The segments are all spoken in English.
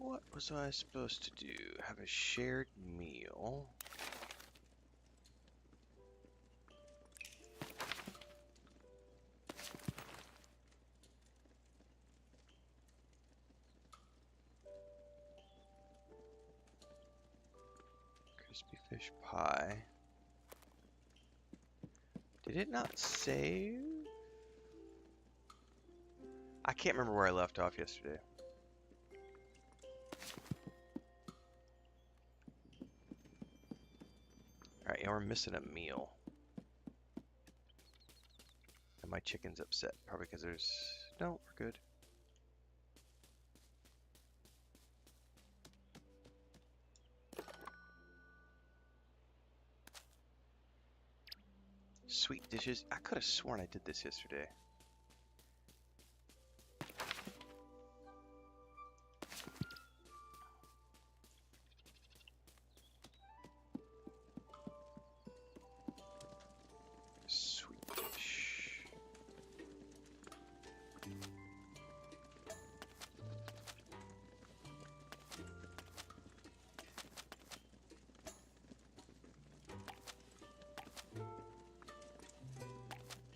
What was I supposed to do? Have a shared meal. Crispy fish pie. Did it not save? I can't remember where I left off yesterday. Alright, and we're missing a meal. And my chicken's upset. Probably because there's... No, we're good. Sweet dishes. I could have sworn I did this yesterday. Sweet dish.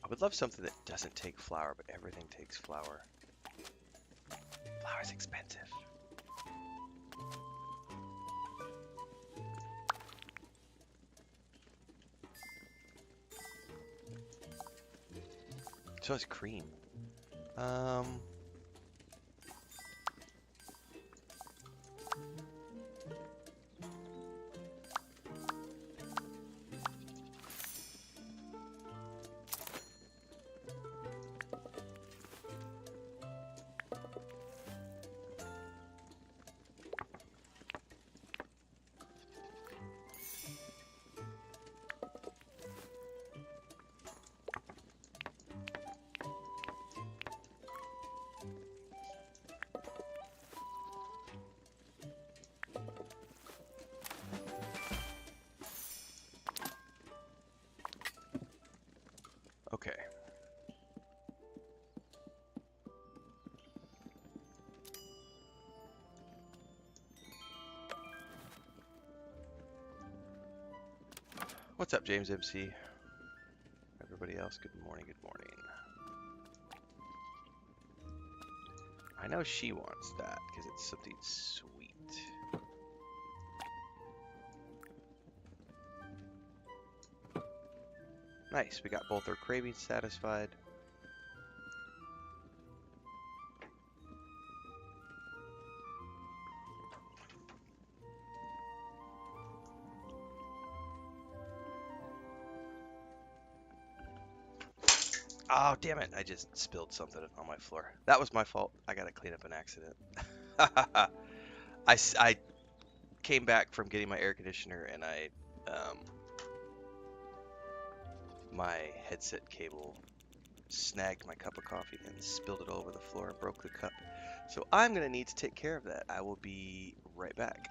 I would love something that doesn't take flour, but everything takes flour. Flour's expensive. So is cream. Okay. What's up, James MC? Everybody else, good morning, good morning. I know she wants that because it's something sweet. Nice, we got both our cravings satisfied. Oh, damn it. I just spilled something on my floor. That was my fault. I gotta clean up an accident. I came back from getting my air conditioner and my headset cable snagged my cup of coffee and spilled it all over the floor and broke the cup. So I'm gonna need to take care of that. I will be right back.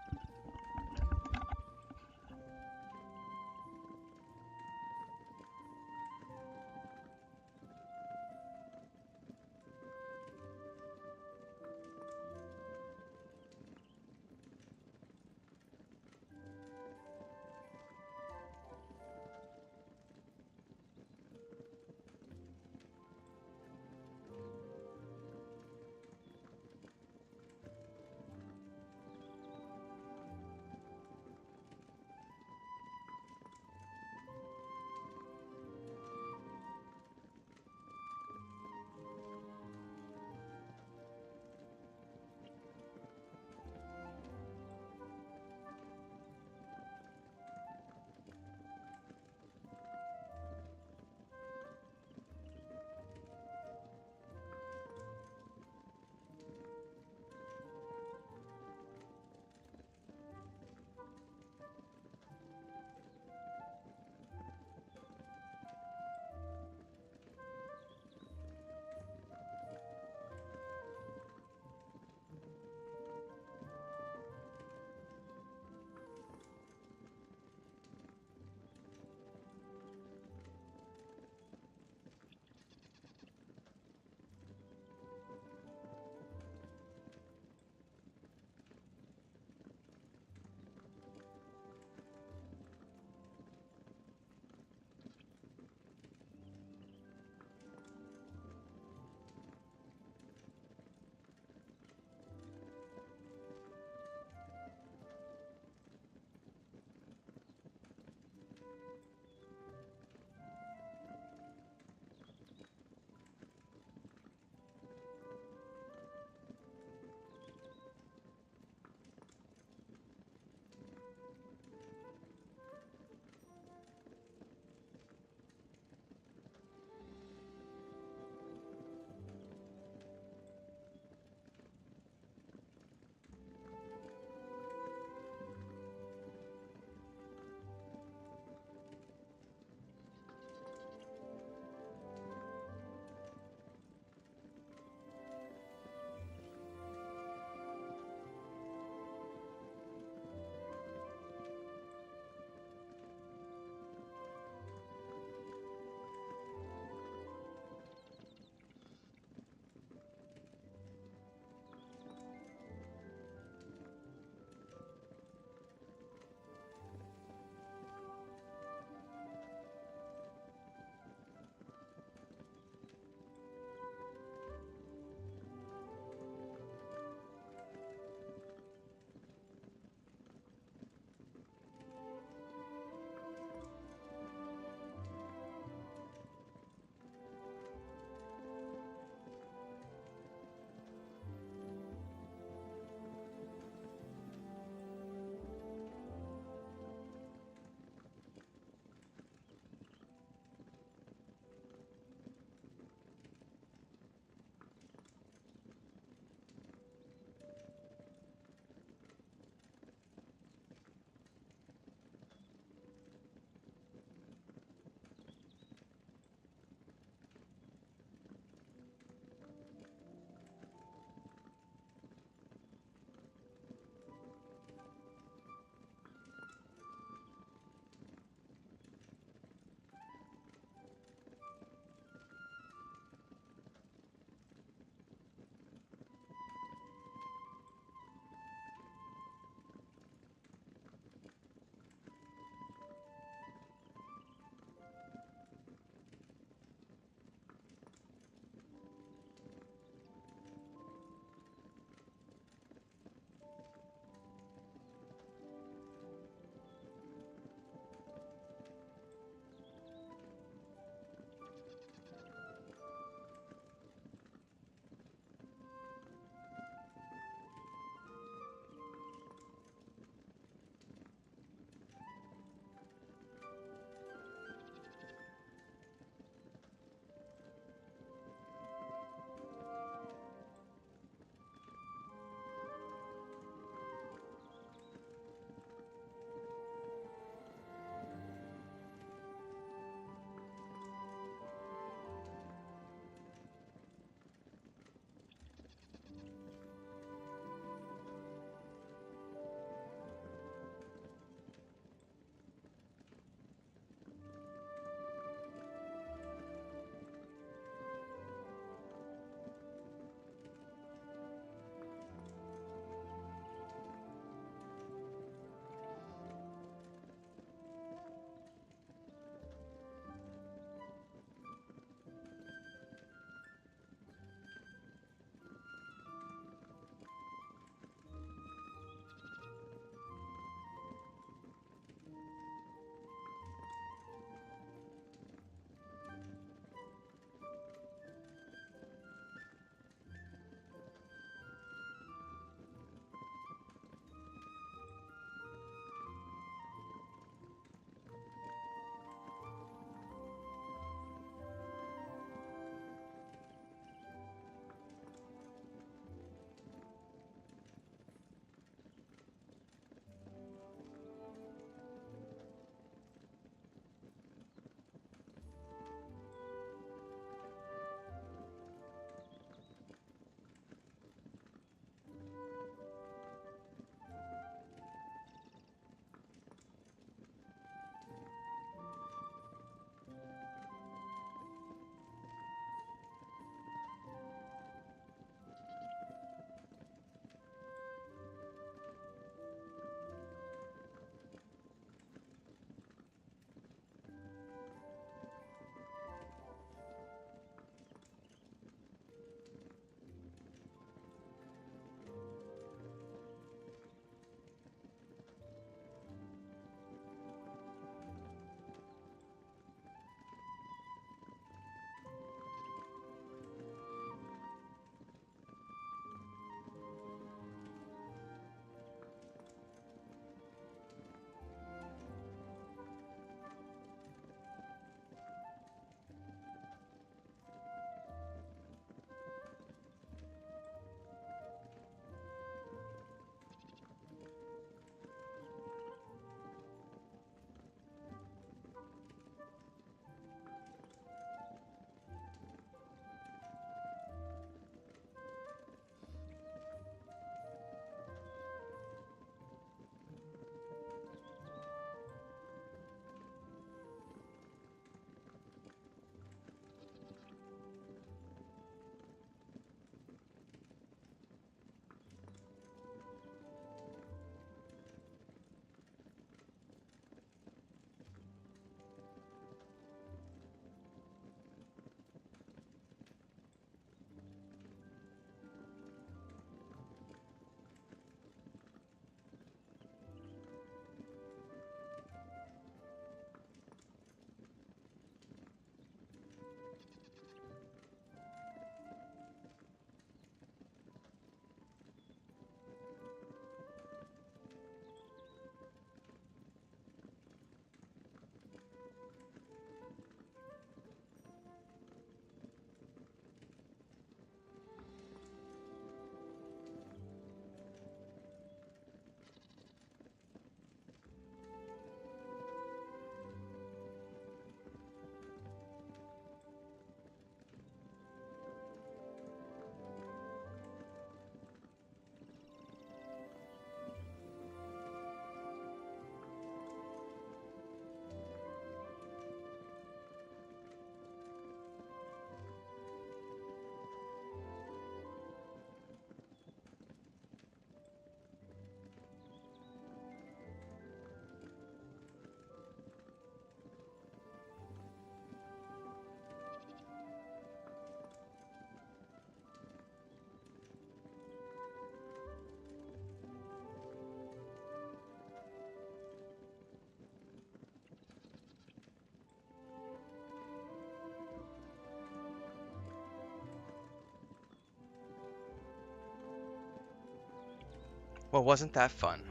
Well, wasn't that fun?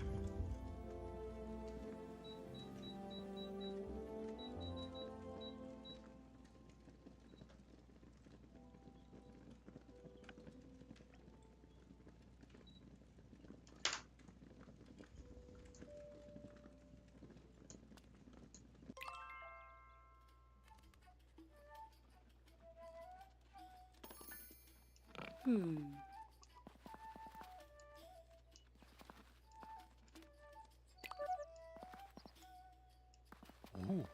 Ooh.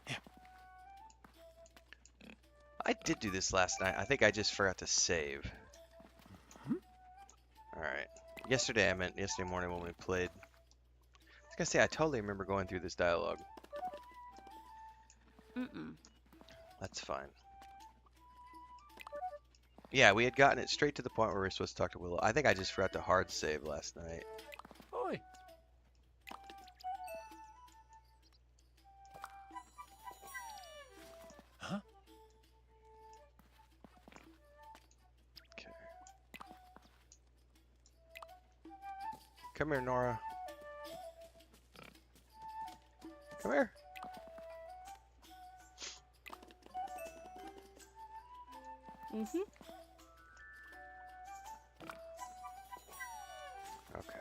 Yeah. I did do this last night. I think I just forgot to save. Alright. Yesterday morning when we played. I was gonna say, I totally remember going through this dialogue. That's fine. Yeah, we had gotten it straight to the point where we were supposed to talk to Willow. I think I just forgot to hard save last night. Oi. Huh? Okay. Come here, Nora. Come here. Okay.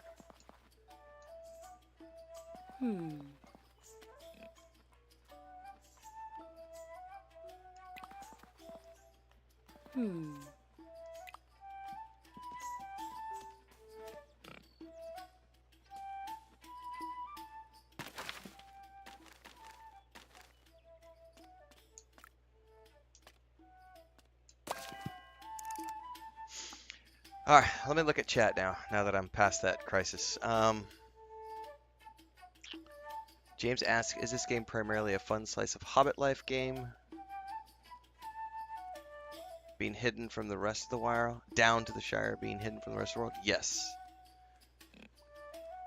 Alright, let me look at chat now that I'm past that crisis. James asks, is this game primarily a fun slice of Hobbit life game? Being hidden from the rest of the world? Down to the Shire, being hidden from the rest of the world? Yes.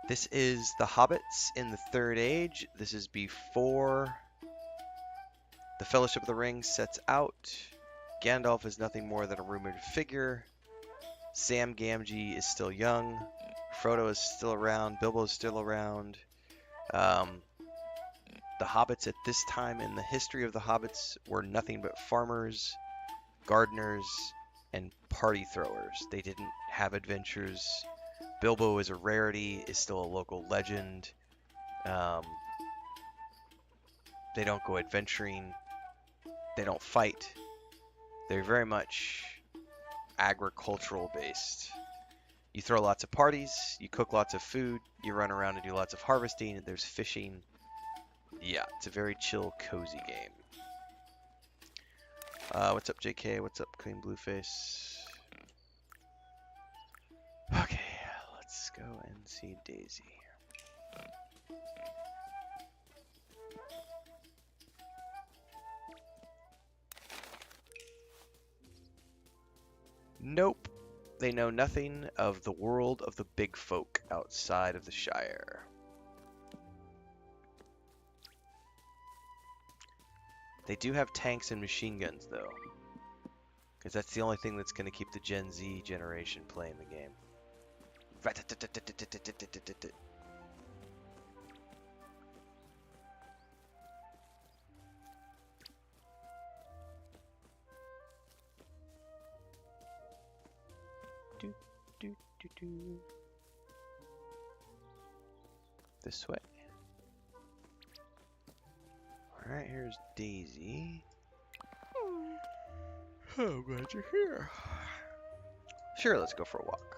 This is the Hobbits in the Third Age. This is before the Fellowship of the Ring sets out. Gandalf is nothing more than a rumored figure. Sam Gamgee is still young. Frodo is still around. Bilbo is still around. The hobbits at this time in the history of the hobbits were nothing but farmers, gardeners, and party throwers. They didn't have adventures. Bilbo is a rarity, is still a local legend. They don't go adventuring. They don't fight. They're very much agricultural based. You throw lots of parties, you cook lots of food, you run around and do lots of harvesting, and there's fishing. Yeah, it's a very chill, cozy game. What's up, JK? What's up, Clean Blueface? Okay, let's go and see Daisy. Nope. They know nothing of the world of the big folk outside of the Shire. They do have tanks and machine guns, though. Because that's the only thing that's going to keep the Gen Z generation playing the game. This way. Alright, here's Daisy. Oh, I'm glad you're here. Sure, let's go for a walk.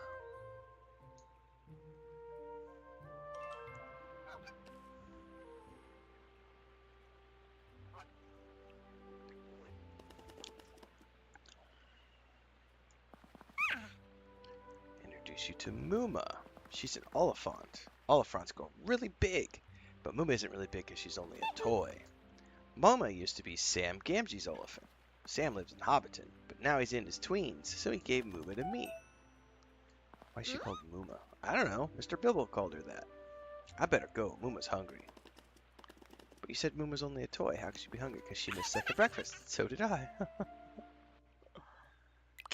Introduce you to Muma. She's an Oliphant. Oliphants go really big, but Muma isn't really big because she's only a toy. Muma used to be Sam Gamgee's elephant. Sam lives in Hobbiton, but now he's in his tweens, so he gave Muma to me. Why is she called Muma? I don't know. Mr. Bilbo called her that. I better go. Muma's hungry. But you said Muma's only a toy. How could she be hungry? Because she missed second breakfast. So did I.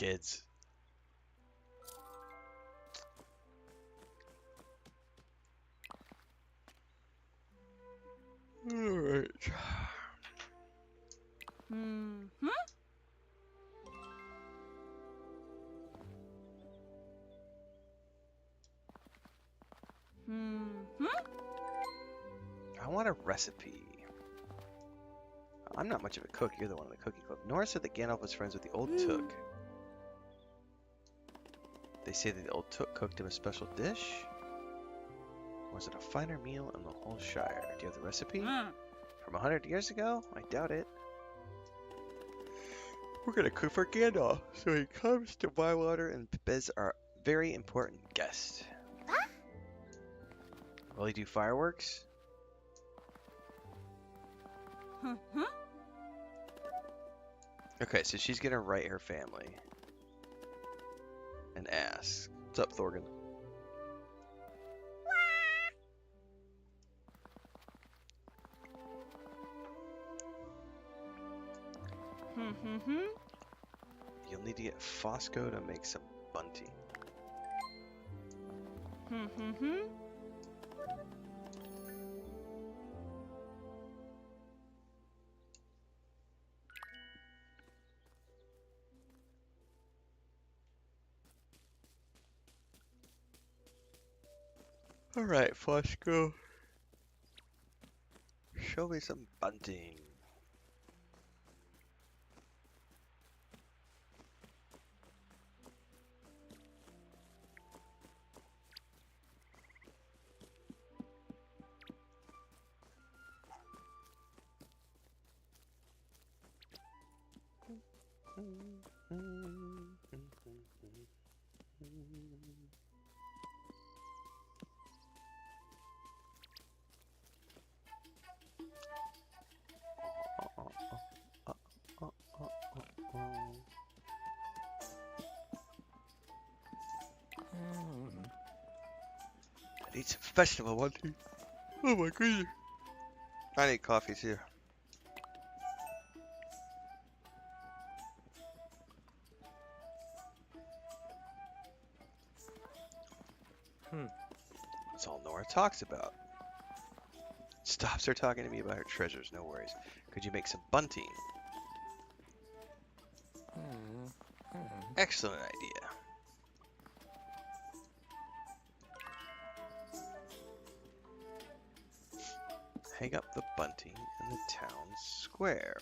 kids. Alright. Mm-hmm. Mm-hmm. I want a recipe. I'm not much of a cook. You're the one in the cooking club. Nora said that Gandalf was friends with the old Took. They say that the old Took cooked him a special dish. Was it a finer meal in the whole Shire? Do you have the recipe? From 100 years ago? I doubt it. We're gonna cook for Gandalf, so he comes to Bywater and is our very important guest. Will he do fireworks? Mm-hmm. Okay, so she's gonna write her family and ask. What's up, Thorgan? Mm-hmm. You'll need to get Fosco to make some bunting. Mm-hmm. Alright, Fosco. Show me some bunting. I need some festival bunting. Oh my goodness. I need coffee too. That's all Nora talks about. Stops her talking to me about her treasures, no worries. Could you make some bunting? Excellent idea. Hang up the bunting in the town square.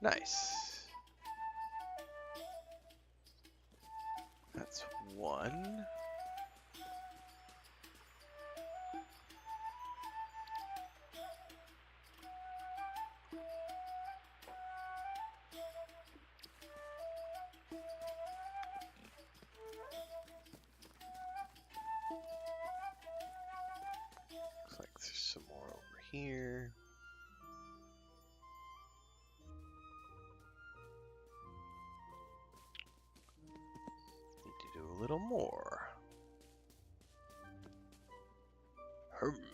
Nice. That's one. Looks like there's some more over here. Need to do a little more.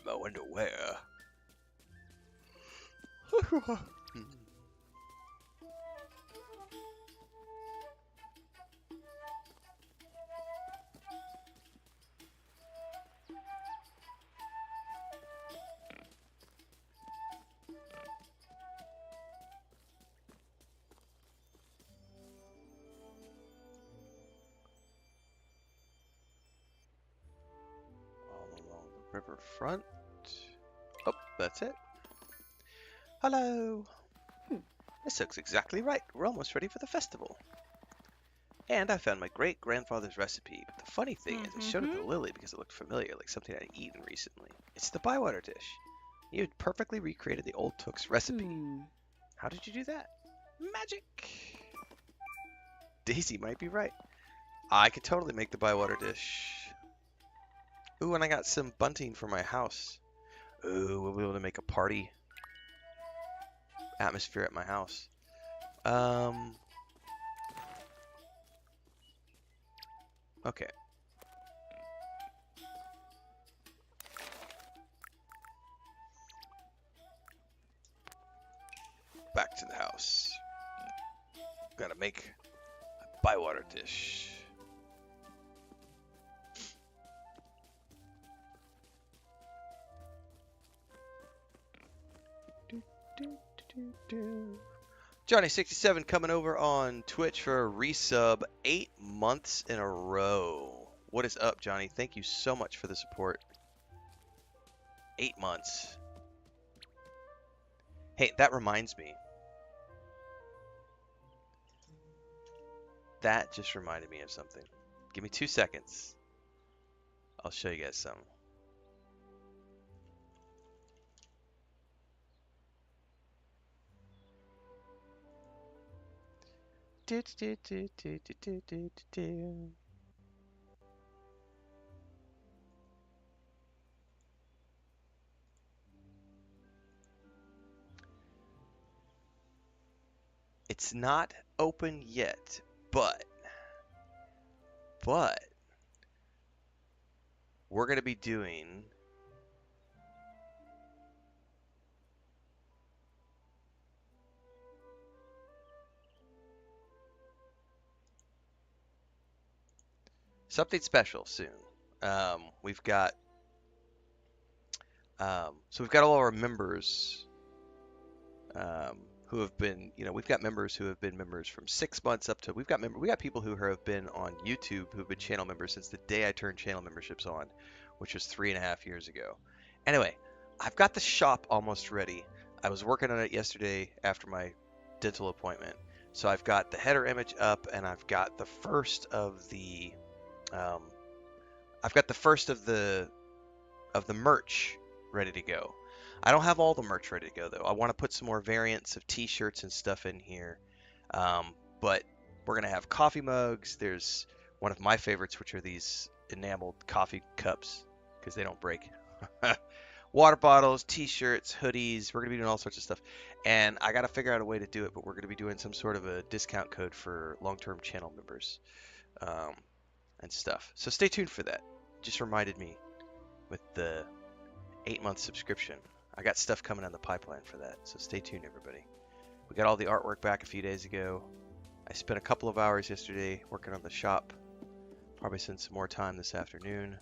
I wonder where. All along the riverfront. Oh, that's it. Hello. This looks exactly right. We're almost ready for the festival. And I found my great-grandfather's recipe, but the funny thing is I showed it to Lily because it looked familiar, like something I'd eaten recently. It's the Bywater dish. You had perfectly recreated the old Took's recipe. How did you do that? Magic! Daisy might be right. I could totally make the Bywater dish. Ooh, and I got some bunting for my house. Ooh, we'll be able to make a party atmosphere at my house. Okay. Gotta make a Bywater dish. Johnny67 coming over on Twitch for a resub 8 months in a row. What is up, Johnny? Thank you so much for the support. 8 months. Hey, that reminds me. That just reminded me of something. Give me 2 seconds. I'll show you guys something. It's not open yet, but we're going to be doing something special soon. We've got we've got all our members who have been, we've got members who have been members from 6 months up to, we got people who have been on YouTube who've been channel members since the day I turned channel memberships on, which was 3.5 years ago. Anyway, I've got the shop almost ready. I was working on it yesterday after my dental appointment. So I've got the header image up, and I've got the first of the merch ready to go. I don't have all the merch ready to go, though. I want to put some more variants of t-shirts and stuff in here. But we're going to have coffee mugs. There's one of my favorites, which are these enameled coffee cups, because they don't break. Water bottles, t-shirts, hoodies. We're going to be doing all sorts of stuff. And I got to figure out a way to do it, but we're going to be doing some sort of a discount code for long-term channel members and stuff. So stay tuned for that. Just reminded me with the 8-month subscription. I got stuff coming on the pipeline for that, so stay tuned, everybody. We got all the artwork back a few days ago. I spent a couple of hours yesterday working on the shop. Probably spend some more time this afternoon.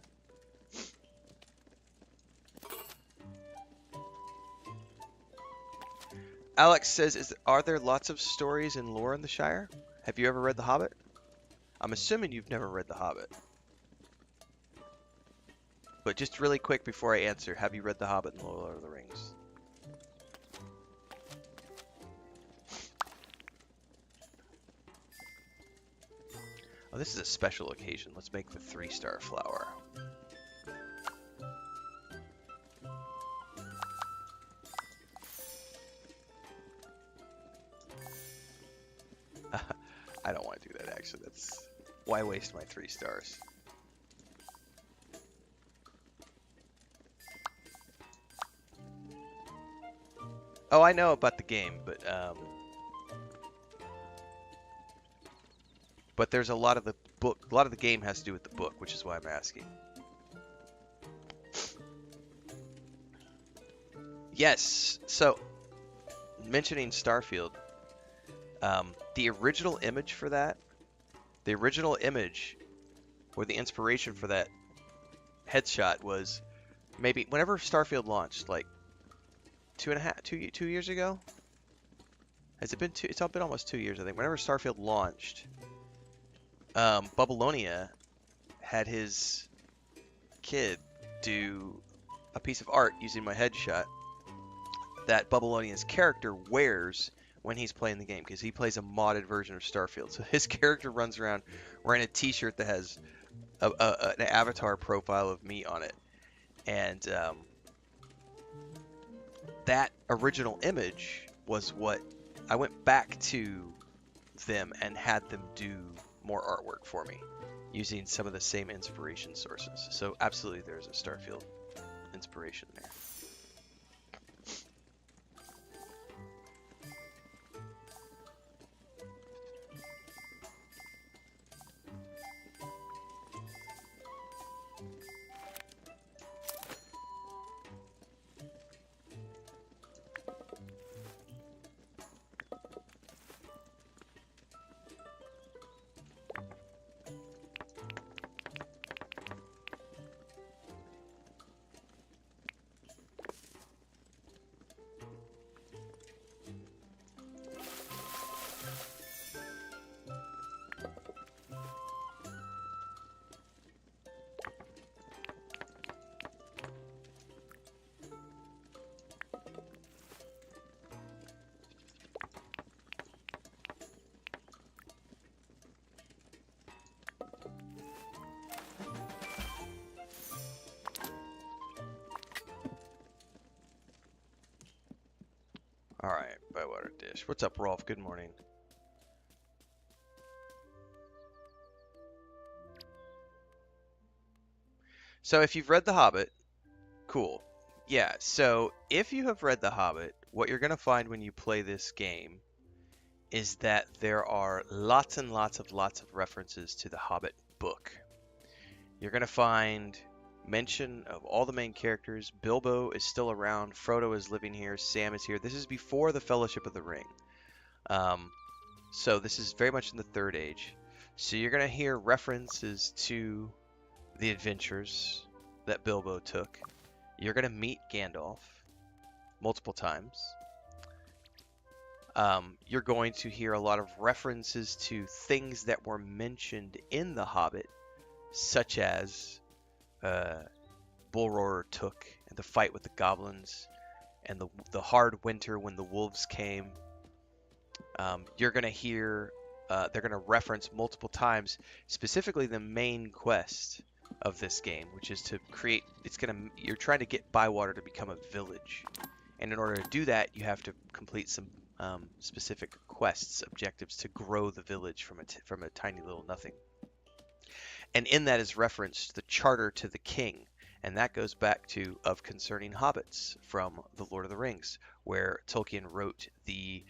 Alex says, are there lots of stories and lore in the Shire? Have you ever read The Hobbit? I'm assuming you've never read The Hobbit. But just really quick before I answer, have you read The Hobbit and Lord of the Rings? Oh, this is a special occasion. Let's make the 3-star flower. I don't want to do that, actually. That's why waste my 3 stars. Oh, I know about the game, but there's a lot of the book. A lot of the game has to do with the book, which is why I'm asking. Yes. So, mentioning Starfield, the original image for that, the original image, or the inspiration for that headshot was maybe whenever Starfield launched, like 2 years ago. Has it been two? It's been almost 2 years, I think. Whenever Starfield launched, Babylonia had his kid do a piece of art using my headshot that Babylonia's character wears when he's playing the game, because he plays a modded version of Starfield. So his character runs around wearing a t-shirt that has an avatar profile of me on it. And that original image was what I went back to them and had them do more artwork for me using some of the same inspiration sources. So absolutely there's a Starfield inspiration there. Alright, Bywater dish. What's up, Rolf? Good morning. So if you've read The Hobbit, cool. Yeah, so if you have read The Hobbit, what you're going to find when you play this game is that there are lots and lots of references to the Hobbit book. You're going to find mention of all the main characters. Bilbo is still around. Frodo is living here. Sam is here. This is before the Fellowship of the Ring. So this is very much in the Third Age. So you're going to hear references to the adventures that Bilbo took. You're going to meet Gandalf multiple times. You're going to hear a lot of references to things that were mentioned in The Hobbit, such as Bullroarer took and the fight with the goblins and the hard winter when the wolves came. You're going to hear they're going to reference multiple times specifically the main quest of this game, which is to create you're trying to get Bywater to become a village, and in order to do that you have to complete some specific quests, objectives to grow the village from a tiny little nothing. And in that is referenced the charter to the king, and that goes back to Of Concerning Hobbits from The Lord of the Rings, where Tolkien wrote the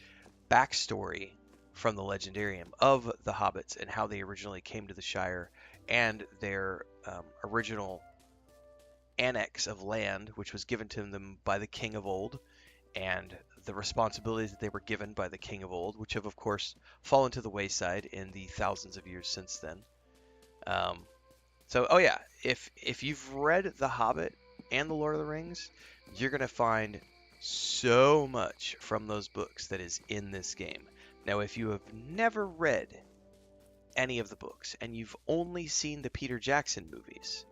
backstory from the Legendarium of the hobbits and how they originally came to the Shire and their original annex of land, which was given to them by the King of Old, and the responsibilities that they were given by the King of Old, which have, of course, fallen to the wayside in the thousands of years since then. Oh yeah, if you've read The Hobbit and The Lord of the Rings, you're going to find so much from those books that is in this game. Now, if you have never read any of the books and you've only seen the Peter Jackson movies,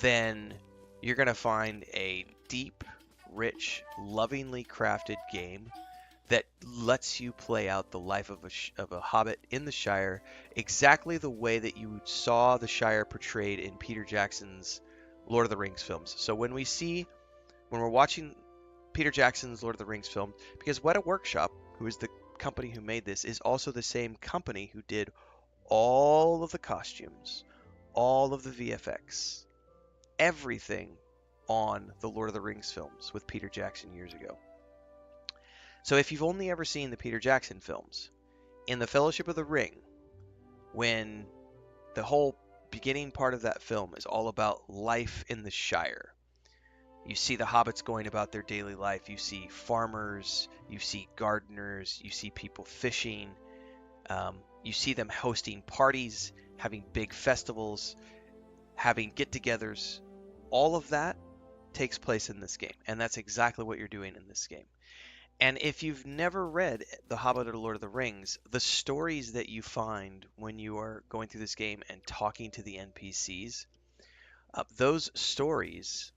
then you're going to find a deep, rich, lovingly crafted game that lets you play out the life of a hobbit in the Shire exactly the way that you saw the Shire portrayed in Peter Jackson's Lord of the Rings films. So when we're watching Peter Jackson's Lord of the Rings film, because Weta Workshop, who is the company who made this, is also the same company who did all of the costumes, all of the VFX, everything on the Lord of the Rings films with Peter Jackson years ago. So if you've only ever seen the Peter Jackson films, in the Fellowship of the Ring, when the whole beginning part of that film is all about life in the Shire, you see the hobbits going about their daily life. You see farmers, you see gardeners, you see people fishing, you see them hosting parties, having big festivals, having get-togethers. All of that takes place in this game, and that's exactly what you're doing in this game. And if you've never read The Hobbit or The Lord of the Rings, the stories that you find when you are going through this game and talking to the NPCs, those stories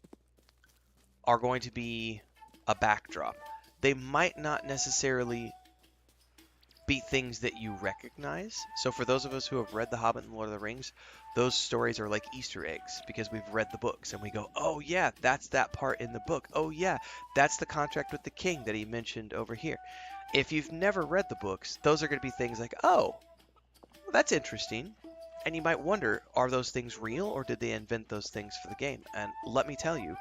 are going to be a backdrop. They might not necessarily be things that you recognize. So for those of us who have read The Hobbit and Lord of the Rings, those stories are like Easter eggs because we've read the books and we go, oh yeah, that's that part in the book. Oh yeah, that's the contract with the king that he mentioned over here. If you've never read the books, those are going to be things like, oh, well, that's interesting. And you might wonder, are those things real or did they invent those things for the game? And let me tell you,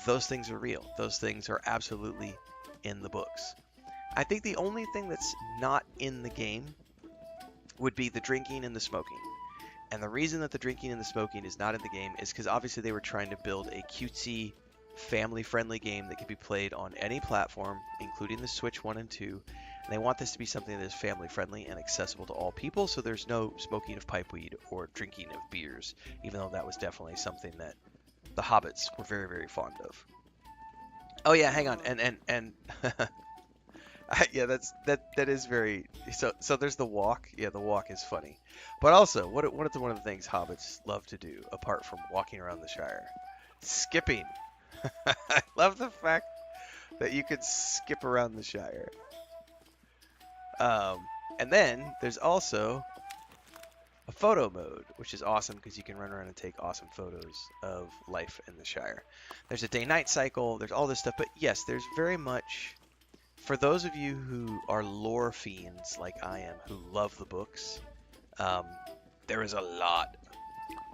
those things are real. Those things are absolutely in the books. I think the only thing that's not in the game would be the drinking and the smoking. And the reason that the drinking and the smoking is not in the game is because obviously they were trying to build a cutesy, family-friendly game that could be played on any platform, including the Switch 1 and 2. And they want this to be something that is family-friendly and accessible to all people, so there's no smoking of pipeweed or drinking of beers, even though that was definitely something that the hobbits were very, very fond of. Oh yeah, hang on, and yeah, that is very so there's the walk. Yeah, the walk is funny. But also, what is one of the things hobbits love to do apart from walking around the Shire? Skipping. I love the fact that you could skip around the Shire. And then there's also a photo mode, which is awesome because you can run around and take awesome photos of life in the Shire. There's a day-night cycle, there's all this stuff, but yes, there's very much for those of you who are lore fiends like I am, who love the books, um, there is a lot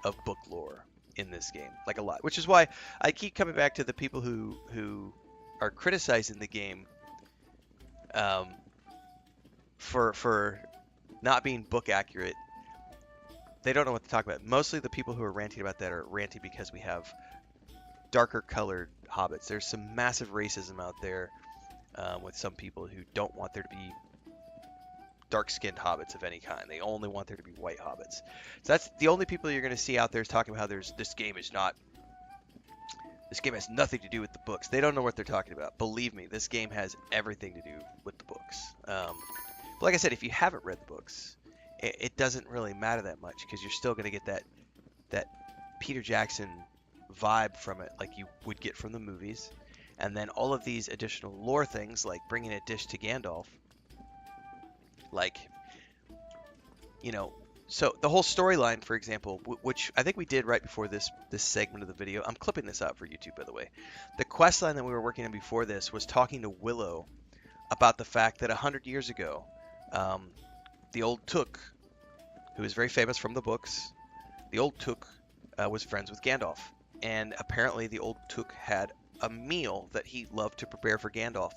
of book lore in this game, like a lot. Which is why I keep coming back to the people who are criticizing the game um, for not being book accurate. They don't know what to talk about. Mostly the people who are ranting about that are ranting because we have darker colored hobbits. There's some massive racism out there with some people who don't want there to be dark-skinned hobbits of any kind. They only want there to be white hobbits. So that's the only people you're going to see out there is talking about how this game has nothing to do with the books. They don't know what they're talking about. Believe me, this game has everything to do with the books. But like I said, if you haven't read the books, it doesn't really matter that much because you're still going to get that Peter Jackson vibe from it like you would get from the movies. And then all of these additional lore things like bringing a dish to Gandalf, like, you know, so the whole storyline, for example, which I think we did right before this segment of the video. I'm clipping this out for YouTube, by the way. The quest line that we were working on before this was talking to Willow about the fact that 100 years ago, the old Took, who is very famous from the books, the old Took was friends with Gandalf. And apparently the old Took had a meal that he loved to prepare for Gandalf.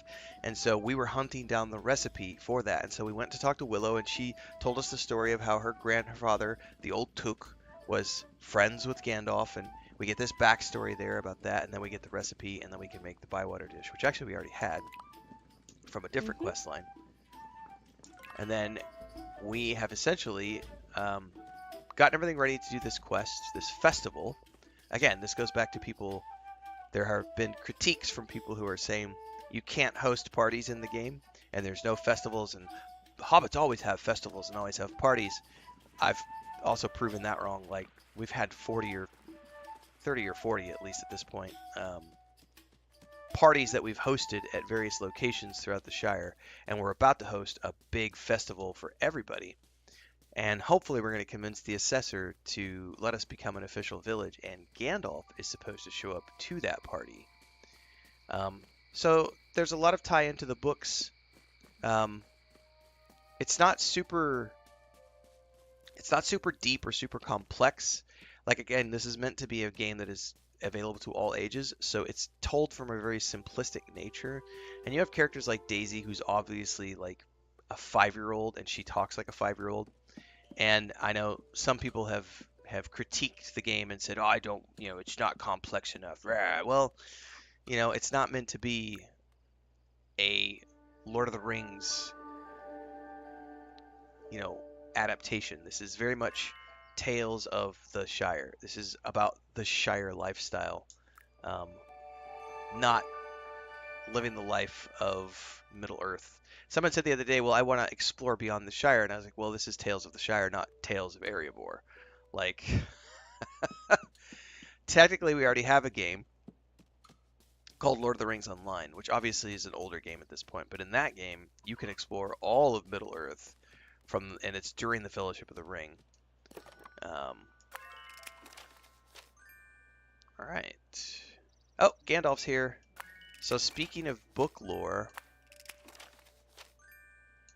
And so we were hunting down the recipe for that. And so we went to talk to Willow, and she told us the story of how her grandfather, the old Took, was friends with Gandalf. And we get this backstory there about that. And then we get the recipe, and then we can make the Bywater dish, which actually we already had from a different quest line. And then we have essentially gotten everything ready to do this quest, this festival. Again, this goes back to people. There have been critiques from people who are saying you can't host parties in the game, and there's no festivals, and hobbits always have festivals and always have parties. I've also proven that wrong. Like, we've had 40 or 30 or 40 at least at this point, parties that we've hosted at various locations throughout the Shire, and we're about to host a big festival for everybody. And hopefully we're going to convince the assessor to let us become an official village, and Gandalf is supposed to show up to that party. So there's a lot of tie into the books. It's not super deep or super complex. Like, again, this is meant to be a game that is available to all ages, so it's told from a very simplistic nature. And you have characters like Daisy, who's obviously like a 5-year-old, and she talks like a 5-year-old. And I know some people have critiqued the game and said, oh, I don't, it's not complex enough. Well, it's not meant to be a Lord of the Rings, adaptation. This is very much Tales of the Shire. This is about the Shire lifestyle, not living the life of Middle Earth. Someone said the other day, well, I want to explore beyond the Shire. And I was like, well, this is Tales of the Shire, not Tales of Erebor. Like, technically, we already have a game called Lord of the Rings Online, which obviously is an older game at this point. But in that game, you can explore all of Middle Earth, and it's during the Fellowship of the Ring. All right. Oh, Gandalf's here. So speaking of book lore,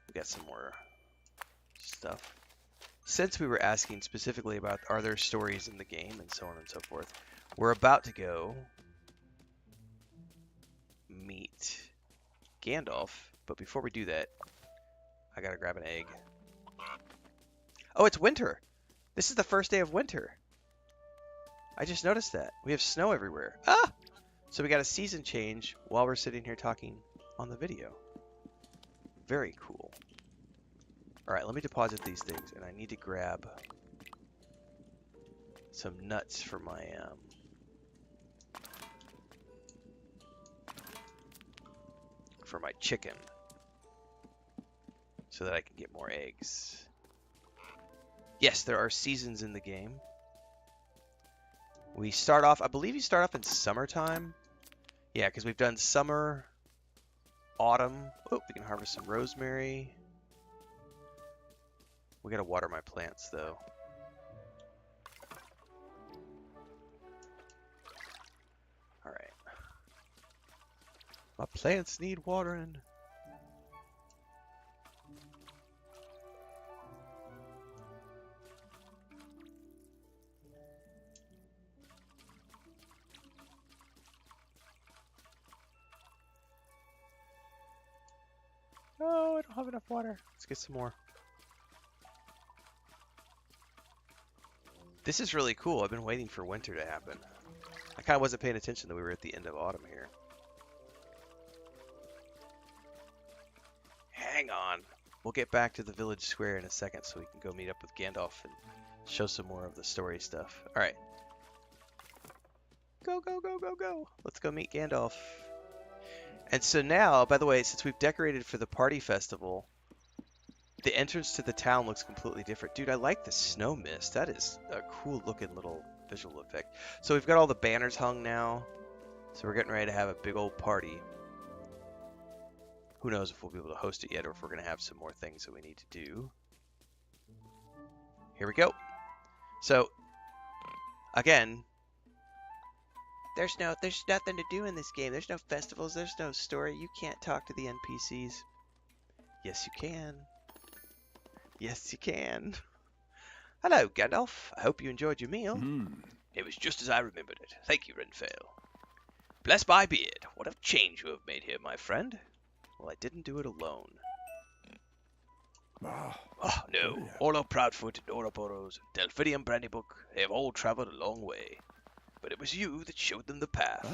we got some more stuff. Since we were asking specifically about are there stories in the game and so on and so forth, we're about to go meet Gandalf. But before we do that, I gotta grab an egg. Oh, it's winter! This is the first day of winter. I just noticed that. We have snow everywhere. Ah! So we got a season change while we're sitting here talking on the video. Very cool. Alright, let me deposit these things, and I need to grab some nuts for my chicken so that I can get more eggs. Yes, there are seasons in the game. We start off, I believe you start off in summertime. Yeah, because we've done summer, autumn. Oh, we can harvest some rosemary. We gotta water my plants, though. Alright. My plants need watering. don't have enough water. Let's get some more. This is really cool. I've been waiting for winter to happen. I kind of wasn't paying attention that we were at the end of autumn here. Hang on. We'll get back to the village square in a second so we can go meet up with Gandalf and show some more of the story stuff. Alright. Go, go, go, go, go. Let's go meet Gandalf. And so now, by the way, since we've decorated for the party festival, the entrance to the town looks completely different. Dude, I like the snow mist. That is a cool looking little visual effect. So we've got all the banners hung now. So we're getting ready to have a big old party. Who knows if we'll be able to host it yet or if we're going to have some more things that we need to do. Here we go. So, again, there's nothing to do in this game. There's no festivals. There's no story. You can't talk to the NPCs. Yes, you can. Yes, you can. Hello, Gandalf. I hope you enjoyed your meal. It was just as I remembered it. Thank you, Renfail. Bless my beard. What a change you have made here, my friend. Well, I didn't do it alone. Oh, no. Orlo Proudfoot, Ouroboros, Delphidium Brandybook, they have all traveled a long way. But it was you that showed them the path.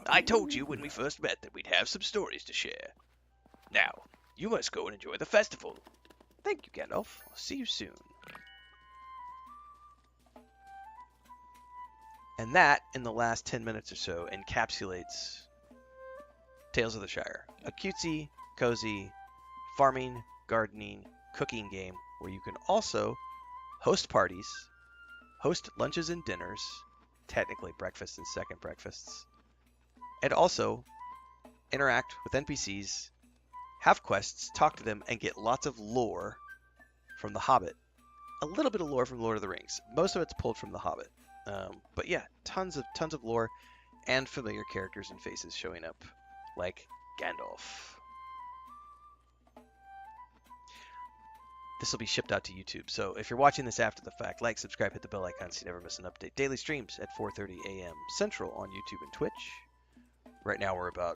I told you when we first met that we'd have some stories to share. Now, you must go and enjoy the festival. Thank you, Gandalf. I'll see you soon. And that, in the last 10 minutes or so, encapsulates Tales of the Shire. A cutesy, cozy, farming, gardening, cooking game where you can also host parties, host lunches and dinners, technically breakfast and second breakfasts, and also interact with NPCs, have quests, talk to them, and get lots of lore from The Hobbit. A little bit of lore from Lord of the Rings. Most of it's pulled from The Hobbit. But yeah, tons of lore and familiar characters and faces showing up, like Gandalf. This will be shipped out to YouTube, so if you're watching this after the fact, like, subscribe, hit the bell icon so you never miss an update. Daily streams at 4:30 a.m. Central on YouTube and Twitch. Right now we're about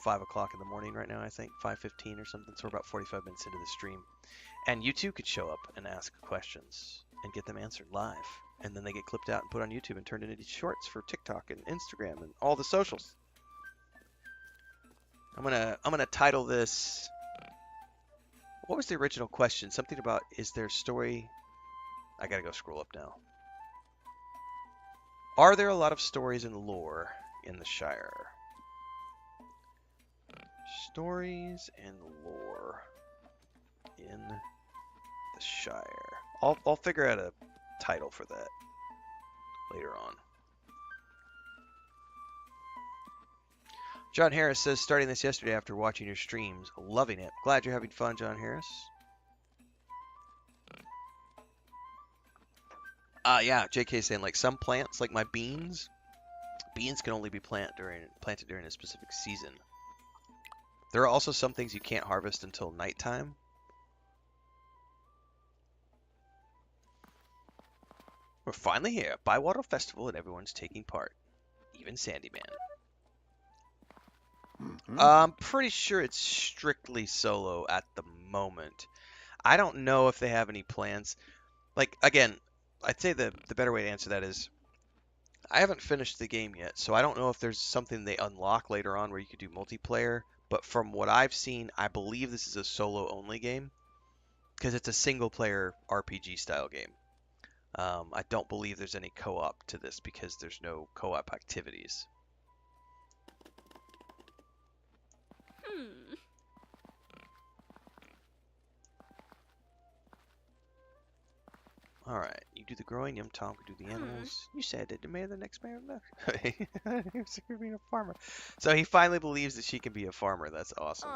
5 o'clock in the morning right now, I think, 5:15 or something, so we're about 45 minutes into the stream. And you too could show up and ask questions and get them answered live. And then they get clipped out and put on YouTube and turned into shorts for TikTok and Instagram and all the socials. I'm gonna title this. What was the original question? Something about, is there story? I gotta go scroll up now. Are there a lot of stories and lore in the Shire? Stories and lore in the Shire. I'll figure out a title for that later on. John Harris says, starting this yesterday after watching your streams. Loving it. Glad you're having fun, John Harris. Yeah, JK saying, like, some plants, like my beans can only be planted during a specific season. There are also some things you can't harvest until nighttime. We're finally here. Bywater Festival and everyone's taking part. Even Sandyman. I'm pretty sure it's strictly solo at the moment. I don't know if they have any plans. Like, again, I'd say the better way to answer that is I haven't finished the game yet, so I don't know if there's something they unlock later on where you could do multiplayer. But from what I've seen, I believe this is a solo-only game because it's a single-player RPG style game. I don't believe there's any co-op to this because there's no co-op activities. Alright, you do the growing, Yum Tom can do the animals. You said that the mayor the next mayor of the He was being a farmer. So he finally believes that she can be a farmer. That's awesome.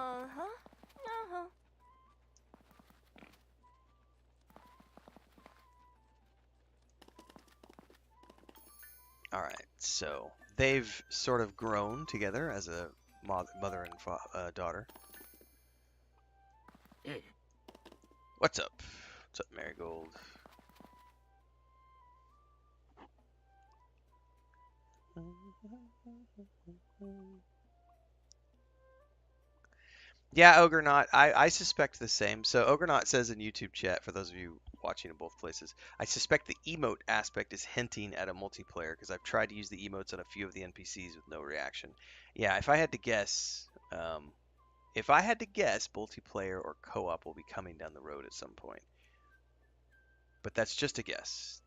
Alright, so they've sort of grown together as a mother and daughter. What's up? What's up, Marigold? Yeah, Ogrenaut. I suspect the same. So Ogrenaut says in YouTube chat, for those of you watching in both places, I suspect the emote aspect is hinting at a multiplayer because I've tried to use the emotes on a few of the NPCs with no reaction. Yeah, if I had to guess, multiplayer or co-op will be coming down the road at some point. But that's just a guess.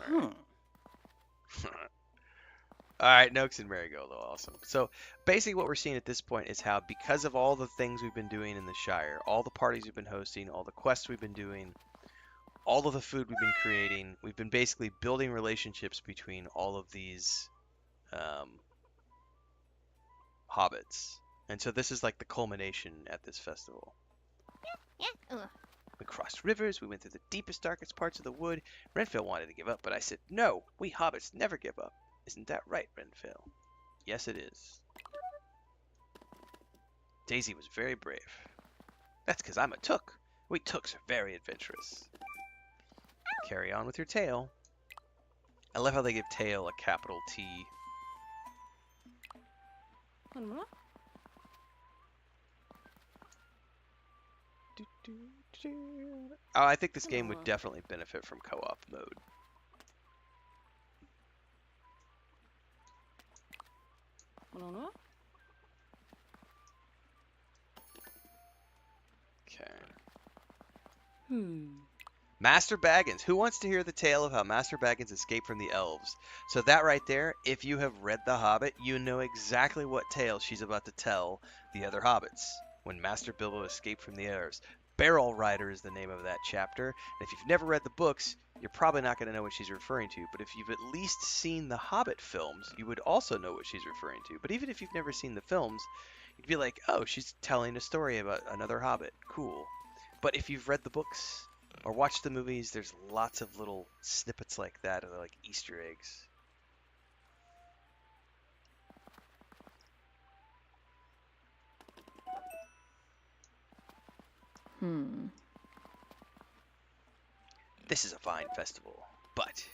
All right. All right, Noakes and Marigold, awesome. So basically what we're seeing at this point is how because of all the things we've been doing in the Shire, all the parties we've been hosting, all the quests we've been doing, all of the food we've been creating, we've been basically building relationships between all of these um, hobbits. And so this is like the culmination at this festival. We crossed rivers, we went through the deepest, darkest parts of the wood. Renfail wanted to give up, but I said, no, we hobbits never give up. Isn't that right, Renfail? Yes, it is. Daisy was very brave. That's because I'm a took. We tooks are very adventurous. Carry on with your tail. I love how they give tail a capital T. Oh, I think this game would definitely benefit from co-op mode. Okay. Master Baggins. Who wants to hear the tale of how Master Baggins escaped from the elves? So that right there, if you have read The Hobbit, you know exactly what tale she's about to tell the other hobbits when Master Bilbo escaped from the elves. Barrel Rider is the name of that chapter. And if you've never read the books, you're probably not going to know what she's referring to. But if you've at least seen the Hobbit films, you would also know what she's referring to. But even if you've never seen the films, you'd be like, oh, she's telling a story about another hobbit. Cool. But if you've read the books or watched the movies, there's lots of little snippets like that, or like Easter eggs. This is a fine festival, but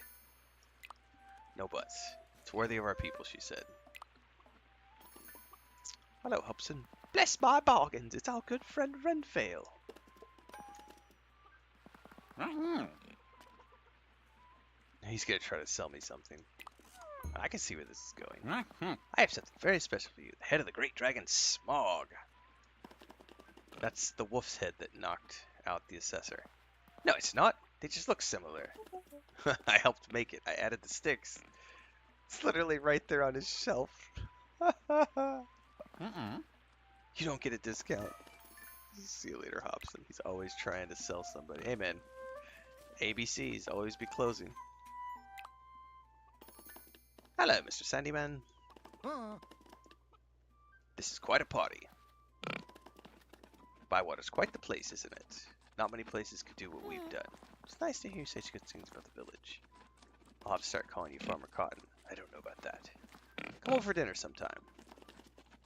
no buts. It's worthy of our people, she said. Hello, Hobson. Bless my bargains, it's our good friend Renfail. He's gonna try to sell me something. I can see where this is going. I have something very special for you. The head of the great dragon Smog. That's the wolf's head that knocked out the assessor. No, it's not. They just look similar. I helped make it. I added the sticks. It's literally right there on his shelf. You don't get a discount. See you later, Hobson. He's always trying to sell somebody. Hey, man. ABCs always be closing. Hello, Mr. Sandyman. This is quite a party. Bywater's quite the place, isn't it? Not many places could do what we've done. It's nice to hear such good things about the village. I'll have to start calling you Farmer Cotton. I don't know about that. Come over for dinner sometime.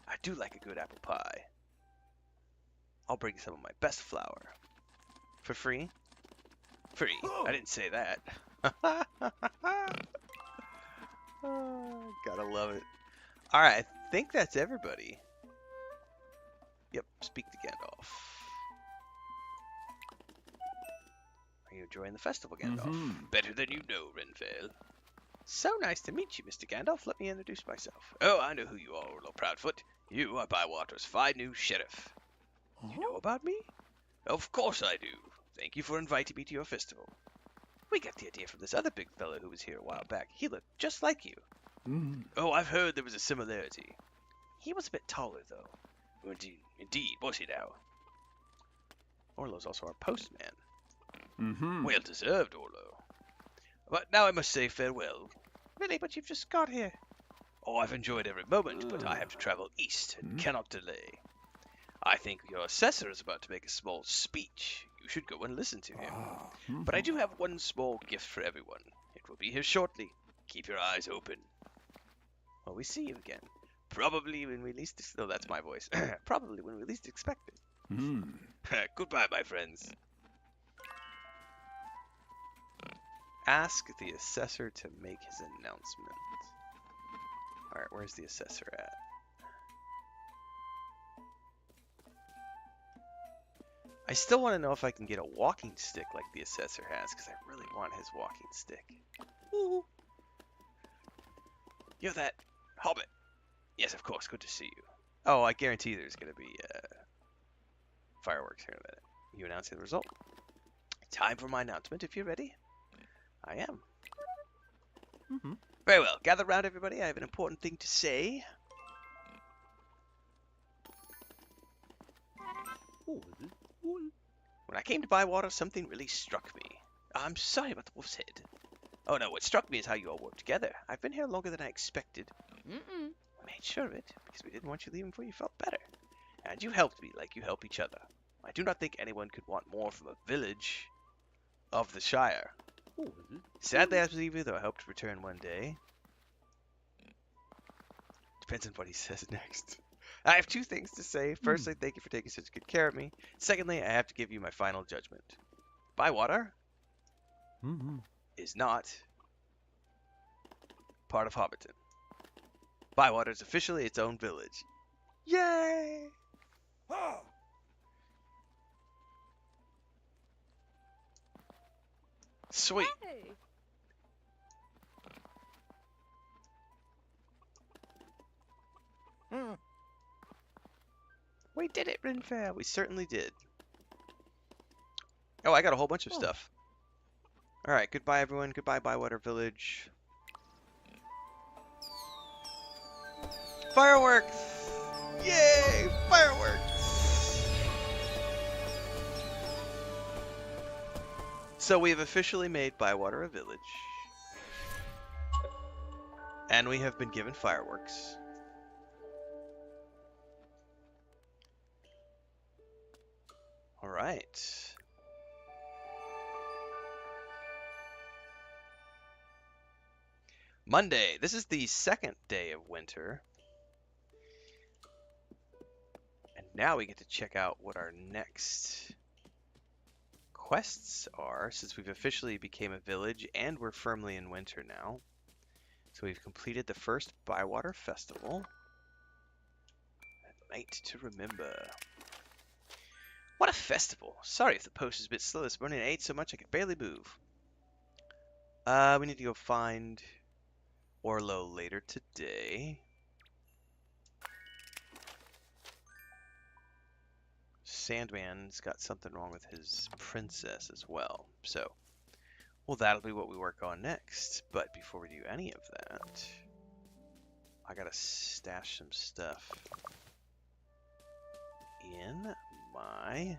I do like a good apple pie. I'll bring some of my best flour. For free? Free. I didn't say that. Oh, gotta love it. Alright, I think that's everybody. Yep, speak to Gandalf. Are you enjoying the festival, Gandalf? Better than you know, Renfail. So nice to meet you, Mr. Gandalf. Let me introduce myself. Oh, I know who you are, Lord Proudfoot. You are Bywater's fine new sheriff. You know about me? Of course I do. Thank you for inviting me to your festival. We got the idea from this other big fellow who was here a while back. He looked just like you. Oh, I've heard there was a similarity. He was a bit taller, though. Indeed, was he now? Orlo's also our postman. Well deserved, Orlo. But now I must say farewell. Really, but you've just got here. Oh, I've enjoyed every moment, but I have to travel east and cannot delay. I think your assessor is about to make a small speech. You should go and listen to him. But I do have one small gift for everyone. It will be here shortly. Keep your eyes open. Well, we see you again. Probably when we least... No, that's my voice. Probably when we least expect it. Goodbye, my friends. Ask the assessor to make his announcement. Alright, where's the assessor at? I still want to know if I can get a walking stick like the assessor has, because I really want his walking stick. Ooh. You're that hobbit. Yes, of course. Good to see you. Oh, I guarantee there's going to be fireworks here in a minute. You announcing the result? Time for my announcement if you're ready. I am. Mm-hmm. Very well. Gather round, everybody. I have an important thing to say. When I came to Bywater, something really struck me. I'm sorry about the wolf's head. Oh no, what struck me is how you all work together. I've been here longer than I expected. Mm-mm. We made sure of it, because we didn't want you leaving before you felt better. And you helped me like you help each other. I do not think anyone could want more from a village of the Shire. Sadly, I have to leave you, though I hope to return one day. Depends on what he says next. I have two things to say. Firstly, thank you for taking such good care of me. Secondly, I have to give you my final judgment. Bywater is not part of Hobbiton. Bywater is officially its own village. Yay! Sweet. Hey. We did it, Renfail. We certainly did. Oh, I got a whole bunch of stuff. Alright, goodbye everyone. Goodbye, Bywater Village. Fireworks! Yay! Fireworks! So we have officially made Bywater a village. And we have been given fireworks. Alright. Monday. This is the second day of winter. And now we get to check out what our next quests are, since we've officially became a village and we're firmly in winter now. So we've completed the first Bywater Festival. A night to remember. What a festival! Sorry if the post is a bit slow this morning. I ate so much I could barely move. We need to go find Orlo later today. Sandman's got something wrong with his princess as well. So, well, that'll be what we work on next. But before we do any of that, I gotta stash some stuff in my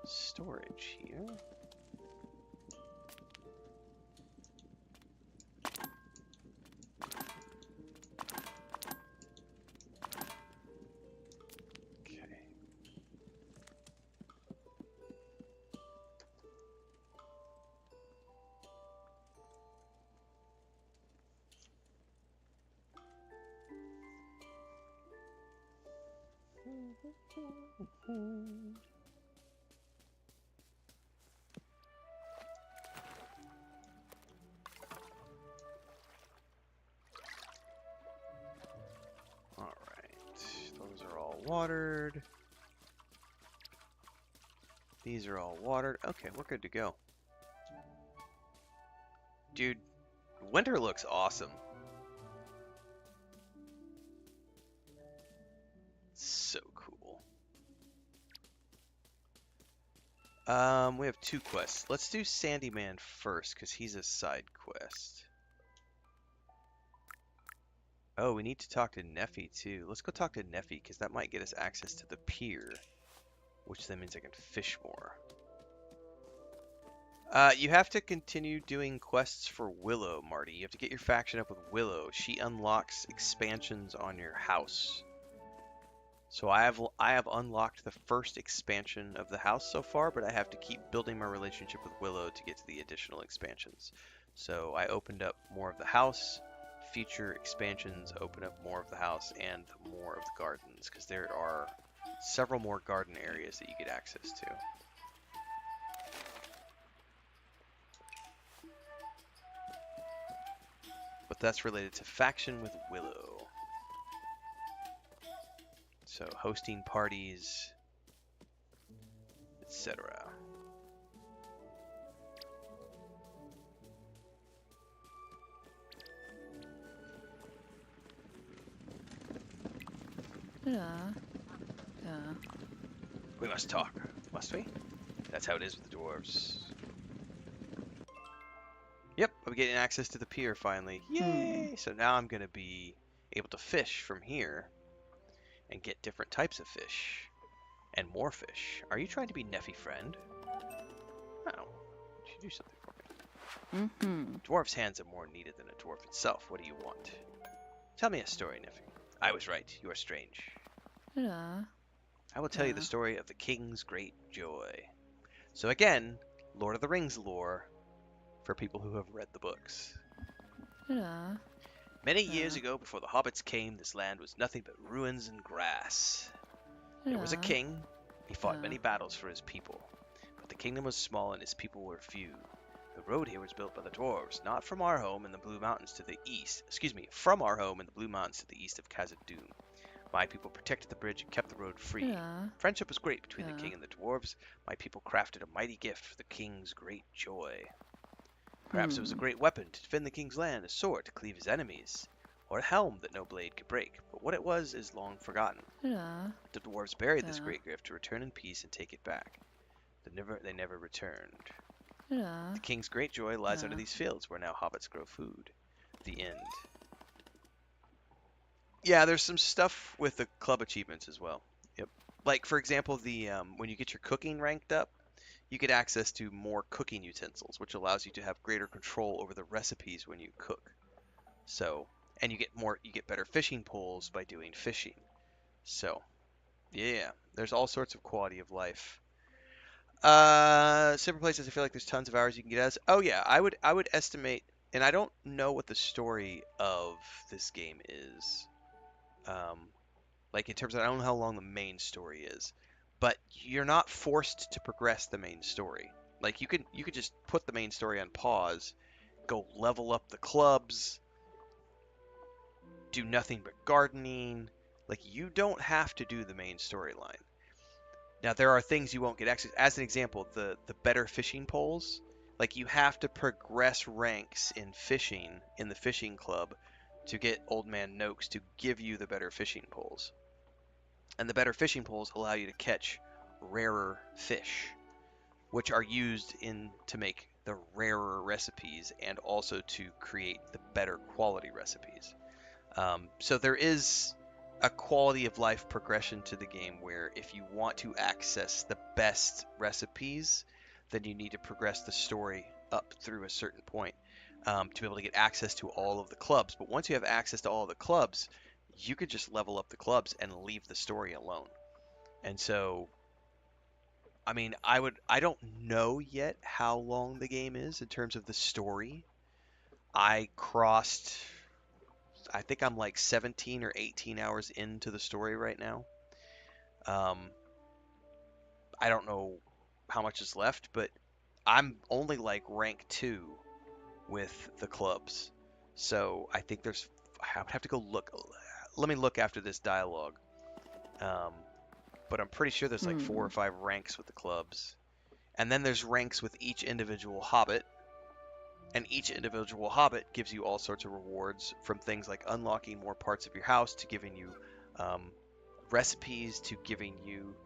storage here. Those are all watered. These are all watered. Okay, we're good to go. Dude, winter looks awesome. So cool. We have two quests. Let's do Sandyman first, because he's a side quest. Oh, we need to talk to Neffy too. Let's go talk to Neffy, because that might get us access to the pier, which then means I can fish more. You have to continue doing quests for Willow, Marty. You have to get your faction up with Willow. She unlocks expansions on your house. So I have unlocked the first expansion of the house so far, but I have to keep building my relationship with Willow to get to the additional expansions. So I opened up more of the house. Future expansions open up more of the house and more of the gardens, because there are several more garden areas that you get access to. but that's related to faction with Willow. So hosting parties, etc. Yeah. We must talk, must we? That's how it is with the dwarves. Yep, I'm getting access to the pier finally. Yay! So now I'm going to be able to fish from here and get different types of fish and more fish. Are you trying to be Neffy friend? Oh, you should do something for me. Mm-hmm. Dwarf's hands are more needed than a dwarf itself. What do you want? Tell me a story, Neffy. I was right. You are strange. Yeah. I will tell you the story of the king's great joy. So again, Lord of the Rings lore for people who have read the books. Yeah. Many years ago, before the hobbits came, this land was nothing but ruins and grass. There was a king. He fought many battles for his people, but the kingdom was small and his people were few. The road here was built by the dwarves, not from our home in the Blue Mountains to the east. From our home in the Blue Mountains to the east of Khazad-dûm. My people protected the bridge and kept the road free. Friendship was great between the king and the dwarves. My people crafted a mighty gift for the king's great joy. Perhaps it was a great weapon to defend the king's land, a sword to cleave his enemies, or a helm that no blade could break. But what it was is long forgotten. The dwarves buried this great gift to return in peace and take it back. They never returned. The king's great joy lies under these fields where now hobbits grow food. The end. Yeah, there's some stuff with the club achievements as well. Yep. Like, for example, the when you get your cooking ranked up, you get access to more cooking utensils, which allows you to have greater control over the recipes when you cook. So, and you get better fishing poles by doing fishing. So, yeah, there's all sorts of quality of life. Simple places. I feel like there's tons of hours you can get as. Oh yeah, I would estimate, and I don't know what the story of this game is. Like in terms of, I don't know how long the main story is, but you're not forced to progress the main story. Like you could just put the main story on pause, go level up the clubs, do nothing but gardening. Like you don't have to do the main storyline. Now there are things you won't get access. As an example, the better fishing poles. Like you have to progress ranks in fishing in the fishing club to get Old Man Noakes to give you the better fishing poles. And the better fishing poles allow you to catch rarer fish, which are used to make the rarer recipes and also to create the better quality recipes. So there is a quality of life progression to the game where if you want to access the best recipes, then you need to progress the story up through a certain point to be able to get access to all of the clubs. But once you have access to all of the clubs, you could just level up the clubs and leave the story alone. And so, I mean, I don't know yet how long the game is in terms of the story. I think I'm like 17 or 18 hours into the story right now. I don't know how much is left, but I'm only like rank 2 with the clubs. So I think I would have to go look. Let me look after this dialogue. But I'm pretty sure there's like 4 or 5 ranks with the clubs. And then there's ranks with each individual hobbit. And each individual hobbit gives you all sorts of rewards, from things like unlocking more parts of your house to giving you recipes to giving you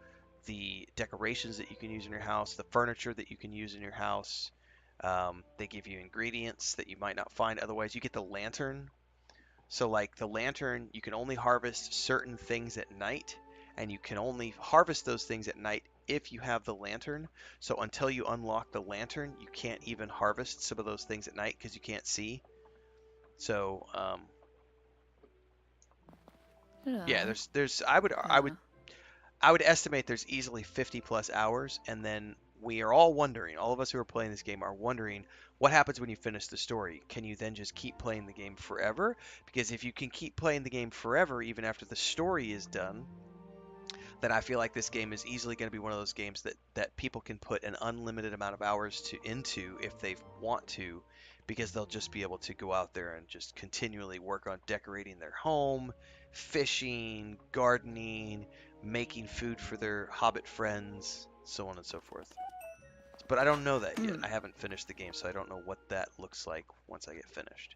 the decorations that you can use in your house, the furniture that you can use in your house. They give you ingredients that you might not find otherwise. You get the lantern. So like the lantern, you can only harvest certain things at night, and you can only harvest those things at night if you have the lantern. So until you unlock the lantern, you can't even harvest some of those things at night because you can't see. So yeah, I would estimate there's easily 50 plus hours, and then we are all wondering, all of us who are playing this game are wondering, what happens when you finish the story? Can you then just keep playing the game forever? Because if you can keep playing the game forever, even after the story is done, then I feel like this game is easily going to be one of those games that people can put an unlimited amount of hours into if they want to, because they'll just be able to go out there and just continually work on decorating their home, fishing, gardening, making food for their hobbit friends, so on and so forth. But I don't know that yet. I haven't finished the game, so I don't know what that looks like once I get finished.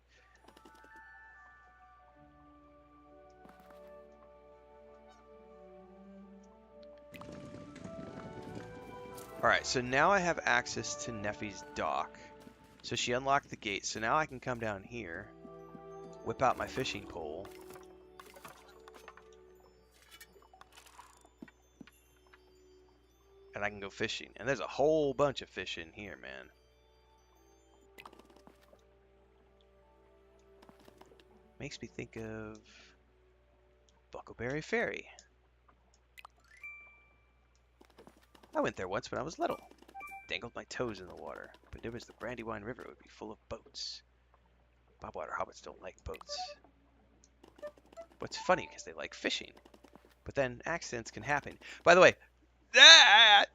Alright, so now I have access to Neffy's dock. So she unlocked the gate, so now I can come down here, whip out my fishing pole, and I can go fishing. And there's a whole bunch of fish in here, man. Makes me think of Buckleberry Ferry. I went there once when I was little. Dangled my toes in the water, but it was the Brandywine River would be full of boats. Bywater hobbits don't like boats. What's funny, because they like fishing. But then accidents can happen. By the way, I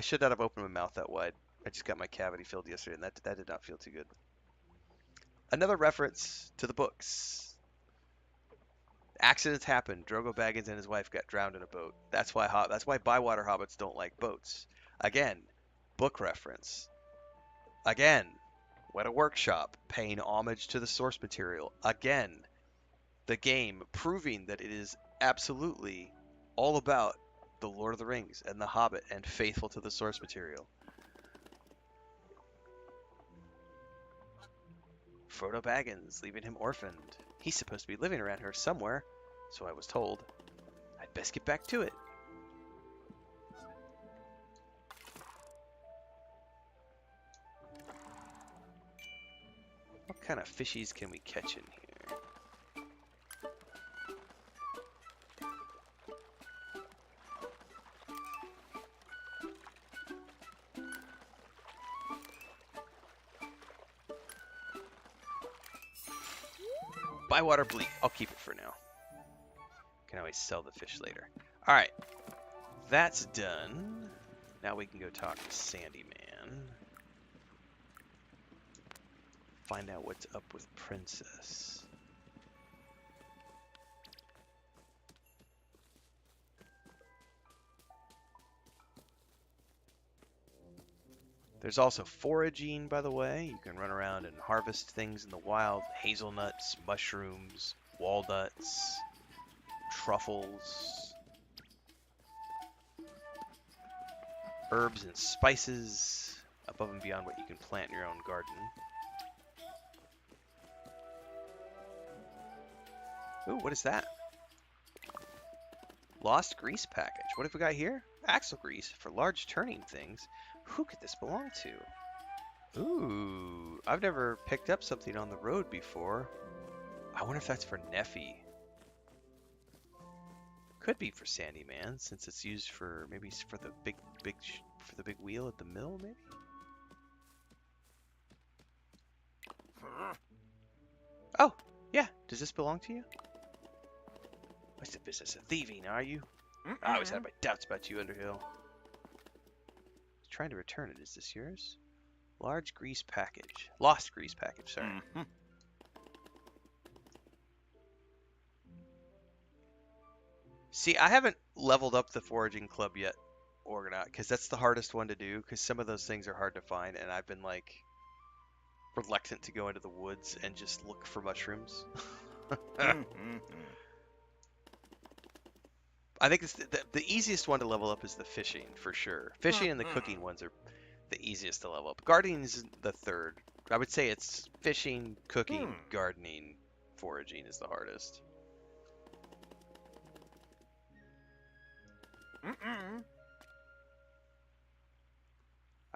should not have opened my mouth that wide. I just got my cavity filled yesterday, and that did not feel too good. Another reference to the books. Accidents happen. Drogo Baggins and his wife got drowned in a boat. That's why Bywater hobbits don't like boats. Again, book reference. Again, Weta Workshop paying homage to the source material. Again, the game proving that it is absolutely all about the Lord of the Rings and the Hobbit and faithful to the source material. Frodo Baggins, leaving him orphaned. He's supposed to be living around here somewhere, so I was told. I'd best get back to it. What kind of fishies can we catch in here? Bywater bleak. I'll keep it for now. Can always sell the fish later. Alright. That's done. Now we can go talk to Sandy Man. Find out what's up with Princess. There's also foraging, by the way. You can run around and harvest things in the wild. Hazelnuts, mushrooms, walnuts, truffles, herbs and spices, above and beyond what you can plant in your own garden. Ooh, what is that? Lost grease package. What have we got here? Axle grease for large turning things. Who could this belong to? Ooh, I've never picked up something on the road before. I wonder if that's for Neffy. Could be for Sandy Man, since it's used for maybe for the big wheel at the mill, maybe. Oh, yeah. Does this belong to you? What's the business of thieving, are you? I always had my doubts about you, Underhill. Trying to return it. Is this yours? Large grease package. Lost grease package, sorry. See, I haven't leveled up the foraging club yet, Orgonaut, because that's the hardest one to do, because some of those things are hard to find, and I've been, like, reluctant to go into the woods and just look for mushrooms. I think it's the easiest one to level up is the fishing, for sure. Fishing and the cooking ones are the easiest to level up. Gardening is the third. I would say it's fishing, cooking, gardening, foraging is the hardest.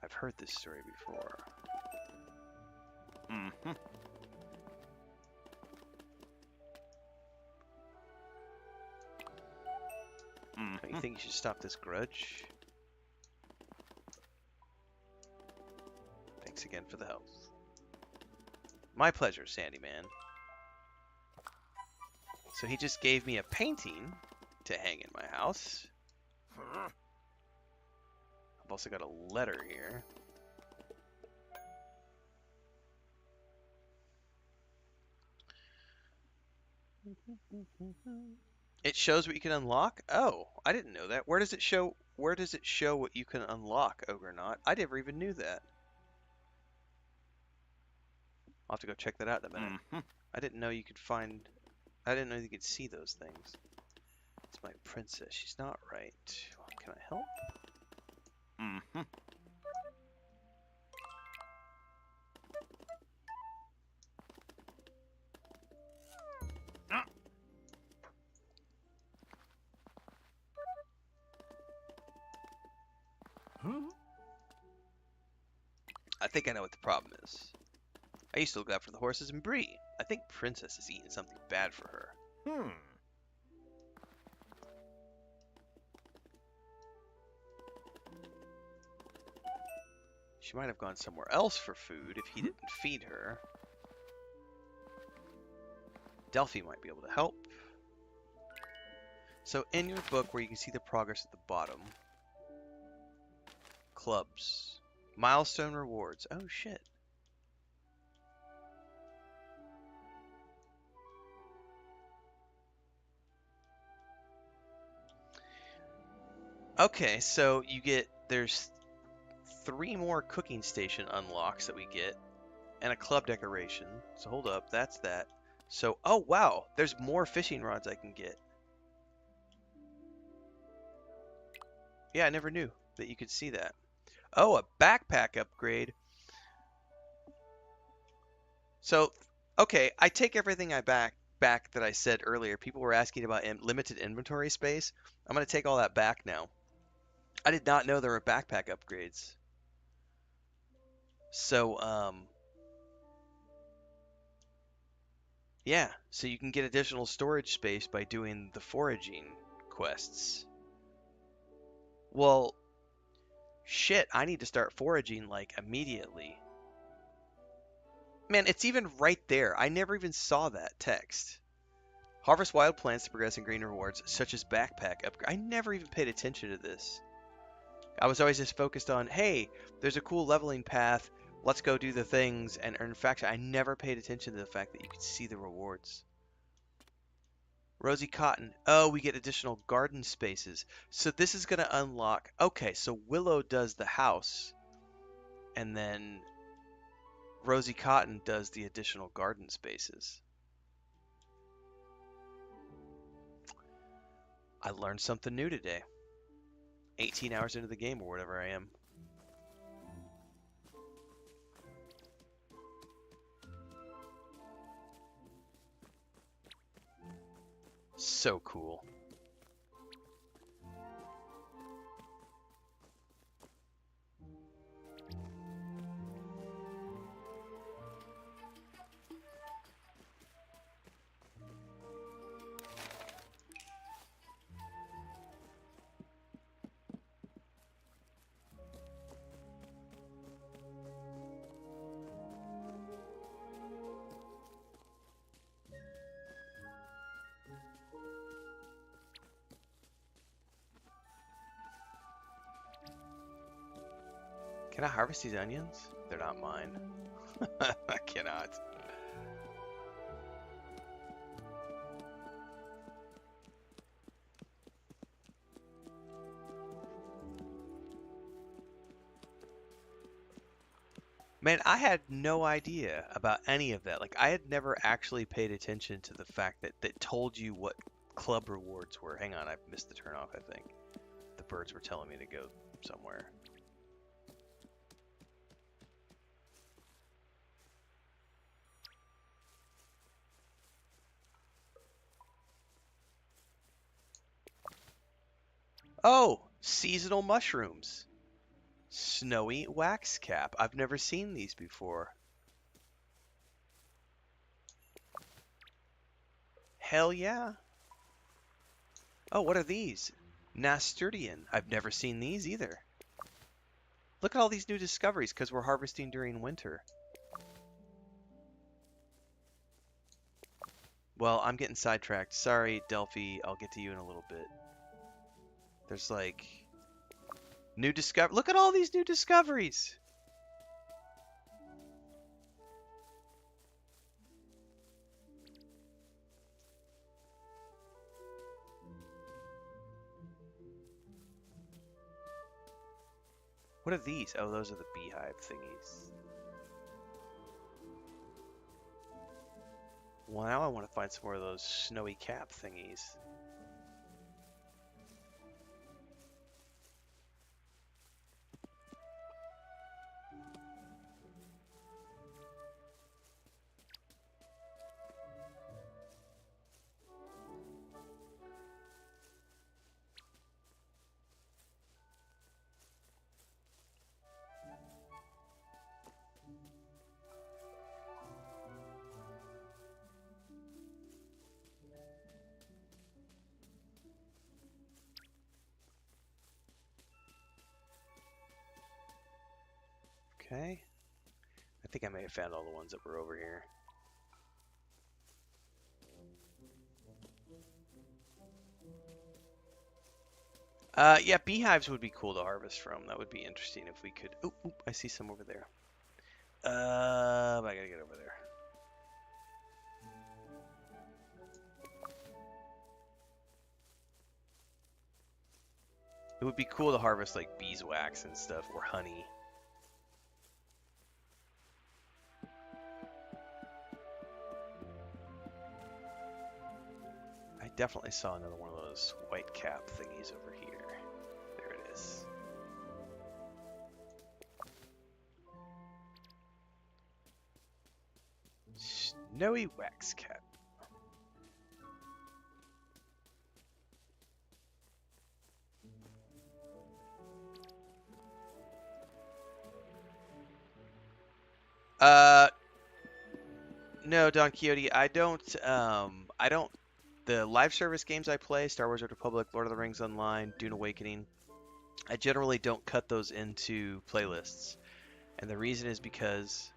I've heard this story before. Don't you think you should stop this grudge? Thanks again for the help. My pleasure, Sandy Man. So he just gave me a painting to hang in my house. I've also got a letter here. It shows what you can unlock? Oh, I didn't know that. Where does it show what you can unlock, Ogrenaut? I never even knew that. I'll have to go check that out in a minute. I didn't know you could see those things. It's my princess. She's not right. Can I help? I think I know what the problem is. I used to look out for the horses and Brie. I think Princess is eating something bad for her. She might have gone somewhere else for food if he didn't feed her. Delphi might be able to help. So in your book where you can see the progress at the bottom. Clubs. Milestone rewards. Oh shit. Okay, so there's 3 more cooking station unlocks that we get, and a club decoration. So hold up, that's that. So, oh wow, there's more fishing rods I can get. Yeah, I never knew that you could see that. Oh, a backpack upgrade. So, okay, I take everything back that I said earlier. People were asking about limited inventory space. I'm going to take all that back now. I did not know there were backpack upgrades. So, yeah, so you can get additional storage space by doing the foraging quests. Well, shit, I need to start foraging, like, immediately. Man, it's even right there. I never even saw that text. Harvest wild plants to progress in green rewards, such as backpack upgrade. I never even paid attention to this. I was always just focused on, hey, there's a cool leveling path. Let's go do the things and earn faction. I never paid attention to the fact that you could see the rewards. Rosy cotton. Oh, we get additional garden spaces. So this is going to unlock. Okay, so Willow does the house. And then Rosy cotton does the additional garden spaces. I learned something new today. 18 hours into the game or whatever I am. So cool. Can I harvest these onions? They're not mine. I cannot. Man, I had no idea about any of that. Like, I had never actually paid attention to the fact that told you what club rewards were. Hang on, I missed the turn off, I think. The birds were telling me to go somewhere. Oh, seasonal mushrooms. Snowy wax cap. I've never seen these before. Hell yeah. Oh, what are these? Nasturtium. I've never seen these either. Look at all these new discoveries because we're harvesting during winter. Well, I'm getting sidetracked. Sorry, Delphi. I'll get to you in a little bit. There's like new discover. Look at all these new discoveries. What are these? Oh, those are the beehive thingies. Well, now I want to find some more of those snowy cap thingies. Okay. I think I may have found all the ones that were over here. Yeah, beehives would be cool to harvest from. That would be interesting if we could. Oh, I see some over there. I gotta get over there. It would be cool to harvest like beeswax and stuff, or honey. I definitely saw another one of those white cap thingies over here. There it is. Snowy wax cap. No, Don Quixote, I don't, the live service games I play, Star Wars Age of Republic, Lord of the Rings Online, Dune Awakening, I generally don't cut those into playlists. And the reason is because,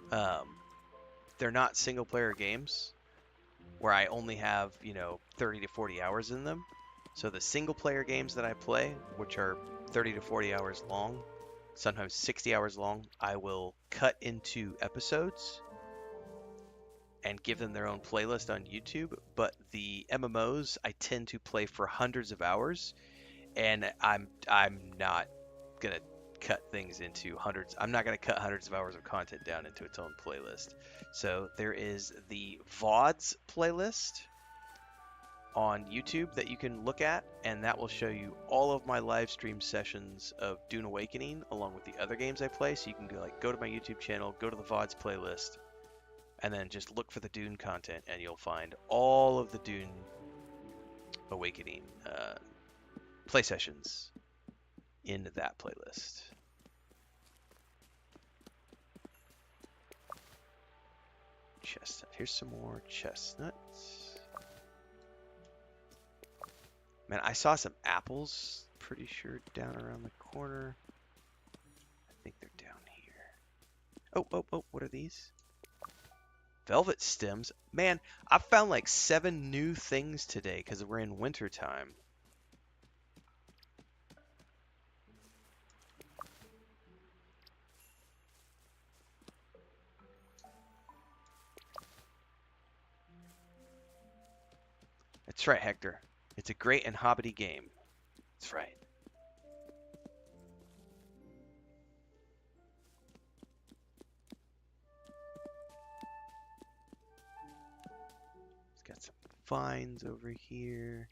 they're not single player games where I only have, 30 to 40 hours in them. So the single player games that I play, which are 30 to 40 hours long, sometimes 60 hours long, I will cut into episodes and give them their own playlist on YouTube. But the MMOs I tend to play for hundreds of hours, and I'm not gonna cut things into hundreds. I'm not gonna cut hundreds of hours of content down into its own playlist. So there is the VODs playlist on YouTube that you can look at, and that will show you all of my live stream sessions of Dune Awakening along with the other games I play. So you can go to my YouTube channel, go to the VODs playlist, and then just look for the Dune content, and you'll find all of the Dune Awakening play sessions in that playlist. Chestnut. Here's some more chestnuts. Man, I saw some apples, pretty sure, down around the corner. I think they're down here. Oh, what are these? Velvet stems. Man, I found like 7 new things today because we're in winter time. That's right, Hector. It's a great and hobbity game. That's right. It's got some vines over here.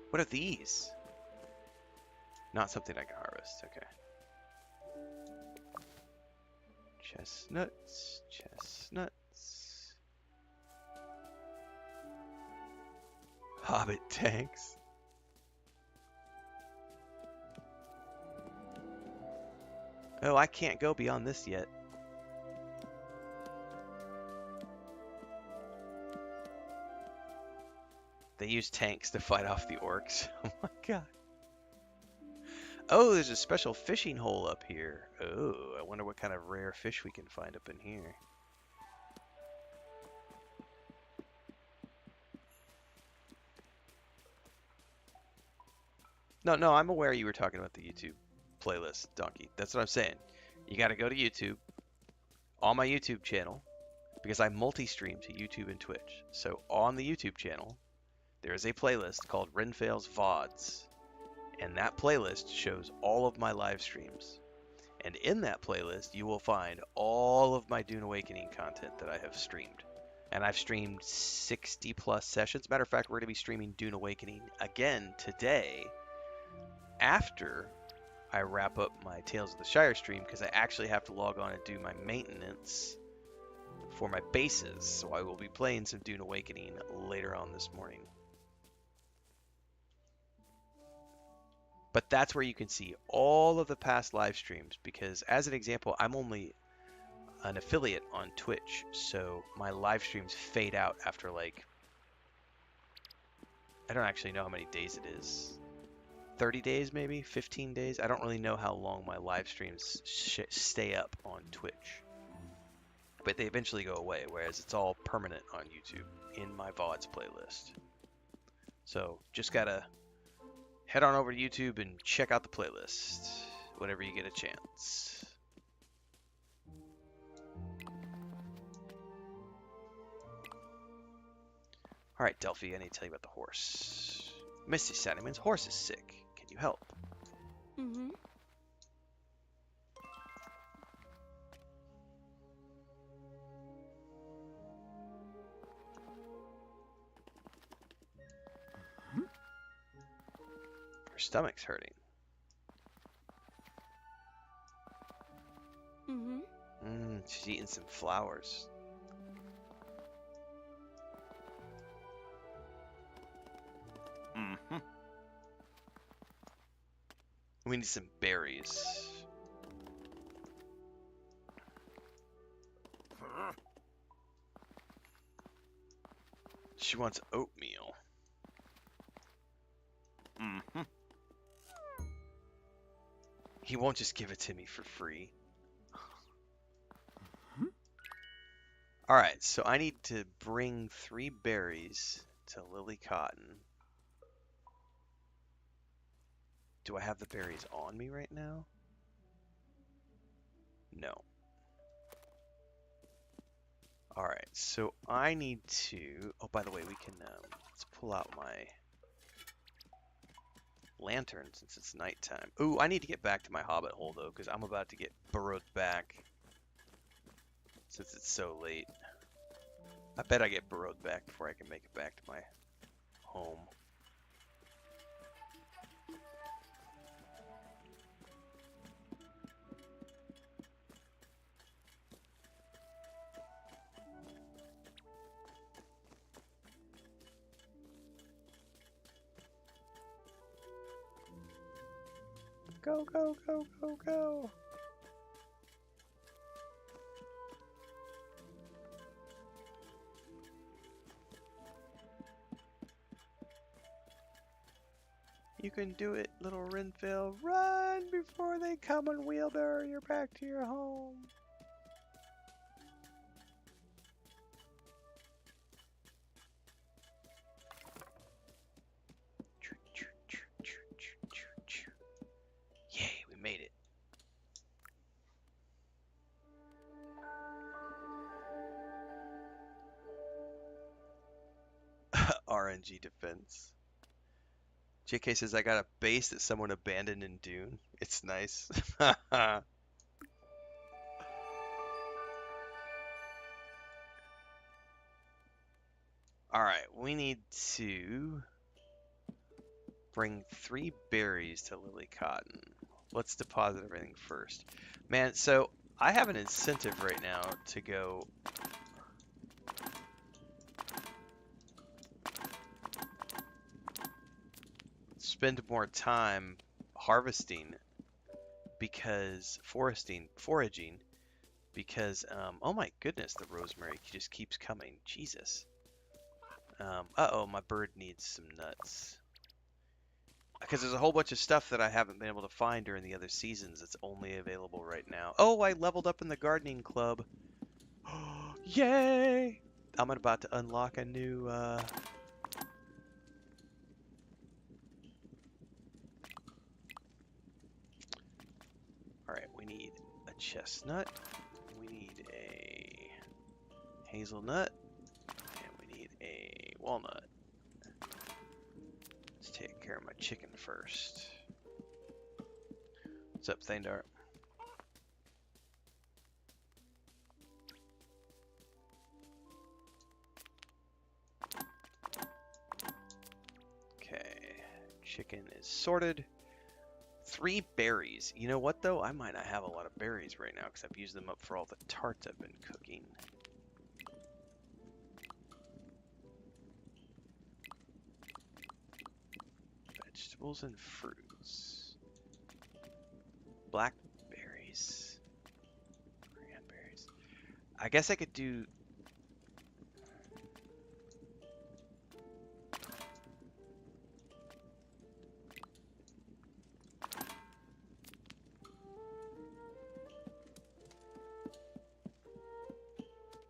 What are these? Not something I can harvest. Okay. Chestnuts. Chestnuts. Hobbit tanks. Oh, I can't go beyond this yet. They use tanks to fight off the orcs. Oh my god. Oh, there's a special fishing hole up here. Oh, I wonder what kind of rare fish we can find up in here. No, I'm aware you were talking about the YouTube playlist, Donkey. That's what I'm saying. You got to go to YouTube, on my YouTube channel, because I multi-stream to YouTube and Twitch. So on the YouTube channel, there is a playlist called Renfail's VODs, and that playlist shows all of my live streams. And in that playlist, you will find all of my Dune Awakening content that I have streamed. And I've streamed 60 plus sessions. Matter of fact, we're going to be streaming Dune Awakening again today after I wrap up my Tales of the Shire stream, because I actually have to log on and do my maintenance for my bases. So I will be playing some Dune Awakening later on this morning. But that's where you can see all of the past live streams, because as an example, I'm only an affiliate on Twitch, so my live streams fade out after like, I don't actually know how many days it is. 30 days maybe? 15 days? I don't really know how long my live streams stay up on Twitch. But they eventually go away, whereas it's all permanent on YouTube in my VODs playlist. So just gotta head on over to YouTube and check out the playlist whenever you get a chance. Alright, Delphi, I need to tell you about the horse. Misty Sandyman's horse is sick. Can you help? Mm-hmm. Her stomach's hurting. Mm-hmm. She's eating some flowers. Mm-hmm. We need some berries. She wants oatmeal. Mm-hmm. He won't just give it to me for free. Alright, so I need to bring 3 berries to Lily Cotton. Do I have the berries on me right now? No. Alright, so I need to... Oh, by the way, we can... let's pull out my lantern since it's nighttime. Ooh, I need to get back to my hobbit hole, though, because I'm about to get burrowed back since it's so late. I bet I get burrowed back before I can make it back to my home. Go, go, go, go, go. You can do it, little Renfail. Run before they come and wheelbarrow you back to your home. Yay, we made it. RNG defense. JK says, I got a base that someone abandoned in Dune. It's nice. Alright, we need to bring 3 berries to Lily Cotton. Let's deposit everything first. Man, so I have an incentive right now to go... spend more time harvesting because foraging because oh my goodness, the rosemary just keeps coming. Jesus. Uh-oh, my bird needs some nuts. Because there's a whole bunch of stuff that I haven't been able to find during the other seasons that's only available right now. Oh, I leveled up in the gardening club. Yay! I'm about to unlock a new chestnut. We need a hazelnut. And we need a walnut. Let's take care of my chicken first. What's up, Thandar? Okay, chicken is sorted. 3 berries. You know what, though? I might not have a lot of berries right now because I've used them up for all the tarts I've been cooking. Vegetables and fruits. Blackberries. Cranberries. I guess I could do...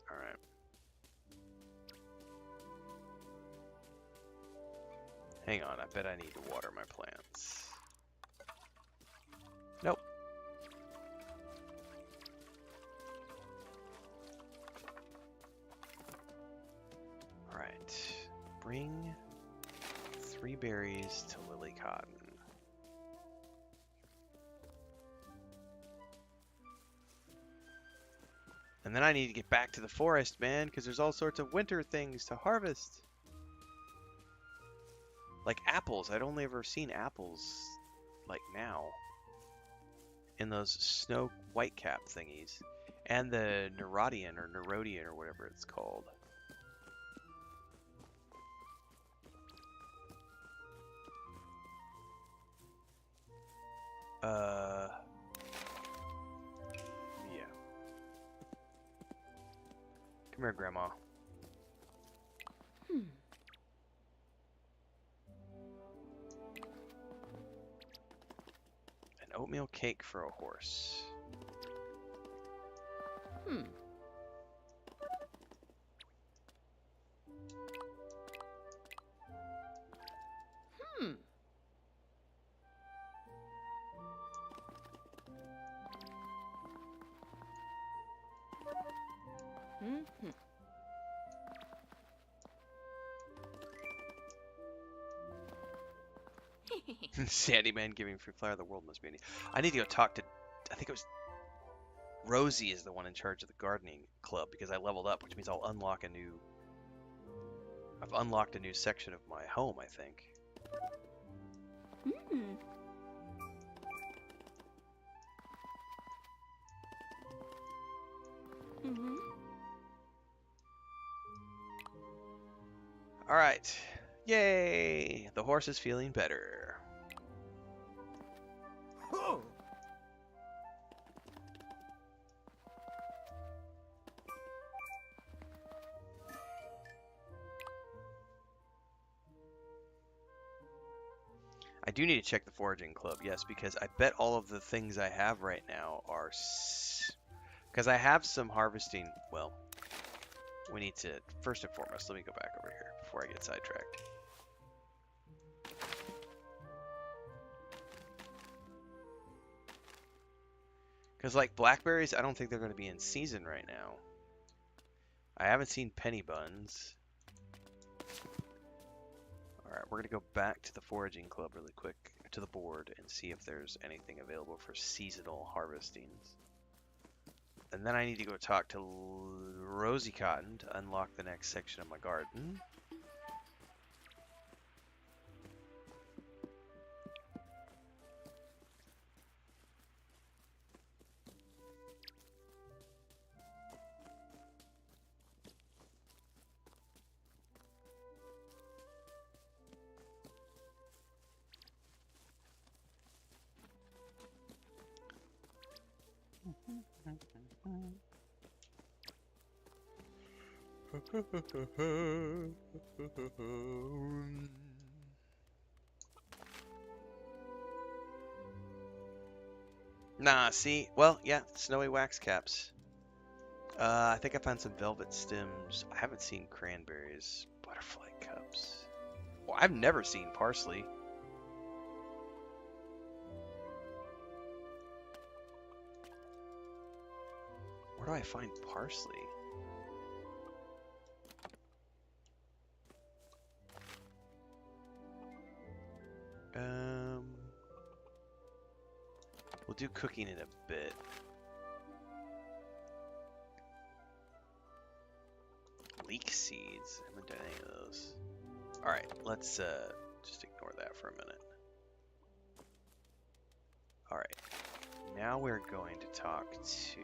Alright. Hang on, I bet I need to water my plants. Nope. Alright. Bring 3 berries to Lily Cotton. And then I need to get back to the forest, man, because there's all sorts of winter things to harvest. Like apples. I'd only ever seen apples like now. In those snow whitecap thingies. And the Nerodian or Nerodian or whatever it's called. Yeah. Come here, Grandma. An oatmeal cake for a horse. Sandy Man giving free flower. The world must be. I need to go talk to. I think it was Rosie is the one in charge of the gardening club because I leveled up, which means I'll unlock a new. I've unlocked a new section of my home, I think. All right, yay! The horse is feeling better. I do need to check the foraging club, yes, because I bet all of the things I have right now are... Because I have some harvesting... Well, we need to... First and foremost, let me go back over here before I get sidetracked. Because, like, blackberries, I don't think they're going to be in season right now. I haven't seen penny buns. Alright, we're going to go back to the foraging club really quick, to the board, and see if there's anything available for seasonal harvestings. And then I need to go talk to Rosie Cotton to unlock the next section of my garden. Nah, see? Well, yeah, snowy wax caps. I think I found some velvet stems. I haven't seen cranberries. Butterfly cups. Well, I've never seen parsley. Where do I find parsley? We'll do cooking in a bit. Leek seeds. I haven't done any of those. Alright, let's just ignore that for a minute. Alright, now we're going to talk to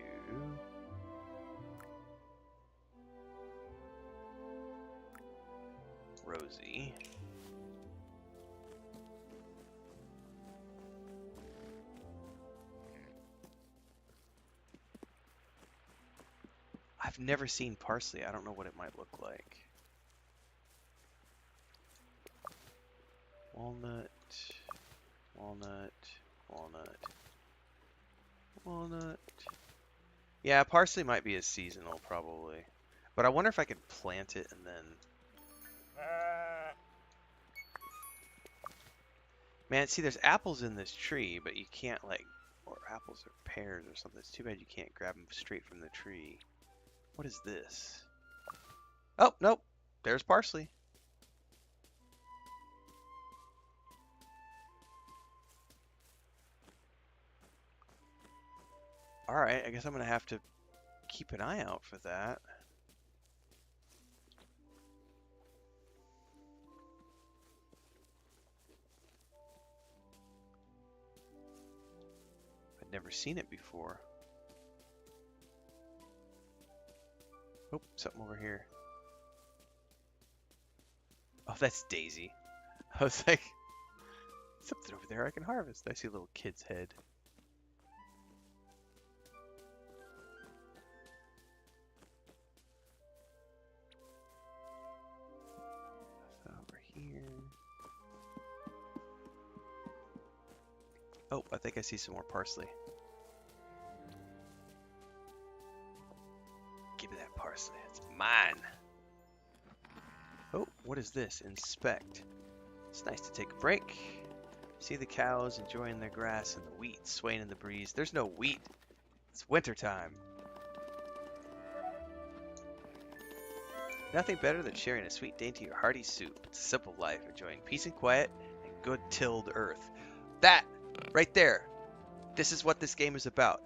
Rosie. I've never seen parsley. I don't know what it might look like. Walnut, walnut, walnut, walnut. Yeah, parsley might be a seasonal probably. But I wonder if I could plant it and then... Man, see, there's apples in this tree, but you can't, like... Or apples or pears or something. It's too bad you can't grab them straight from the tree. What is this? Oh, nope. There's parsley. Alright, I guess I'm going to have to keep an eye out for that. I'd never seen it before. Oh, something over here. Oh, that's Daisy. I was like, something over there I can harvest. I see a little kid's head. Over here. Oh, I think I see some more parsley. Give me that parsley. It's mine. Oh, what is this? Inspect. It's nice to take a break. See the cows enjoying their grass and the wheat swaying in the breeze. There's no wheat. It's wintertime. Nothing better than sharing a sweet, dainty, or hearty soup. It's a simple life, enjoying peace and quiet and good tilled earth. That, right there, this is what this game is about.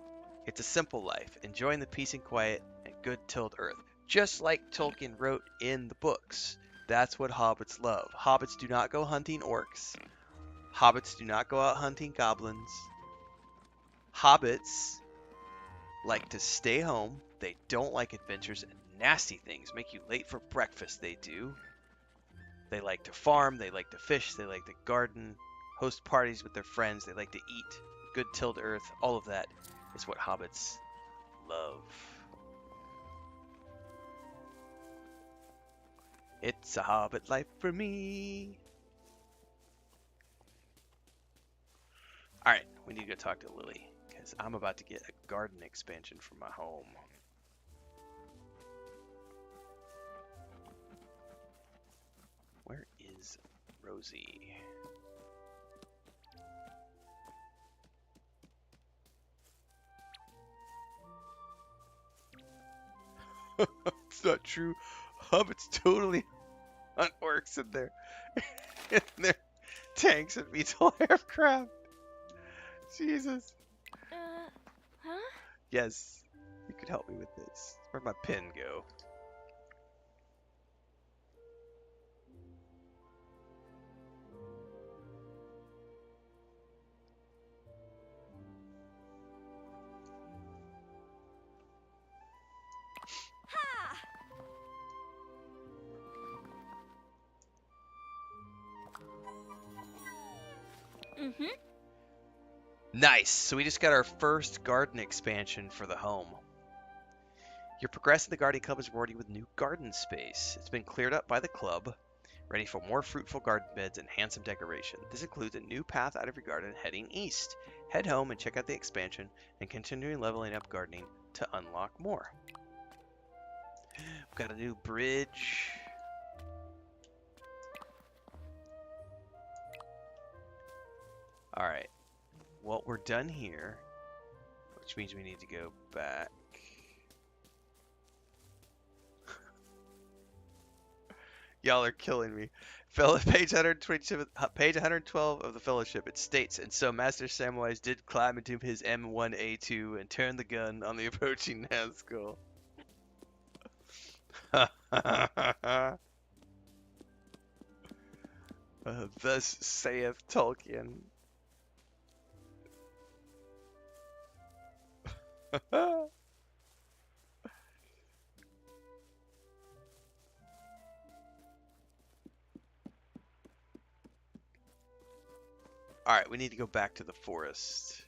It's a simple life, enjoying the peace and quiet and good tilled earth. Just like Tolkien wrote in the books. That's what hobbits love. Hobbits do not go hunting orcs. Hobbits do not go out hunting goblins. Hobbits like to stay home. They don't like adventures and nasty things. Make you late for breakfast, they do. They like to farm. They like to fish. They like to garden. Host parties with their friends. They like to eat. Good tilled earth. All of that is what hobbits love. It's a hobbit life for me. Alright, we need to go talk to Lily, because I'm about to get a garden expansion for my home. Where is Rosie? It's not true. Hobbits totally hunt orcs in their tanks and beetle aircraft. Jesus. Huh? Yes, you could help me with this. Where'd my pen go? Mm-hmm. Nice! So we just got our first garden expansion for the home. You're progressing the gardening club is rewarding you with new garden space. It's been cleared up by the club, ready for more fruitful garden beds and handsome decoration. This includes a new path out of your garden heading east. Head home and check out the expansion and continuing leveling up gardening to unlock more. We've got a new bridge. Alright. Well, we're done here, which means we need to go back. Y'all are killing me. Page 127, page 112 of the Fellowship. It states, and so Master Samwise did climb into his M1A2 and turn the gun on the approaching Nazgul. Thus saith Tolkien. Alright, we need to go back to the forest.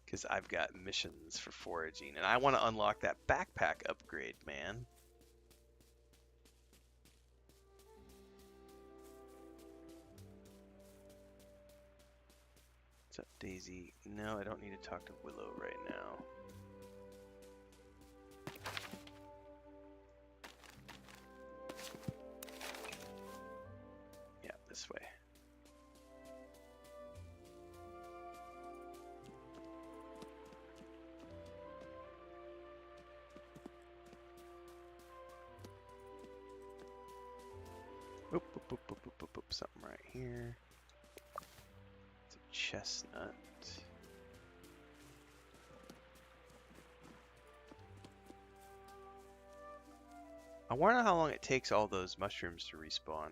Because I've got missions for foraging. And I want to unlock that backpack upgrade, man. What's up, Daisy? No, I don't need to talk to Willow right now. Yeah, this way. Oop, oop, oop, oop, oop, oop, oop, something right here. It's a chestnut. I wonder how long it takes all those mushrooms to respawn.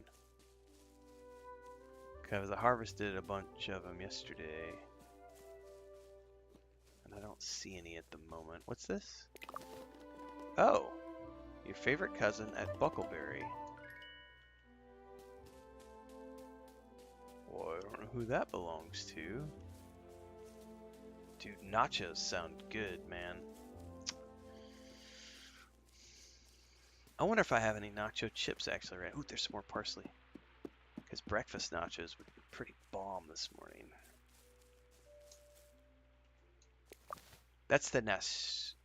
Because I harvested a bunch of them yesterday. And I don't see any at the moment. What's this? Oh! Your favorite cousin at Buckleberry. Well, I don't know who that belongs to. Dude, nachos sound good, man. I wonder if I have any nacho chips actually right. Ooh, there's some more parsley. Because breakfast nachos would be pretty bomb this morning. That's the Nasturian.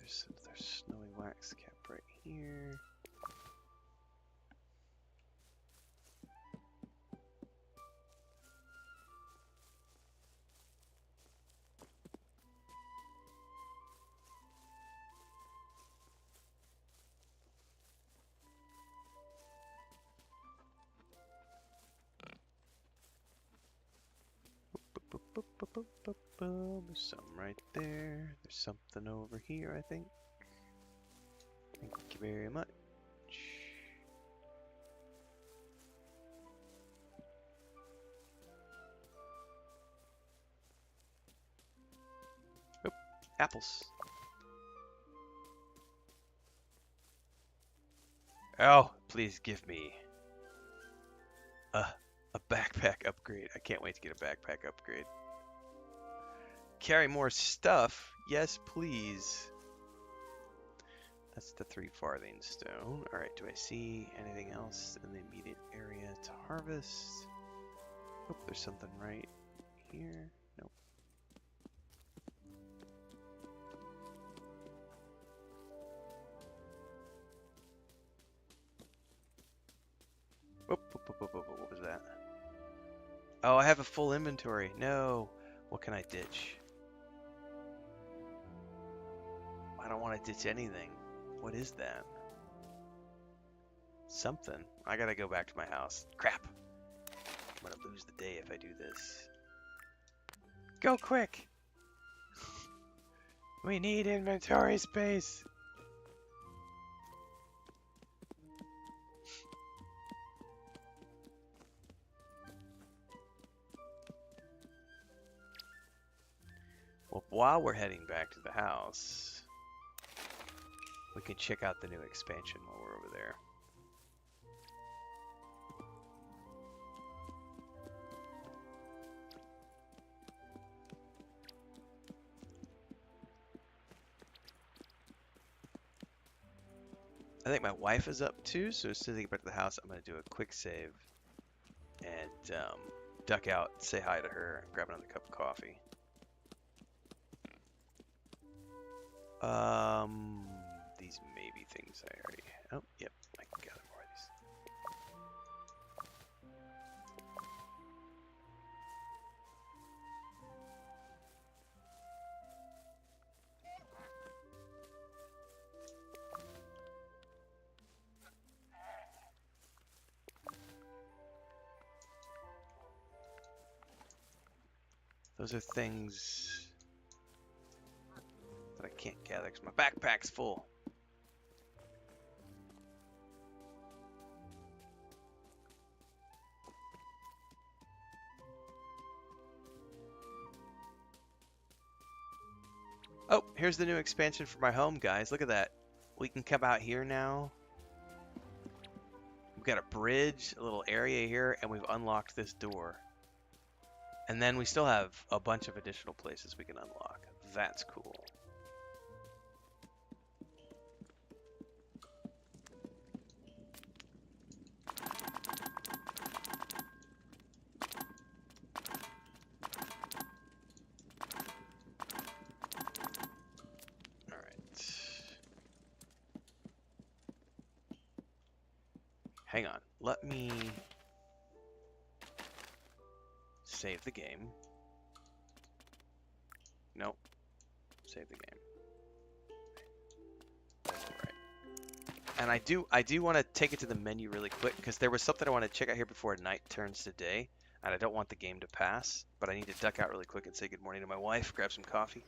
There's snowy wax cap right here. There's something right there. There's something over here, I think. Thank you very much. Oh, apples. Oh, please give me a backpack upgrade. I can't wait to get a backpack upgrade. Carry more stuff? Yes, please. That's the 3 farthing stone. Alright, do I see anything else in the immediate area to harvest? Oh, there's something right here. Nope. What was that? Oh, I have a full inventory. No. What can I ditch? I don't want to ditch anything. What is that? Something. I gotta go back to my house. Crap. I'm gonna lose the day if I do this. Go quick! We need inventory space! Well, while we're heading back to the house, we can check out the new expansion while we're over there. I think my wife is up too, so as soon as I get back to the house, I'm going to do a quick save and duck out, say hi to her, and grab another cup of coffee. These may be things I already... Oh, yep, I can gather more of Those are things that I can't gather because my backpack's full. Oh, here's the new expansion for my home, guys. Look at that. We can come out here now. We've got a bridge, a little area here, and we've unlocked this door. And then we still have a bunch of additional places we can unlock. That's cool. Hang on, let me save the game. Nope, save the game. Right. And I do want to take it to the menu really quick because there was something I want to check out here before night turns to day, and I don't want the game to pass. But I need to duck out really quick and say good morning to my wife, grab some coffee.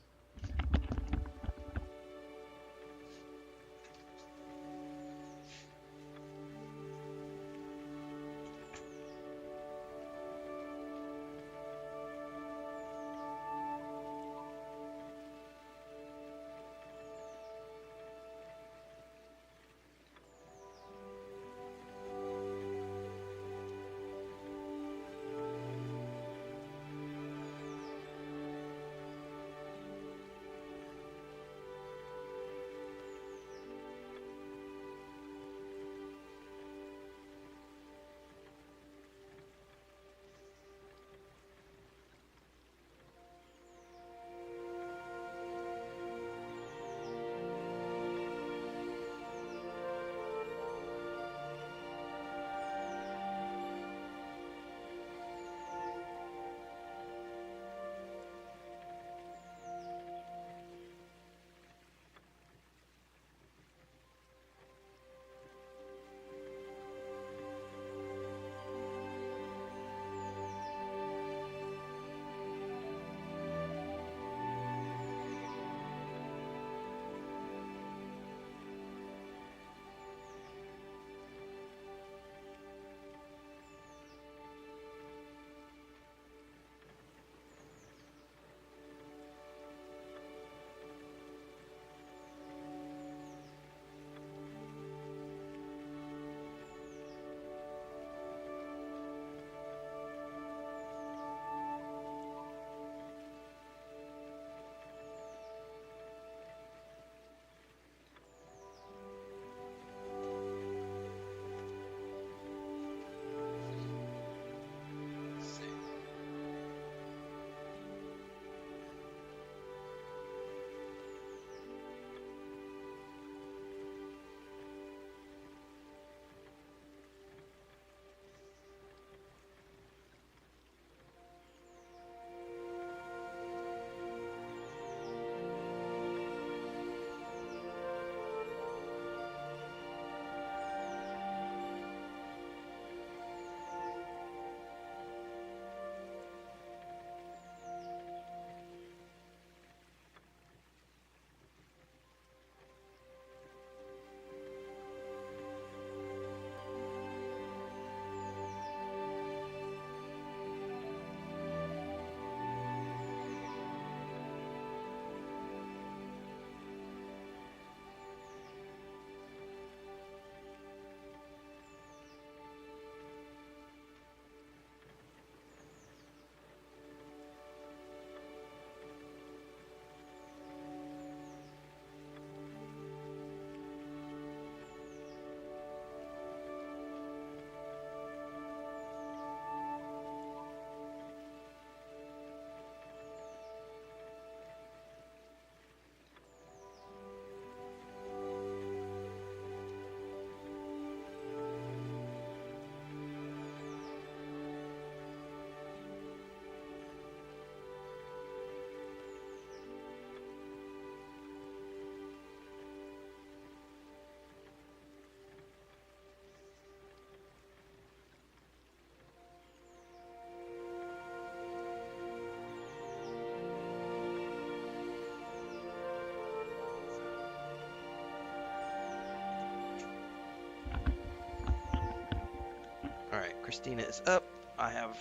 Christina is up. I have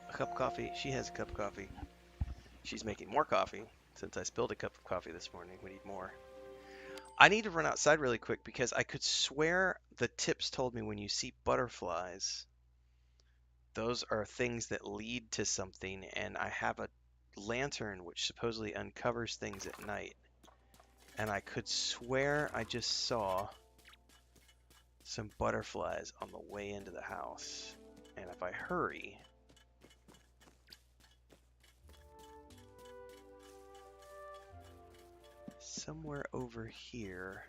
a cup of coffee. She has a cup of coffee. She's making more coffee. Since I spilled a cup of coffee this morning, we need more. I need to run outside really quick because I could swear the tips told me when you see butterflies, those are things that lead to something, and I have a lantern which supposedly uncovers things at night. And I could swear I just saw some butterflies on the way into the house. And if I hurry, somewhere over here,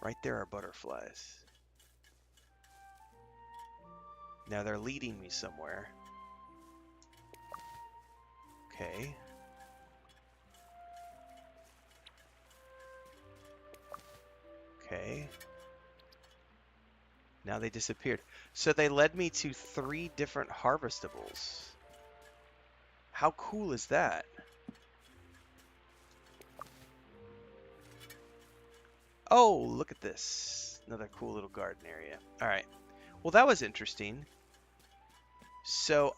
right there are butterflies. Now they're leading me somewhere. Okay. Okay. Now they disappeared. So they led me to 3 different harvestables. How cool is that? Oh, look at this. Another cool little garden area. All right. Well, that was interesting. So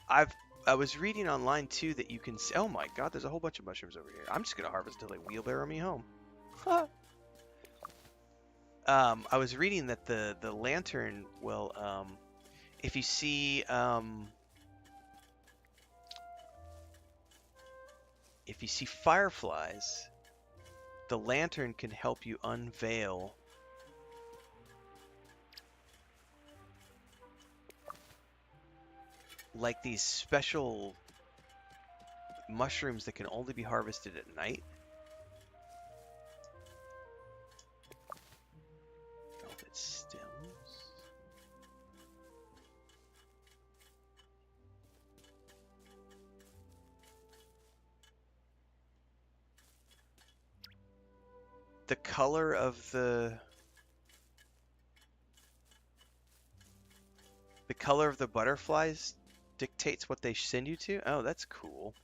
I was reading online too that you can see, oh my god, there's a whole bunch of mushrooms over here. I'm just going to harvest until they wheelbarrow me home. I was reading that the lantern will, if you see fireflies, the lantern can help you unveil like these special mushrooms that can only be harvested at night. Velvet stems. The color of the butterflies dictates what they send you to? Oh, that's cool.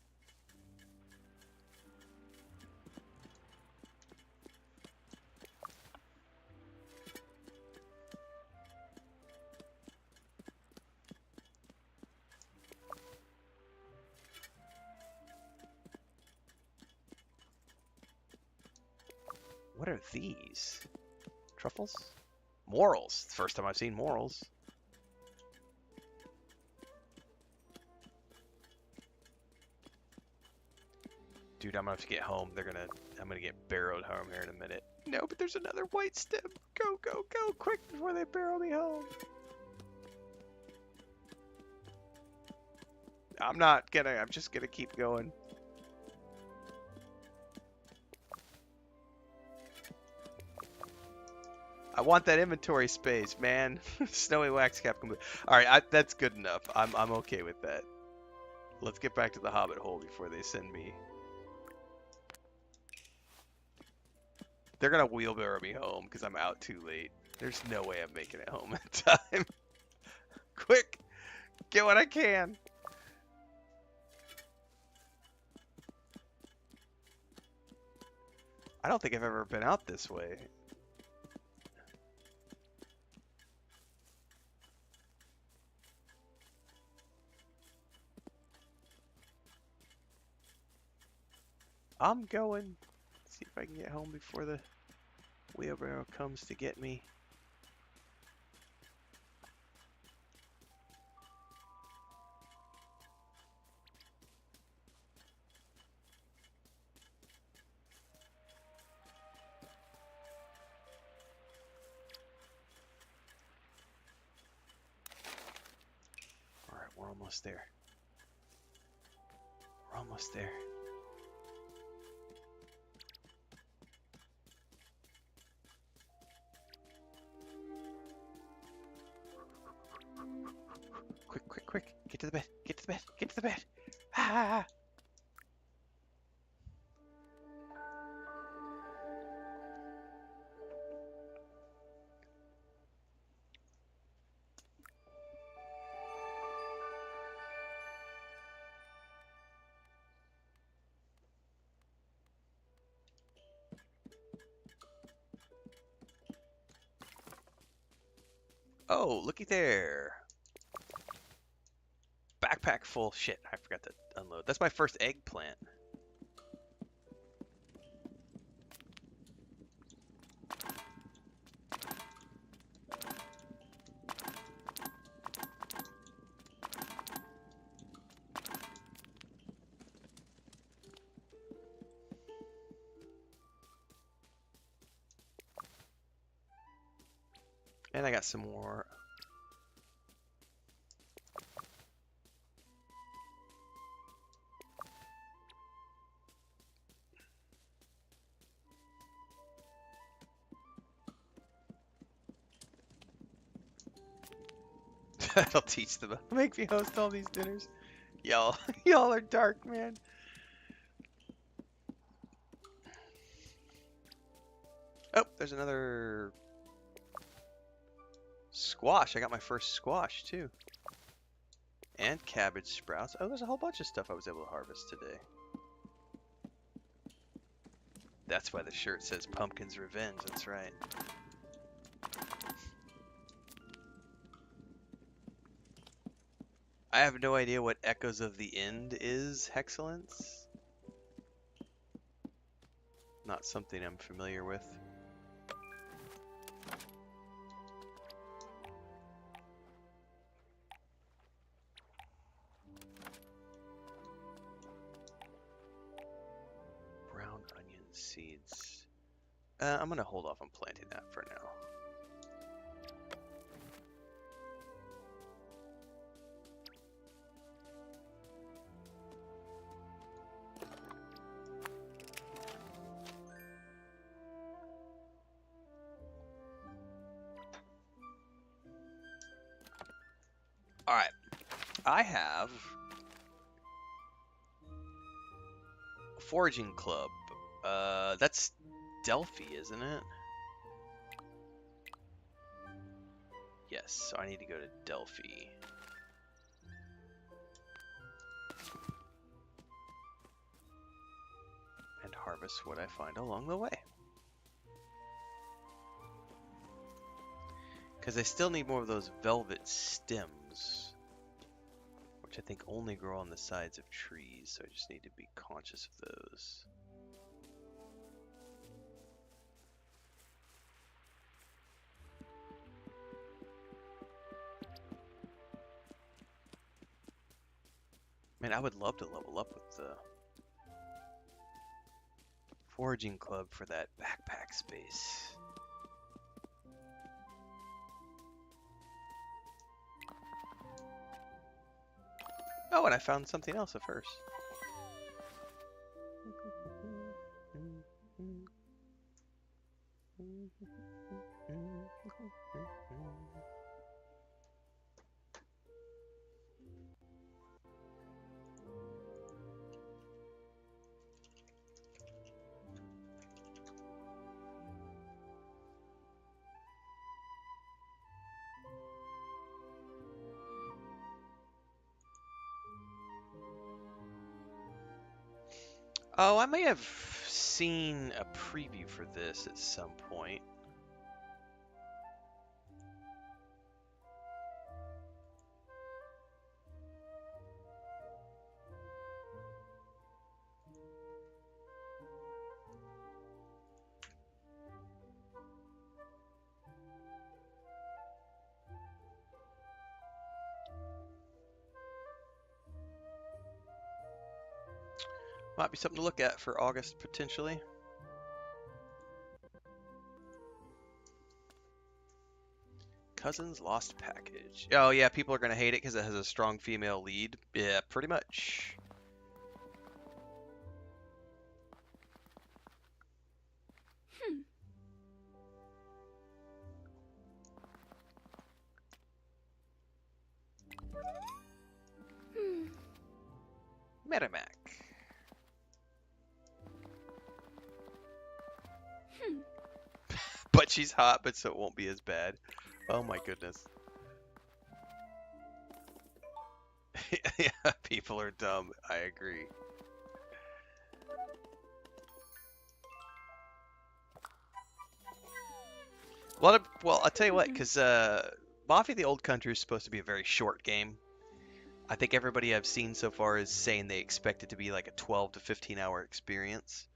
What are these? Truffles? Morels. First time I've seen morels. Dude, I'm gonna have to get home. I'm gonna get barrowed home here in a minute. No, but there's another white stem. Go, go, go, quick before they barrow me home. I'm just gonna keep going. I want that inventory space, man. Snowy wax cap complete. All right, that's good enough. I'm okay with that. Let's get back to the Hobbit hole before they send me. They're gonna wheelbarrow me home because I'm out too late. There's no way I'm making it home in time. Quick, get what I can. I don't think I've ever been out this way. I'm going. See if I can get home before the wheelbarrow comes to get me. All right, we're almost there. We're almost there. Quick, quick, quick. Get to the bed. Get to the bed. Get to the bed. Ah! Oh, looky there. Backpack full. Shit, I forgot to unload. That's my first eggplant. And I got some more. That'll teach them. Make me host all these dinners. Y'all, y'all are dark, man. Oh, there's another squash. I got my first squash too. And cabbage sprouts. Oh, there's a whole bunch of stuff I was able to harvest today. That's why the shirt says Pumpkin's Revenge. That's right. I have no idea what Echoes of the End is, Hexcellence. Not something I'm familiar with. Brown onion seeds. I'm gonna hold off on planting that for now. Alright, I have a foraging club. That's Delphi, isn't it? Yes, so I need to go to Delphi. And harvest what I find along the way. Because I still need more of those velvet stems, which I think only grow on the sides of trees, so I just need to be conscious of those. Man, I would love to level up with the foraging club for that backpack space. Oh, and I found something else at first. Oh, I may have seen a preview for this at some point. Might be something to look at for August, potentially. Cousin's Lost Package. Oh yeah, people are going to hate it because it has a strong female lead. Yeah, pretty much. Merrimack. But she's hot, but so it won't be as bad. Oh my goodness. Yeah, people are dumb. I agree. A lot of, well, I'll tell you what, because Mafia the Old Country is supposed to be a very short game. I think everybody I've seen so far is saying they expect it to be like a 12 to 15 hour experience.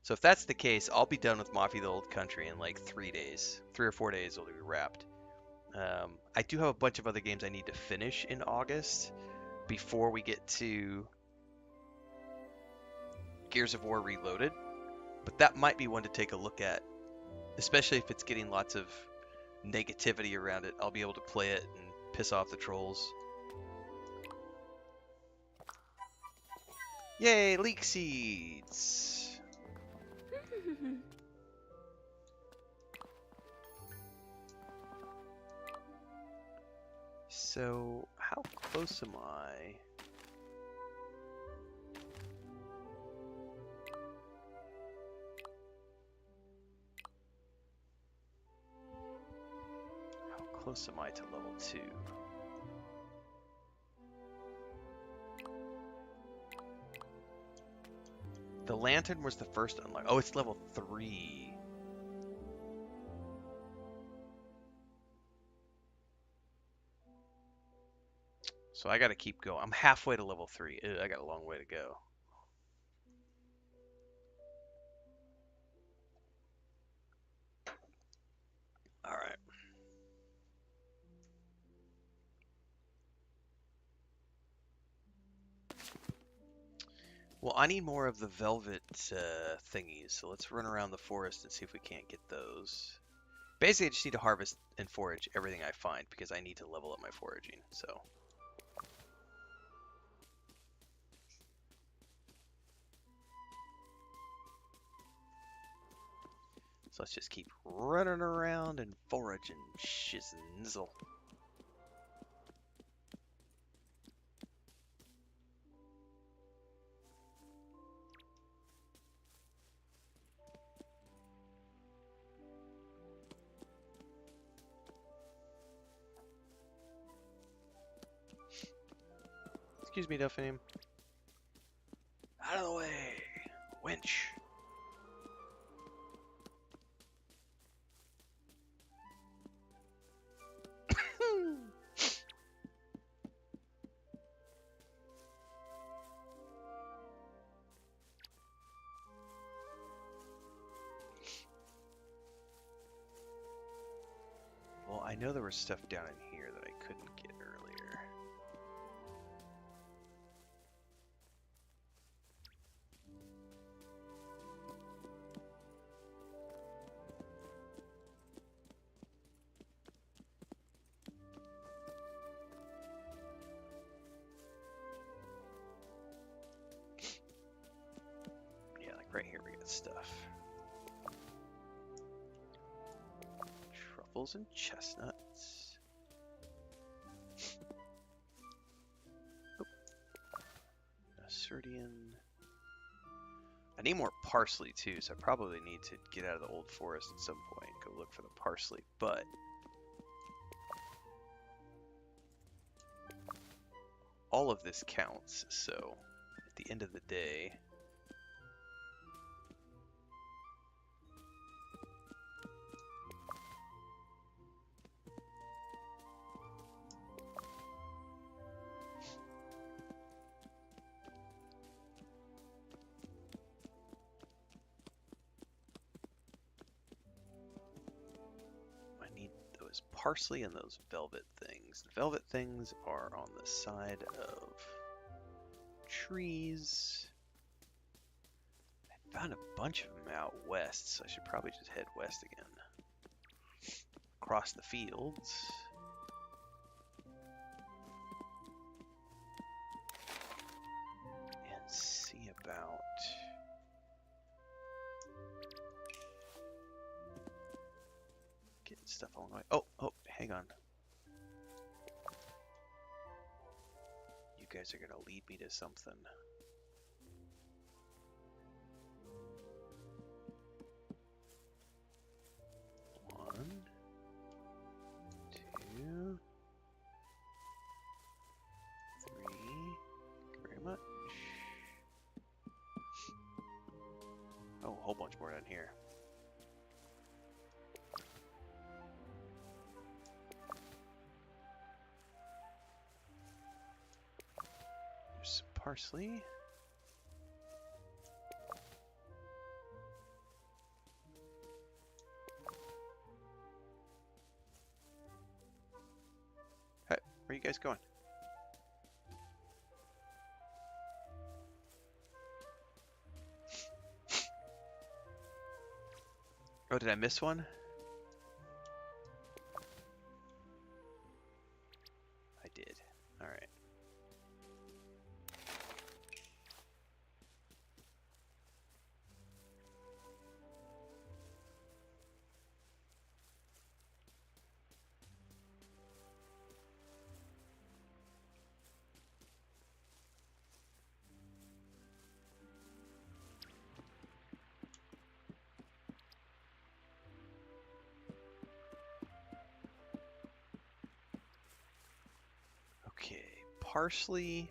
So if that's the case, I'll be done with Mafia the Old Country in like 3 days. 3 or 4 days will be wrapped. I do have a bunch of other games I need to finish in August before we get to Gears of War Reloaded. But that might be one to take a look at, especially if it's getting lots of negativity around it. I'll be able to play it and piss off the trolls. Yay, leek seeds! So, how close am I? How close am I to level 2? The lantern was the first unlock. Oh, it's level 3. So I gotta keep going. I'm halfway to level 3. Ugh, I got a long way to go. Alright. Well, I need more of the velvet thingies, so let's run around the forest and see if we can't get those. Basically, I just need to harvest and forage everything I find because I need to level up my foraging, so... So let's just keep running around and foraging shizzle. Excuse me, Delphinium. Out of the way, winch. Well, I know there was stuff down in here that I couldn't get earlier. Yeah, like right here we got stuff. Truffles and chestnuts. Oh. Nasturtium. I need more parsley too, so I probably need to get out of the old forest at some point and go look for the parsley, but all of this counts, so at the end of the day, I need those parsley and those velvet things. The velvet things are on the side of trees. I found a bunch of them out west, so I should probably just head west again. Across the fields. And see about getting stuff along the way. Oh, hang on. You guys are gonna lead me to something. One, two, three. Thank you very much. Oh, a whole bunch more down here. parsley. Hey, where are you guys going? Oh, did I miss one? I did. All right. Okay, parsley.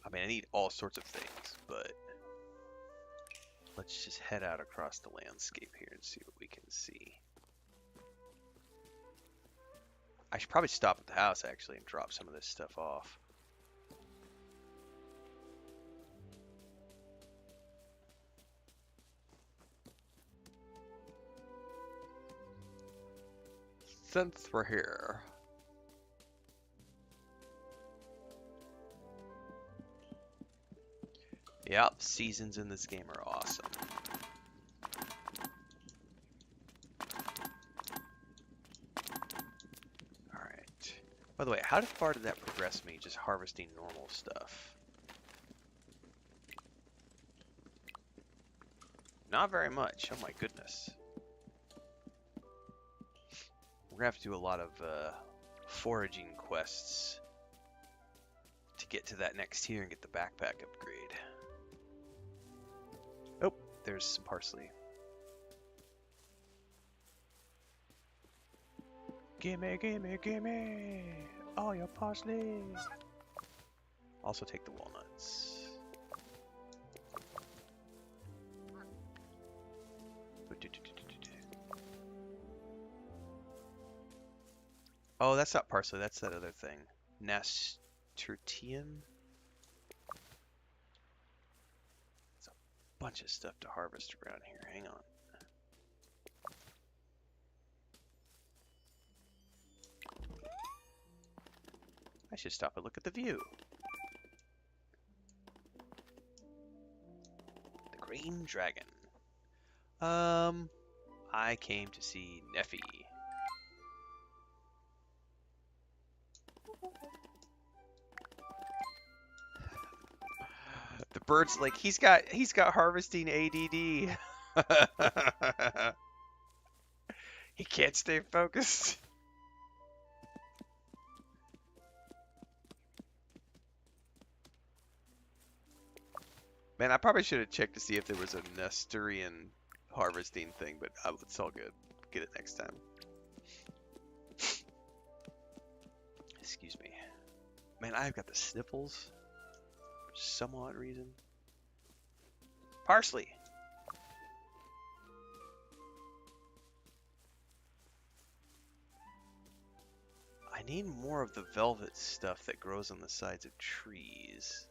I mean, I need all sorts of things, but let's just head out across the landscape here and see what we can see. I should probably stop at the house actually and drop some of this stuff off. Since we're here. Yep, seasons in this game are awesome. Alright. By the way, how far did that progress me, just harvesting normal stuff? Not very much, oh my goodness. We're gonna have to do a lot of foraging quests to get to that next tier and get the backpack upgrade. Oh, there's some parsley. Gimme, gimme, gimme! All your parsley! Also take the walnuts. Oh, that's not parsley, that's that other thing. Nasturtium? It's a bunch of stuff to harvest around here. Hang on. I should stop and look at the view. The Green Dragon. I came to see Neffy. The bird's like, he's got harvesting ADD. He can't stay focused. Man, I probably should have checked to see if there was a Nesturian harvesting thing, but it's all good. Get it next time. Excuse me. Man, I've got the sniffles for some odd reason. Parsley. I need more of the velvet stuff that grows on the sides of trees.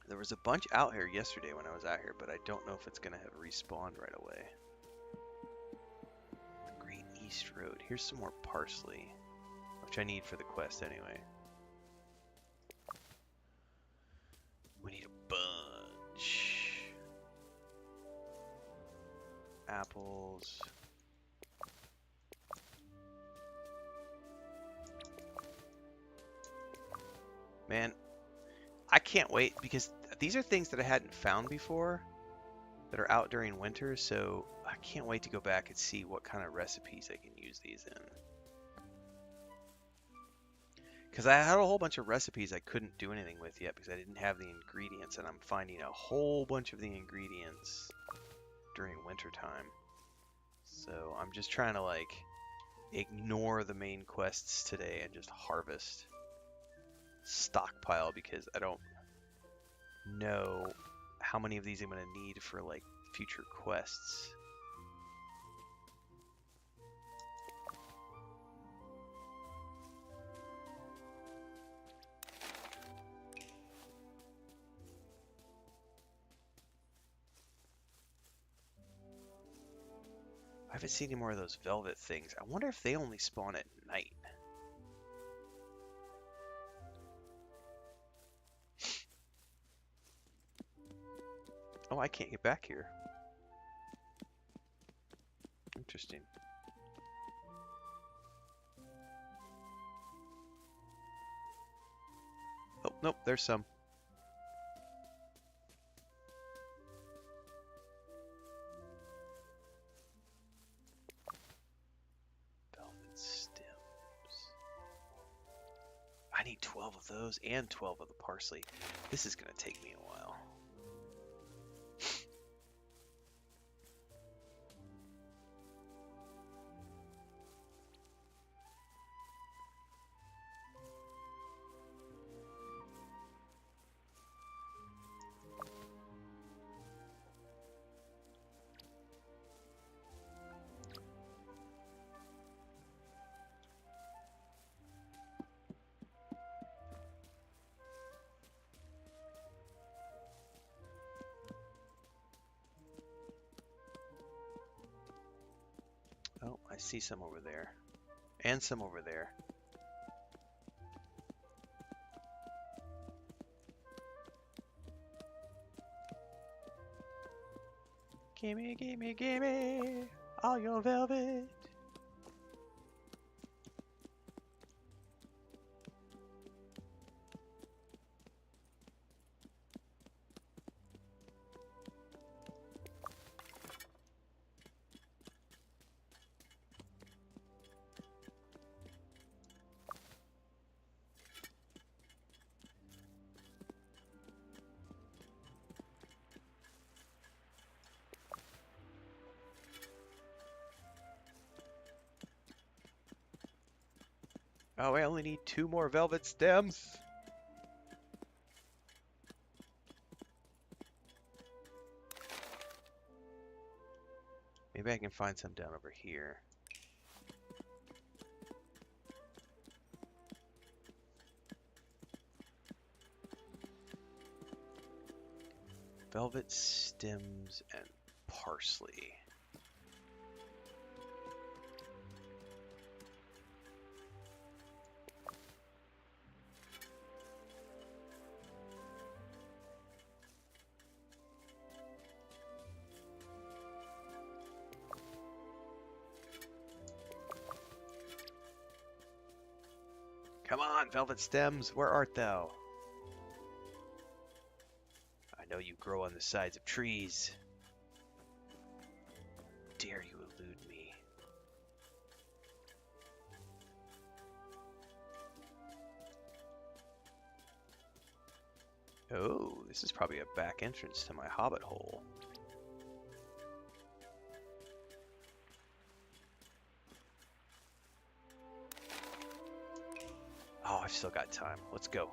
There was a bunch out here yesterday when I was out here, but I don't know if it's going to have respawned right away. The Great East Road. Here's some more parsley, which I need for the quest anyway. We need a bunch. Apples. Man, I can't wait because these are things that I hadn't found before that are out during winter, so I can't wait to go back and see what kind of recipes I can use these in. Because I had a whole bunch of recipes I couldn't do anything with yet because I didn't have the ingredients, and I'm finding a whole bunch of the ingredients during winter time. So I'm just trying to like ignore the main quests today and just harvest. Stockpile because I don't know how many of these I'm going to need for like future quests. haven't seen any more of those velvet things. I wonder if they only spawn at night. Oh, I can't get back here. Interesting. Oh, nope, there's some. Velvet stems. I need 12 of those and 12 of the parsley. This is going to take me a while. Oh, I see some over there. And some over there. Gimme, gimme, gimme all your velvet. Oh, I only need 2 more velvet stems. Maybe I can find some down over here. Velvet stems and parsley. Come on, velvet stems, where art thou? I know you grow on the sides of trees. Dare you elude me? Oh, this is probably a back entrance to my hobbit hole. Oh, I've still got time. Let's go.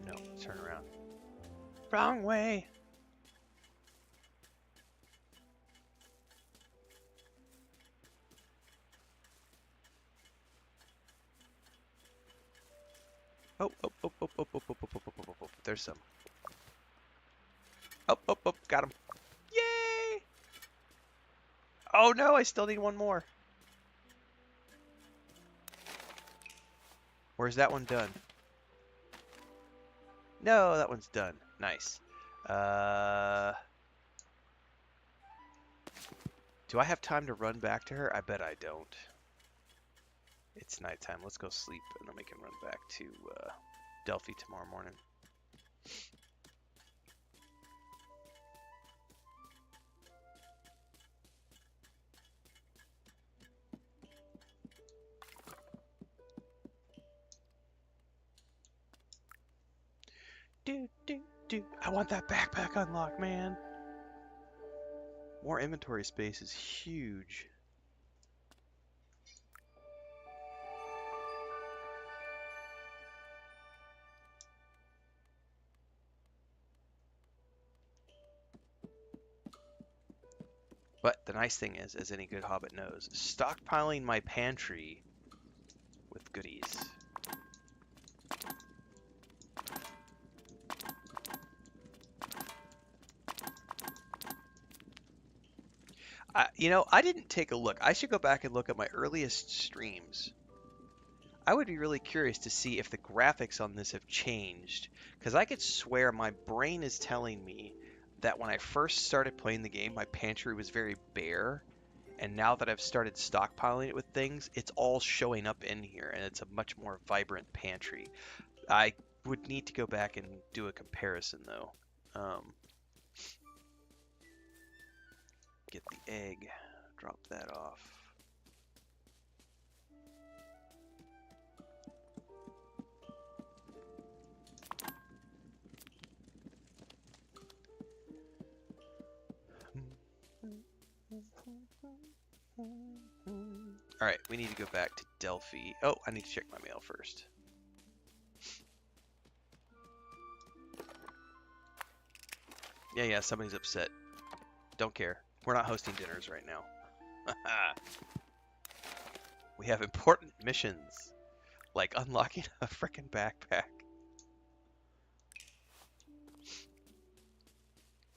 No, turn around. Wrong way! Oh, oh, oh, oh, oh, oh, oh, oh, oh, oh, oh, oh. There's some. Oh, oh, oh, got him. Yay! Oh no, I still need one more. Where's that one done? No, that one's done. Nice. Do I have time to run back to her? I bet I don't. It's nighttime. Let's go sleep, and then we can run back to Delphi tomorrow morning. Do. I want that backpack unlocked, man. More inventory space is huge. But the nice thing is, as any good hobbit knows, stockpiling my pantry with goodies. I didn't take a look. I should go back and look at my earliest streams. I would be really curious to see if the graphics on this have changed, because I could swear my brain is telling me that when I first started playing the game, my pantry was very bare, and now that I've started stockpiling it with things, it's all showing up in here, and it's a much more vibrant pantry. I would need to go back and do a comparison, though. Get the egg, drop that off. Alright, we need to go back to Delphi. Oh, I need to check my mail first. Yeah, somebody's upset. Don't care. We're not hosting dinners right now. We have important missions, like unlocking a frickin' backpack.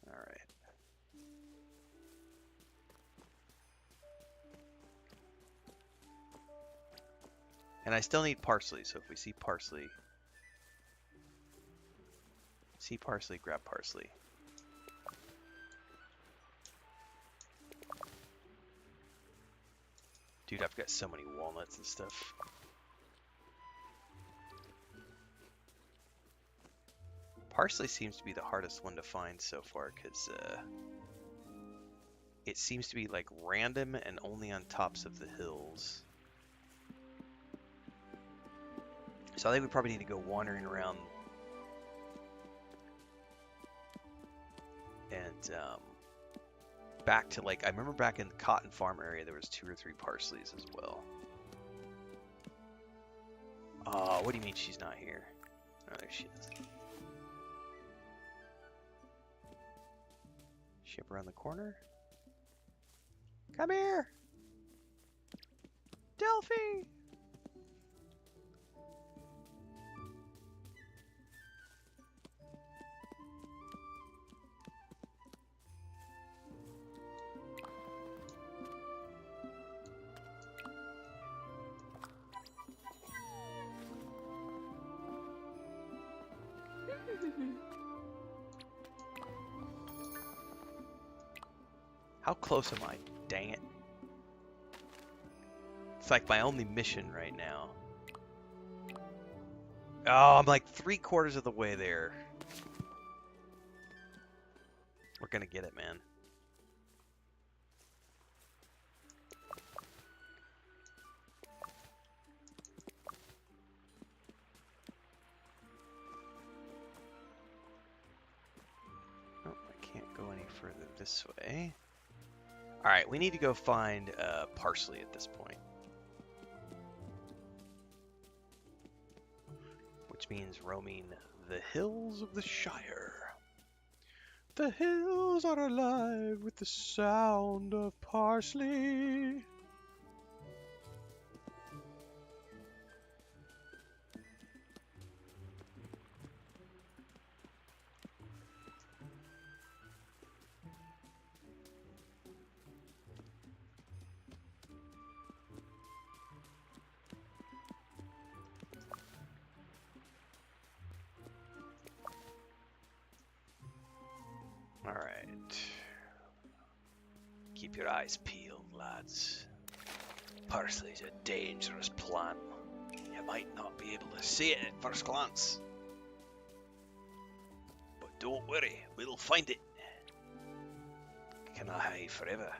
Alright. And I still need parsley, so if we see parsley, grab parsley. Dude, I've got so many walnuts and stuff. Parsley seems to be the hardest one to find so far, because it seems to be like random and only on tops of the hills. So I think we probably need to go wandering around and back to, like, I remember back in the cotton farm area there was 2 or 3 parsleys as well. Oh, what do you mean she's not here? Oh, there she is. She up around the corner? Come here! Delphi! How close am I? Dang it. It's like my only mission right now. Oh, I'm like 3/4 of the way there. We're gonna get it, man. Oh, I can't go any further this way. Alright, we need to go find parsley at this point. Which means roaming the hills of the Shire. The hills are alive with the sound of parsley. Alright. Keep your eyes peeled, lads. Parsley's a dangerous plant. You might not be able to see it at first glance. But don't worry, we'll find it. Can I hide forever?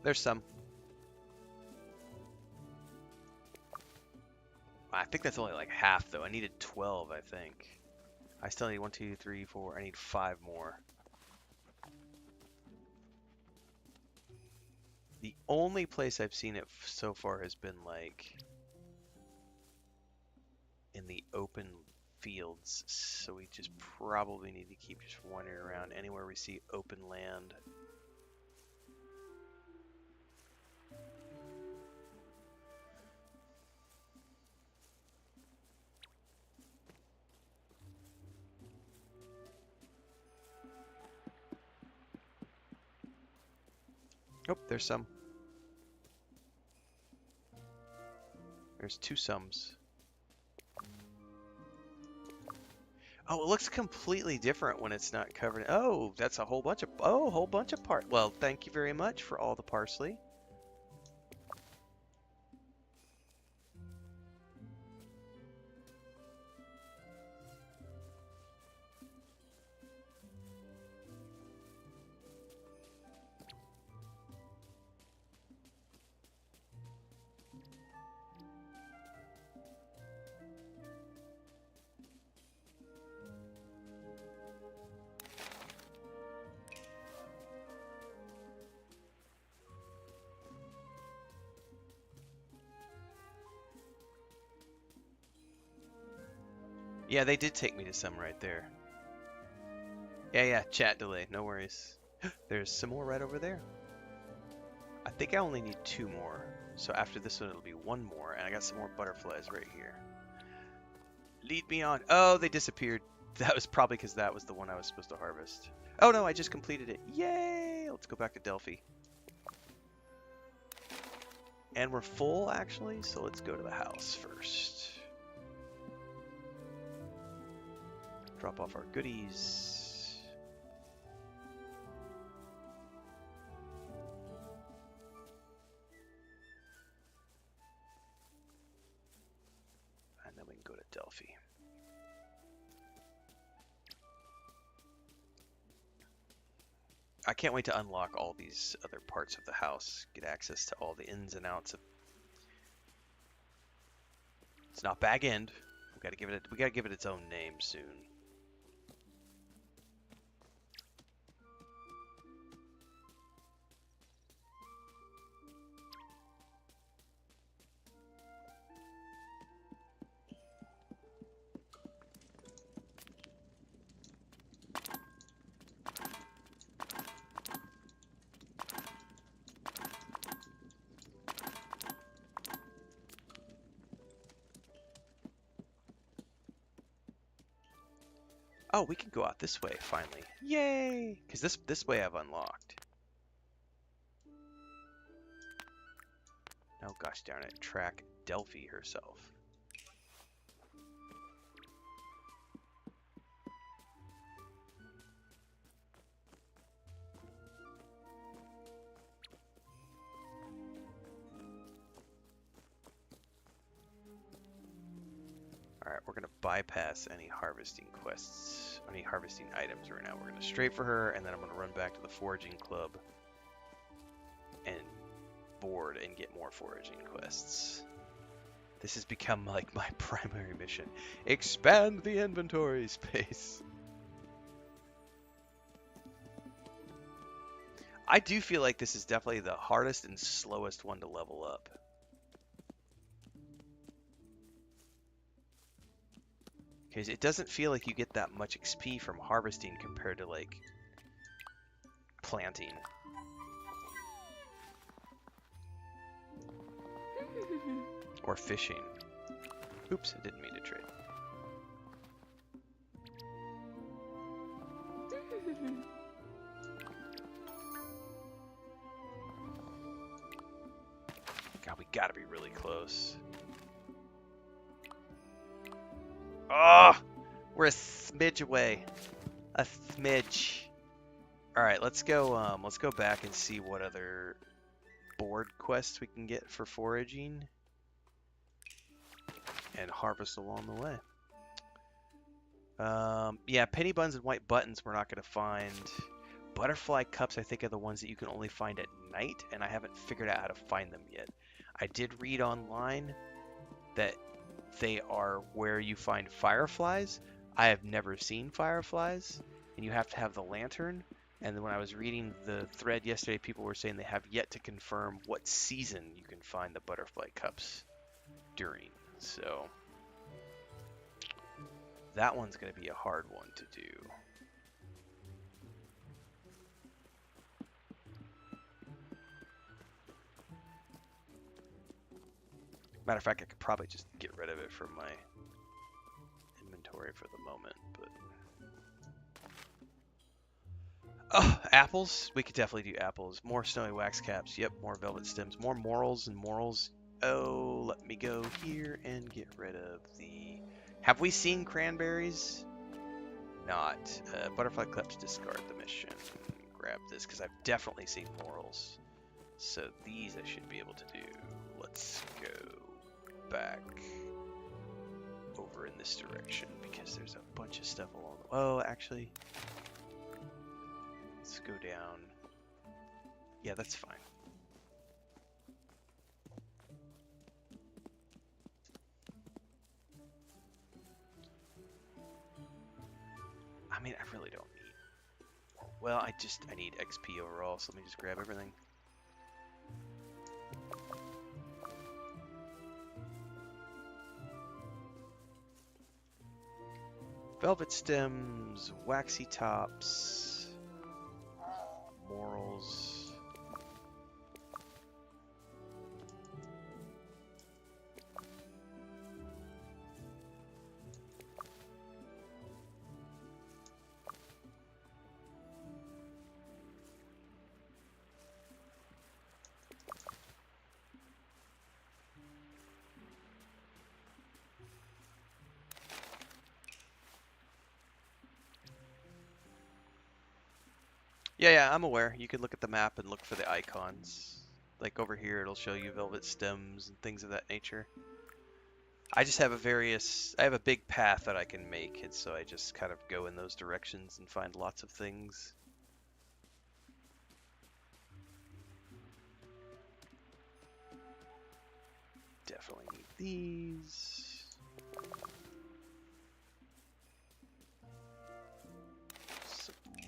There's some. I think that's only like half though. I needed 12, I think. I still need 1, 2, 3, 4. I need 5 more. The only place I've seen it so far has been like in the open fields. So we just probably need to keep just wandering around anywhere we see open land. Oh, there's some. There's 2 sums. Oh, it looks completely different when it's not covered. Oh, that's a whole bunch of parsley. Well, thank you very much for all the parsley. Yeah, they did take me to some right there. Yeah, chat delay, no worries. There's some more right over there. I think I only need 2 more. So after this one, it'll be 1 more, and I got some more butterflies right here. Lead me on. Oh, they disappeared. That was probably because that was the one I was supposed to harvest. Oh no, I just completed it. Yay! Let's go back to Delphi. And we're full, actually, so let's go to the house first. Drop off our goodies. And then we can go to Delphi. I can't wait to unlock all these other parts of the house, get access to all the ins and outs of. It's not Bag End. We gotta give it its own name soon. Oh, we can go out this way, finally. Yay! Because this way I've unlocked. Oh, gosh darn it. Track Delphi herself. Alright, we're going to bypass any harvesting quests, any harvesting items right now. We're going to straight for her, and then I'm going to run back to the Foraging Club and board and get more foraging quests. This has become like my primary mission. Expand the inventory space. I do feel like this is definitely the hardest and slowest one to level up. Because it doesn't feel like you get that much XP from harvesting compared to like planting. Or fishing. Oops, I didn't mean to trade. God, we gotta be really close. Oh, we're a smidge away. A smidge. All right, let's go back and see what other board quests we can get for foraging and harvest along the way. Yeah, penny buns and white buttons we're not going to find. Butterfly cups, I think, are the ones that you can only find at night, and I haven't figured out how to find them yet. I did read online that they are where you find fireflies. I have never seen fireflies, and you have to have the lantern. And then when I was reading the thread yesterday, people were saying they have yet to confirm what season you can find the butterfly cups during. So that one's going to be a hard one to do. Matter of fact, I could probably just get rid of it from my inventory for the moment, but... Oh, apples? We could definitely do apples. More snowy wax caps. Yep, more velvet stems. More morals and morals. Oh, let me go here and get rid of the... Have we seen cranberries? Not. Butterfly clips, discard the mission. Grab this, because I've definitely seen morals. So these I should be able to do. Let's go back over in this direction, because there's a bunch of stuff along the... Oh, actually... Let's go down. Yeah, that's fine. I mean, I really don't need... Well, I need XP overall, so let me just grab everything. Velvet stems, waxy tops, morals. Yeah, I'm aware. You can look at the map and look for the icons. Like over here, it'll show you velvet stems and things of that nature. I just have I have a big path that I can make, and so I just kind of go in those directions and find lots of things. Definitely need these.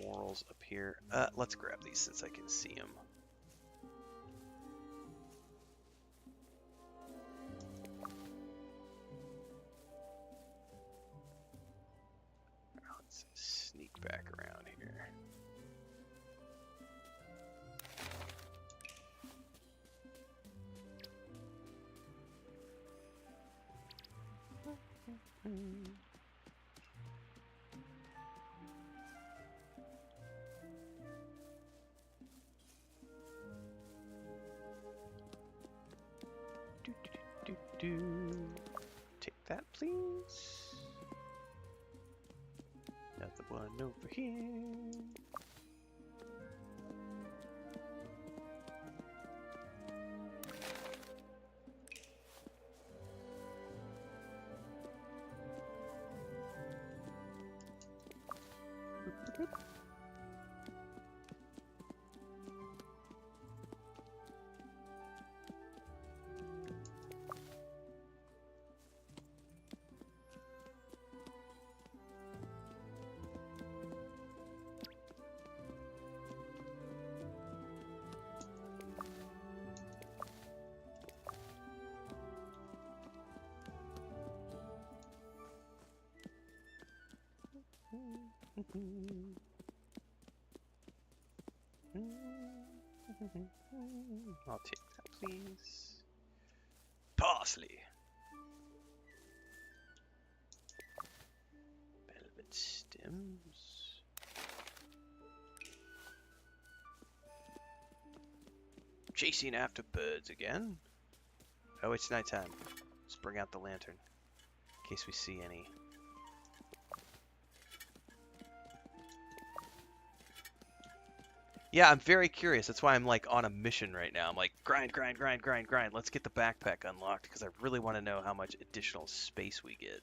Morals up here. Let's grab these since I can see them. Let's sneak back around here. Take that, please. Another one over here. I'll take that, please. Parsley. Velvet stems. Chasing after birds again. Oh, it's nighttime. Let's bring out the lantern in case we see any. Yeah, I'm very curious. That's why I'm like on a mission right now. I'm like, grind, grind, grind, grind, grind. Let's get the backpack unlocked because I really want to know how much additional space we get.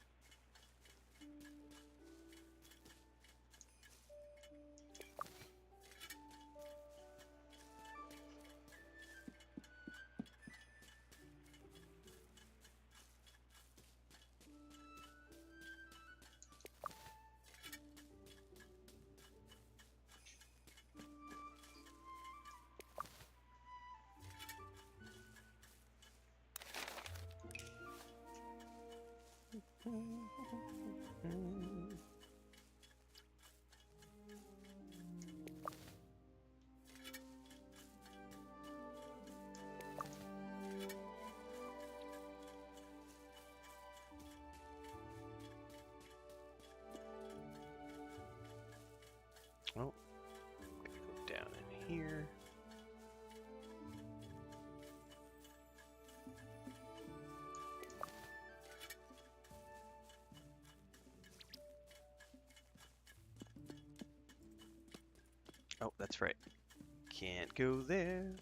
Oh, gotta go down in here. Oh, that's right. Can't go there.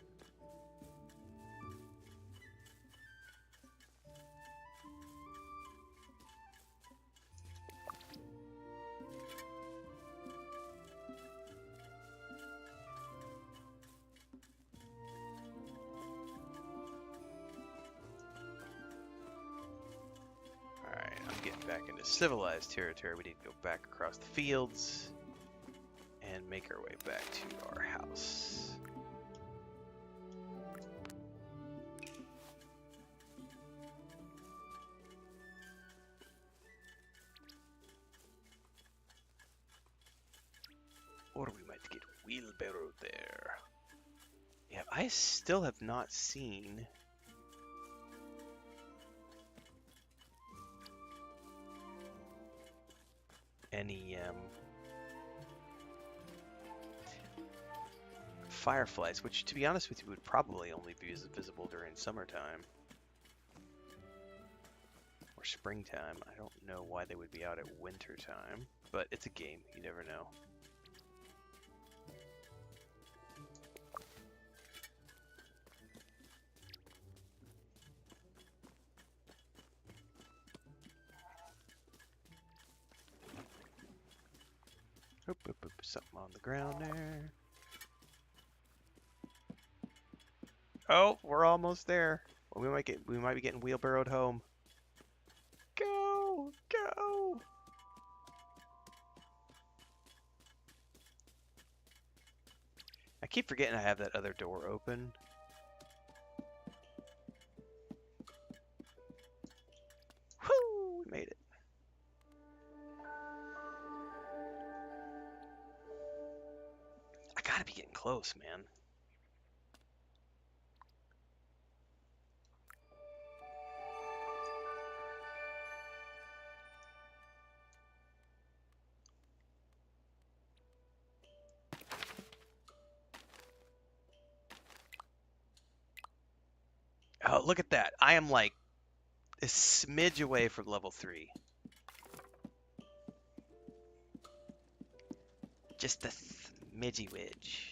Alright, I'm getting back into civilized territory. We need to go back across the fields and make our way back to our house. Or we might get wheelbarrow there. Yeah, I still have not seen any fireflies, which to be honest with you would probably only be visible during summertime or springtime. I don't know why they would be out at winter time, but it's a game, you never know. Oop, oop, oop, something on the ground there. Oh, we're almost there. Well, we might be getting wheelbarrowed home. Go, go. I keep forgetting I have that other door open. Whoo, we made it. I gotta be getting close, man. Oh, look at that. I am like a smidge away from level 3. Just a smidgy widge.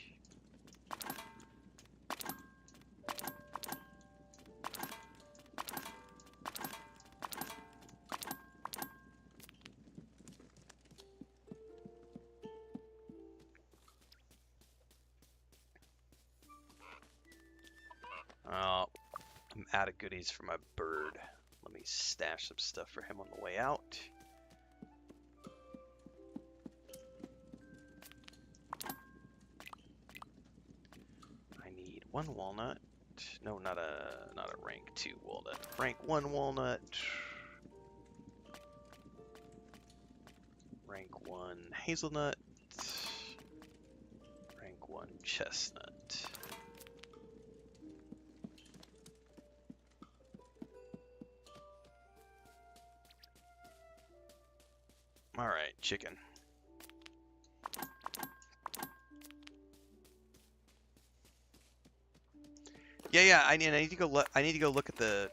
Oh, I'm out of goodies for my bird. Let me stash some stuff for him on the way out. I need 1 walnut. No, not a rank 2 walnut. Rank 1 walnut. Rank 1 hazelnut. Rank 1 chestnut. Alright, chicken. Yeah, I need to go. I need to go look at the.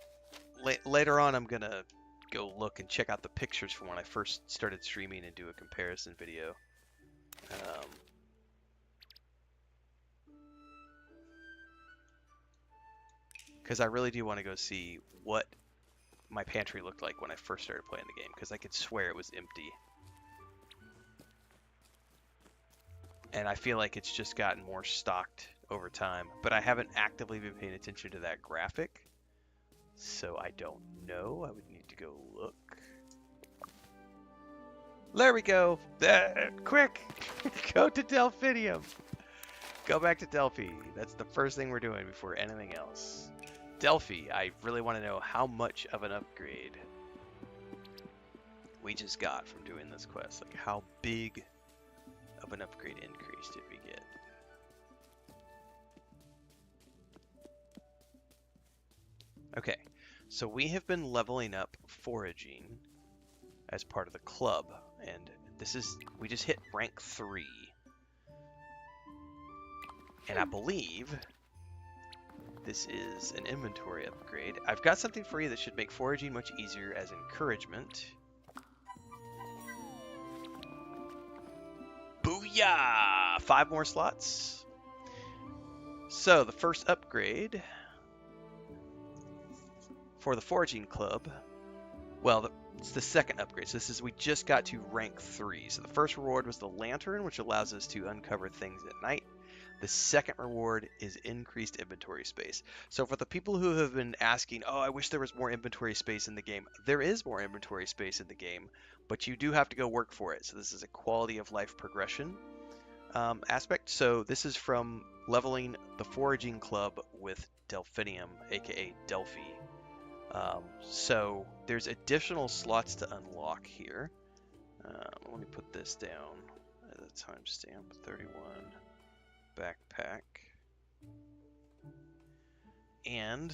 Later on, I'm gonna go look and check out the pictures from when I first started streaming and do a comparison video. Because I really do want to go see what my pantry looked like when I first started playing the game, because I could swear it was empty. And I feel like it's just gotten more stocked over time, but I haven't actively been paying attention to that graphic, so I don't know. I would need to go look. There we go. Quick, go to Delphinium. Go back to Delphi. That's the first thing we're doing before anything else. Delphi, I really want to know how much of an upgrade we just got from doing this quest. Like, how big of an upgrade increase did we get? Okay, so we have been leveling up foraging as part of the club, and we just hit rank 3. And I believe this is an inventory upgrade. I've got something for you that should make foraging much easier as encouragement. Booyah! 5 more slots. So the first upgrade for the foraging club, well, it's the second upgrade. So we just got to rank 3. So the first reward was the lantern, which allows us to uncover things at night. The second reward is increased inventory space. So for the people who have been asking, oh, I wish there was more inventory space in the game, there is more inventory space in the game, but you do have to go work for it. So this is a quality of life progression aspect. So this is from leveling the foraging club with Delphinium, aka Delphi. So there's additional slots to unlock here. Let me put this down as a timestamp, 31 backpack. And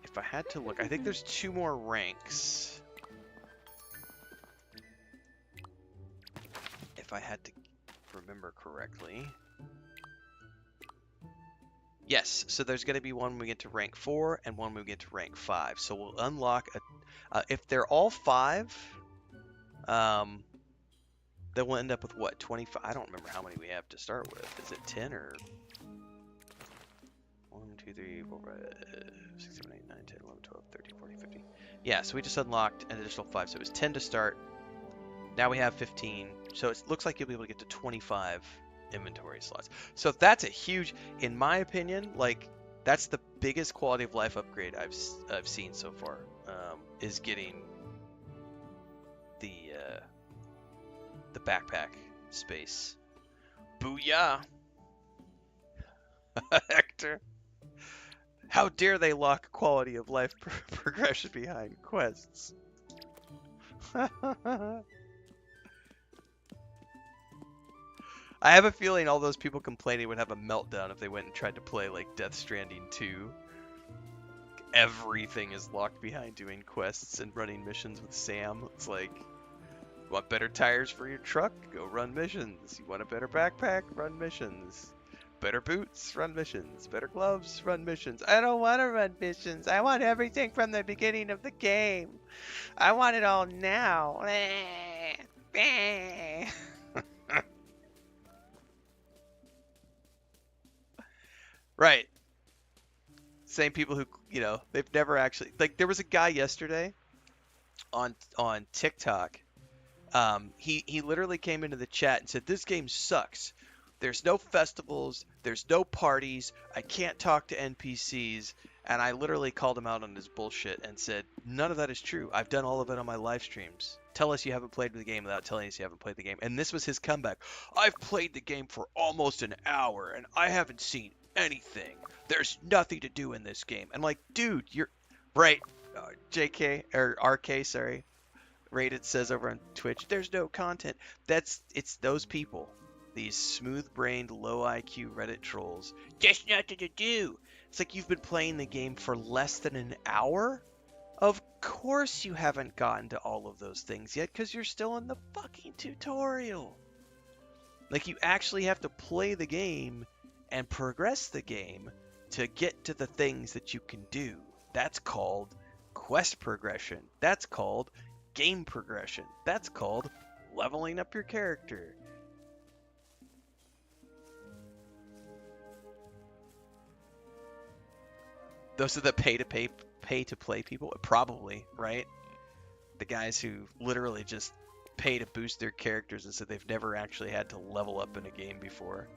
if I had to look, I think there's 2 more ranks. If I had to remember correctly. Yes, so there's going to be one when we get to rank 4 and one when we get to rank 5. So we'll unlock if they're all 5, then we'll end up with what, 25? I don't remember how many we have to start with. Is it 10 or 1, 2, 3, 4, 5, 6, 7, 8, 9, 10, 11, 12, 13, 14, 15. Yeah, so we just unlocked an additional 5. So it was 10 to start. Now we have 15. So it looks like you'll be able to get to 25 inventory slots. So that's a huge, in my opinion, like that's the biggest quality of life upgrade I've seen so far. Is getting the backpack space. Booyah! Hector. How dare they lock quality of life progression behind quests? I have a feeling all those people complaining would have a meltdown if they went and tried to play like Death Stranding 2. Everything is locked behind doing quests and running missions with Sam. It's like, you want better tires for your truck? Go run missions. You want a better backpack? Run missions. Better boots? Run missions. Better gloves? Run missions. I don't want to run missions. I want everything from the beginning of the game. I want it all now. Right. Same people who, they've never actually, like, there was a guy yesterday on TikTok. He literally came into the chat and said, this game sucks. There's no festivals. There's no parties. I can't talk to NPCs. And I literally called him out on his bullshit and said, none of that is true. I've done all of it on my live streams. Tell us you haven't played the game without telling us you haven't played the game. And this was his comeback. I've played the game for almost an hour and I haven't seen anything. There's nothing to do in this game. I'm like, dude, you're right. JK or RK, sorry. Rated says over on Twitch, there's no content. It's those people. These smooth-brained, low IQ Reddit trolls. There's nothing to do. It's like you've been playing the game for less than an hour? Of course you haven't gotten to all of those things yet because you're still in the fucking tutorial. Like, you actually have to play the game and progress the game to get to the things that you can do. That's called quest progression. That's called game progression. That's called leveling up your character. Those are the pay to play people? Probably, right? The guys who literally just pay to boost their characters and said they've never actually had to level up in a game before.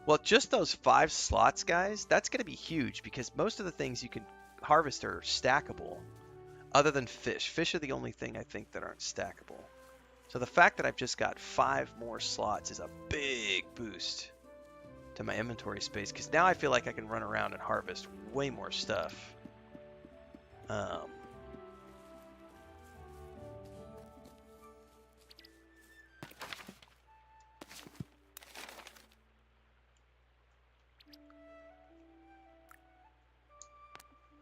Well, just those 5 slots, guys, that's going to be huge because most of the things you can harvest are stackable. Other than fish. Fish are the only thing I think that aren't stackable. So the fact that I've just got 5 more slots is a big boost to my inventory space, because now I feel like I can run around and harvest way more stuff.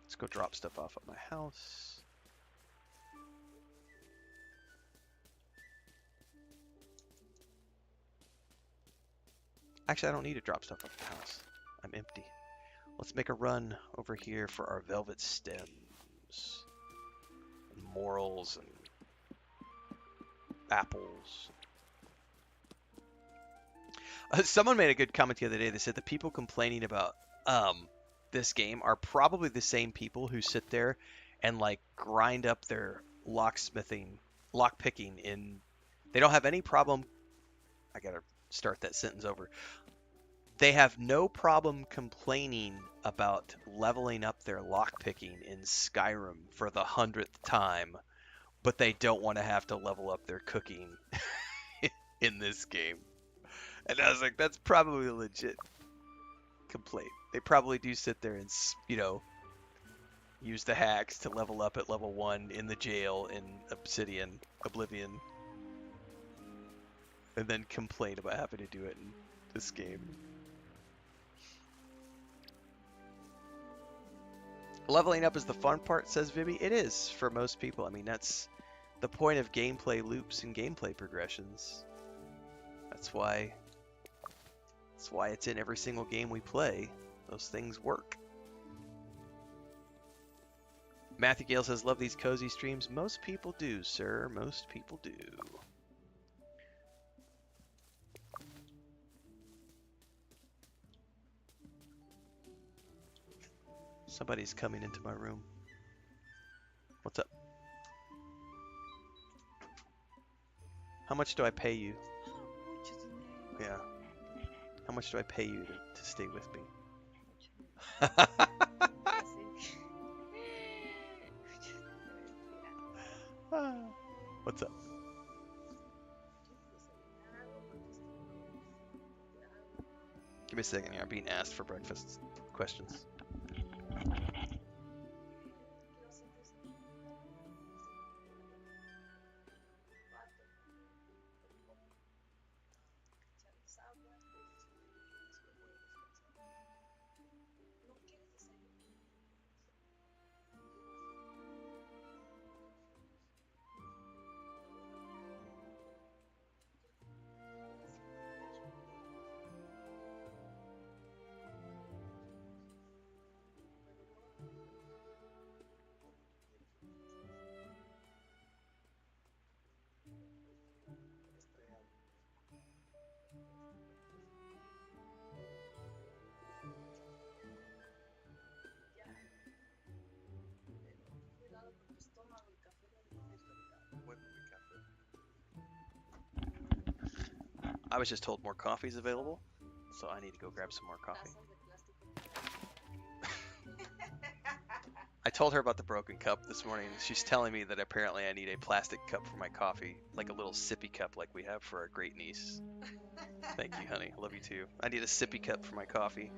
Let's go drop stuff off at my house. Actually, I don't need to drop stuff off the house. I'm empty. Let's make a run over here for our velvet stems. And morels and apples. Someone made a good comment the other day. They said the people complaining about this game are probably the same people who sit there and like grind up their lockpicking in. They don't have any problem. I gotta start that sentence over. They have no problem complaining about leveling up their lockpicking in Skyrim for the 100th time, but they don't want to have to level up their cooking in this game. And I was like, that's probably a legit complaint. They probably do sit there and, you know, use the hacks to level up at level 1 in the jail in Oblivion, and then complain about having to do it in this game. Leveling up is the fun part, says Vivi. It is for most people. I mean, that's the point of gameplay loops and gameplay progressions. That's why it's in every single game we play. Those things work. Matthew Gale says, love these cozy streams. Most people do, sir. Most people do. Somebody's coming into my room. What's up? How much do I pay you? Yeah. How much do I pay you to stay with me? What's up? Give me a second here. I'm being asked for breakfast questions. I was just told more coffee is available, so I need to go grab some more coffee. I told her about the broken cup this morning. She's telling me that apparently I need a plastic cup for my coffee, like a little sippy cup like we have for our great niece. Thank you, honey. I love you too. I need a sippy cup for my coffee.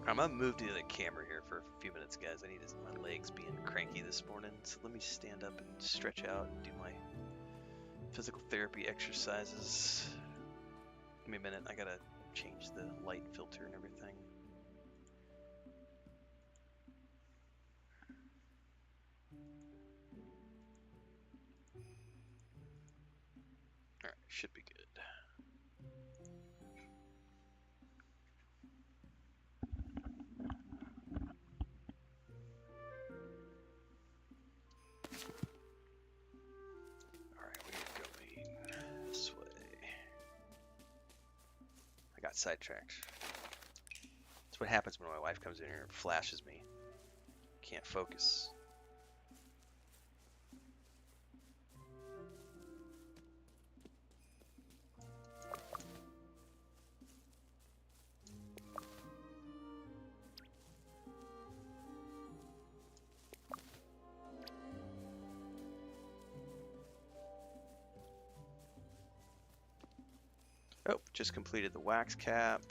I'm gonna move to the camera here for a few minutes, guys. I need my legs being cranky this morning, so let me stand up and stretch out and do my physical therapy exercises. Give me a minute. I gotta change the light filter and everything. should be good. Alright, we're going this way. I got sidetracked. That's what happens when my wife comes in here and flashes me. Can't focus. Oh, just completed the wax cap.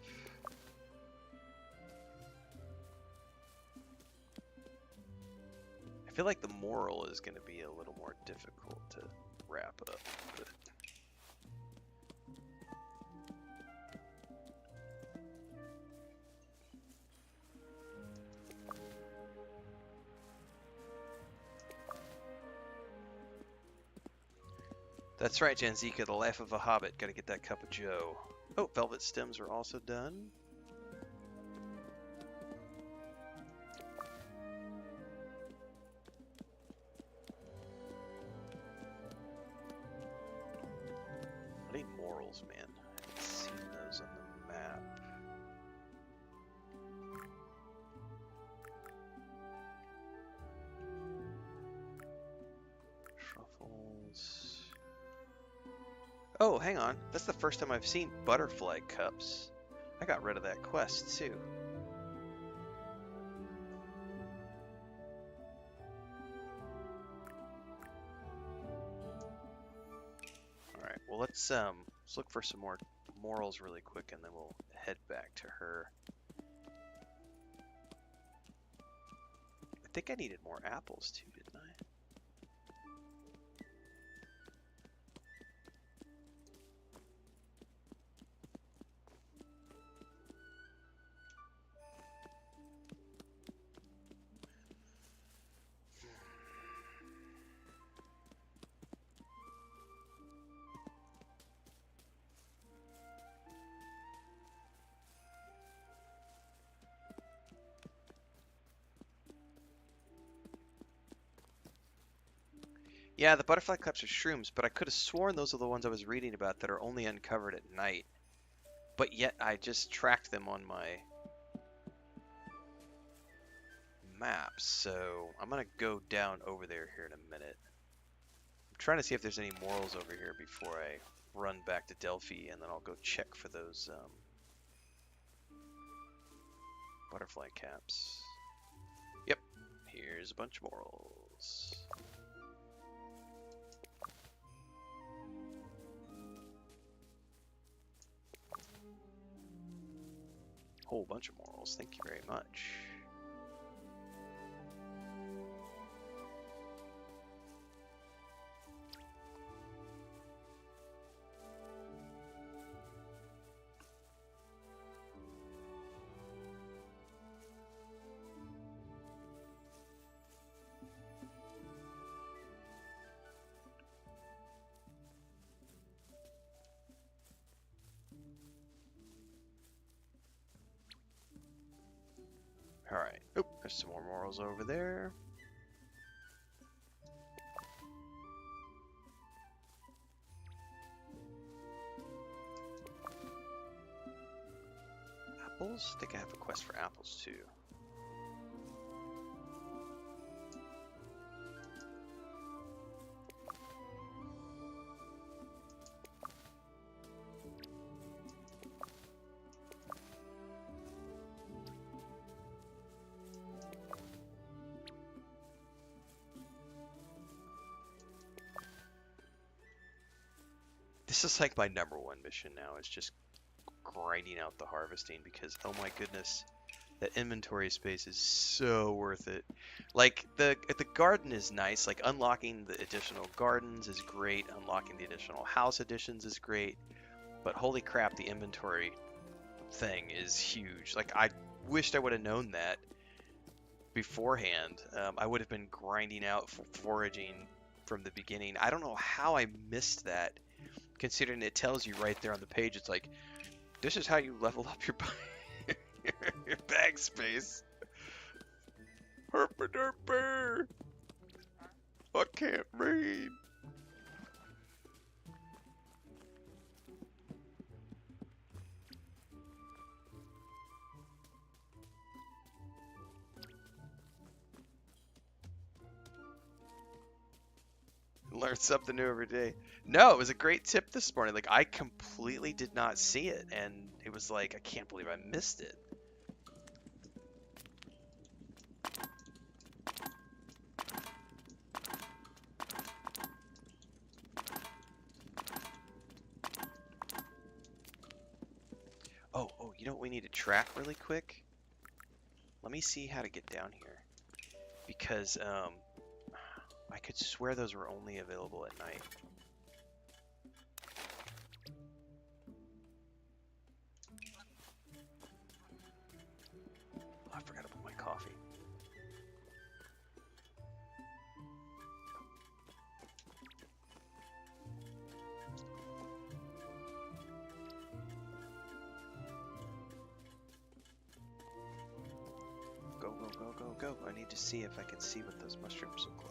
I feel like the moral is going to be a little more difficult to wrap up. But... That's right, Janzika, the life of a hobbit. Gotta get that cup of joe. Oh, velvet stems are also done. I need morals, man. I haven't seen those on the map. Truffles. Oh, hang on. That's the first time I've seen butterfly cups. I got rid of that quest, too. Alright, well let's look for some more morals really quick and then we'll head back to her. I think I needed more apples too, didn't I? Yeah, the butterfly cups are shrooms, but I could have sworn those are the ones I was reading about that are only uncovered at night. But yet I just tracked them on my map, so I'm gonna go down over there here in a minute. I'm trying to see if there's any morals over here before I run back to Delphi, and then I'll go check for those butterfly caps. Yep, here's a bunch of morals. Whole bunch of morals, thank you very much. Alright. Oh, there's some more morals over there. Apples? I think I have a quest for apples too. This is like my number one mission now, is just grinding out the harvesting, because oh my goodness, that inventory space is so worth it. Like the garden is nice, like unlocking the additional gardens is great, unlocking the additional house additions is great, but holy crap, the inventory thing is huge. Like I wished I would have known that beforehand. I would have been grinding out foraging from the beginning. I don't know how I missed that Considering it tells you right there on the page, it's like, this is how you level up your your bag space. Herper, I can't read. Learn something new every day. No, it was a great tip this morning. Like, I completely did not see it, and it was like, I can't believe I missed it. Oh, you know what we need to track really quick? Let me see how to get down here. Because, I could swear those were only available at night. Oh, I forgot to put my coffee. Go, go, go, go, go. I need to see if I can see what those mushrooms look like.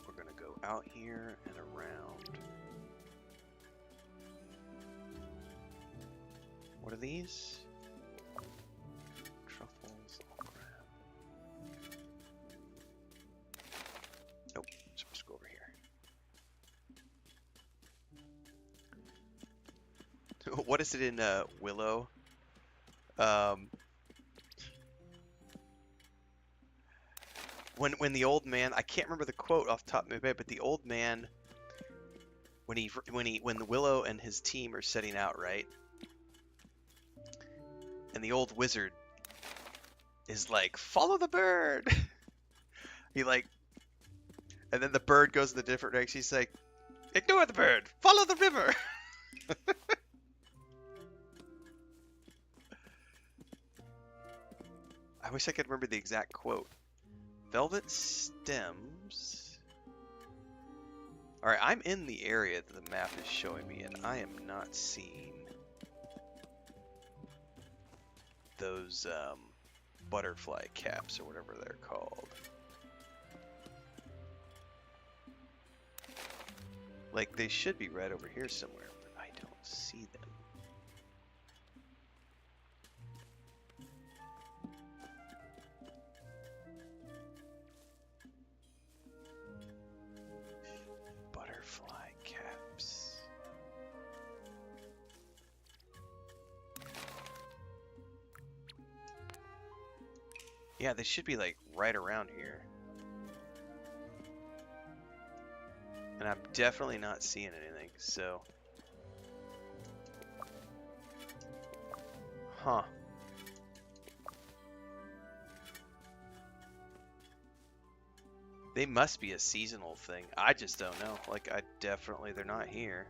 We're gonna go out here and around. What are these? Truffles. Nope, supposed to go over here. What is it in Willow? When the old man, I can't remember the quote off the top of my head, but the old man, when the Willow and his team are setting out, right? And the old wizard is like, follow the bird. He like, and then the bird goes in the different direction. He's like, ignore the bird, follow the river. I wish I could remember the exact quote. Velvet stems. Alright, I'm in the area that the map is showing me, and I am not seeing those butterfly caps or whatever they're called. Like, they should be right over here somewhere, but I don't see them. Butterfly caps. Yeah, they should be like right around here. And I'm definitely not seeing anything, so. Huh. They must be a seasonal thing. I just don't know. Like, they're not here.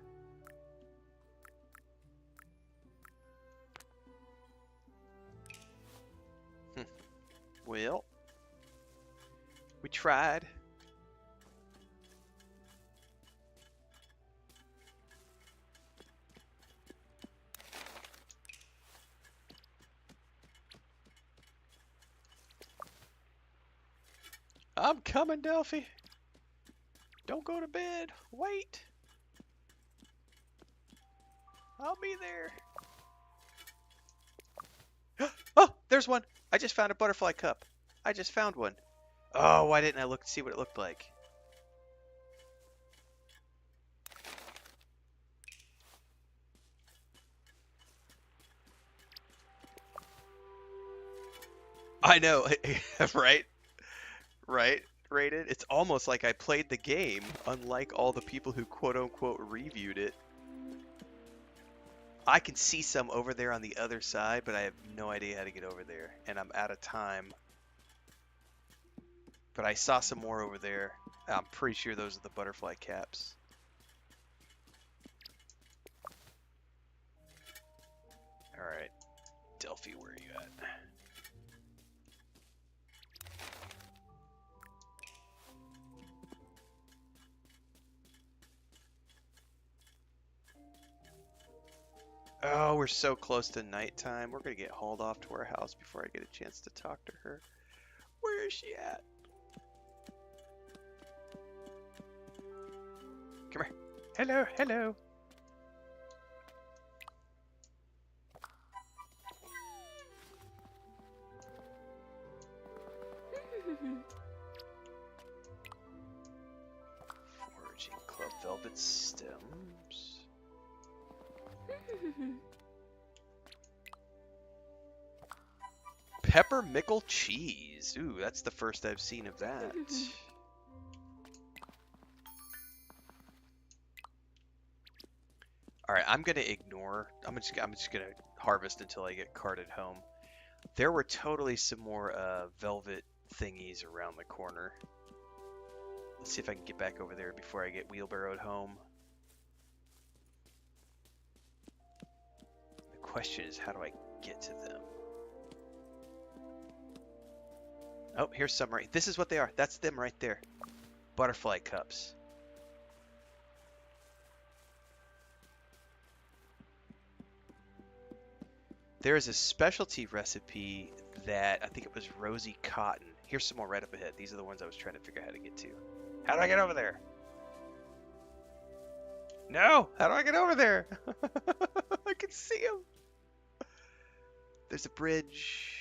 Well, we tried. I'm coming, Delphi. Don't go to bed. Wait. I'll be there. Oh, there's one. I just found a butterfly cup. I just found one. Oh, why didn't I look to see what it looked like? I know, right? Right, Rated. It's almost like I played the game, unlike all the people who quote-unquote reviewed it. I can see some over there on the other side, but I have no idea how to get over there, and I'm out of time. But I saw some more over there. I'm pretty sure those are the butterfly caps. Alright. Delphi, where are you at? Oh, we're so close to nighttime. We're gonna get hauled off to our house before I get a chance to talk to her. Where is she at? Come here. Hello, hello. Foraging Club Velvet Stems. Peppermickle cheese. Ooh, that's the first I've seen of that. All right, I'm gonna ignore. I'm just gonna harvest until I get carted home. There were totally some more velvet thingies around the corner. Let's see if I can get back over there before I get wheelbarrowed home. The question is, how do I get to them? Oh, here's some right. This is what they are. That's them right there. Butterfly cups. There is a specialty recipe that I think it was rosy cotton. Here's some more right up ahead. These are the ones I was trying to figure out how to get to. How do I get over there? No! How do I get over there? I can see him. There's a bridge.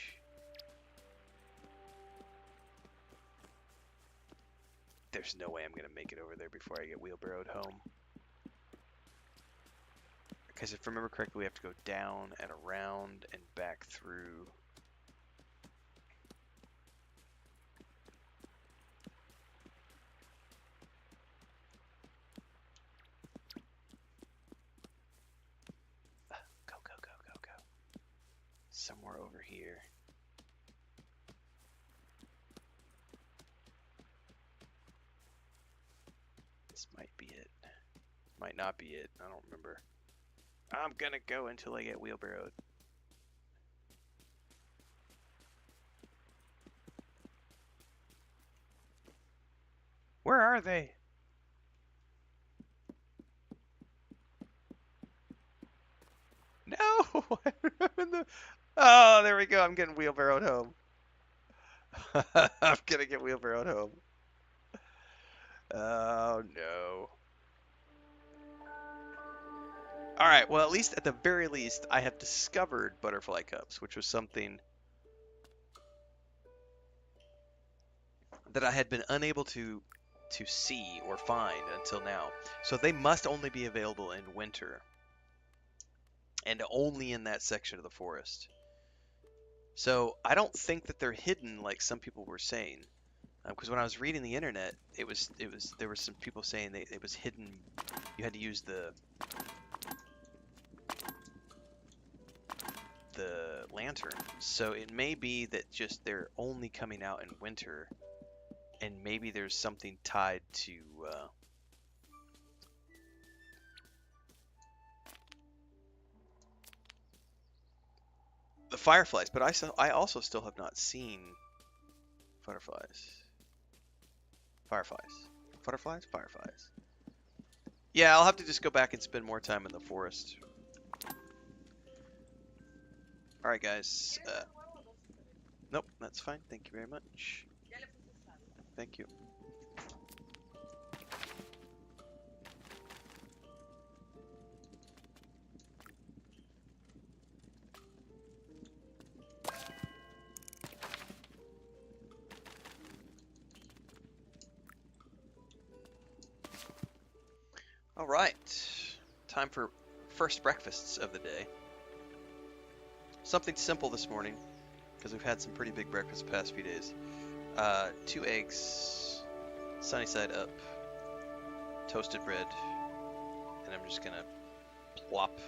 There's no way I'm going to make it over there before I get wheelbarrowed home. Because if I remember correctly, we have to go down and around and back through. Go, go, go, go, go. Somewhere over here. This might be it. Might not be it. I don't remember. I'm gonna go until I get wheelbarrowed. Where are they? No! Oh, there we go. I'm getting wheelbarrowed home. I'm gonna get wheelbarrowed home. Oh no. Alright, well, at least at the very least, I have discovered butterfly cups, which was something that I had been unable to see or find until now. So they must only be available in winter. And only in that section of the forest. So I don't think that they're hidden like some people were saying. Because when I was reading the internet, there were some people saying it was hidden. You had to use the lantern. So it may be that just they're only coming out in winter, and maybe there's something tied to the fireflies. But I also still have not seen butterflies. Fireflies? Fireflies. Yeah, I'll have to just go back and spend more time in the forest. Alright, guys. Nope, that's fine. Thank you very much. Thank you. Alright. Time for first breakfasts of the day. Something simple this morning, because we've had some pretty big breakfasts the past few days. 2 eggs, sunny side up, toasted bread, and I'm just gonna plop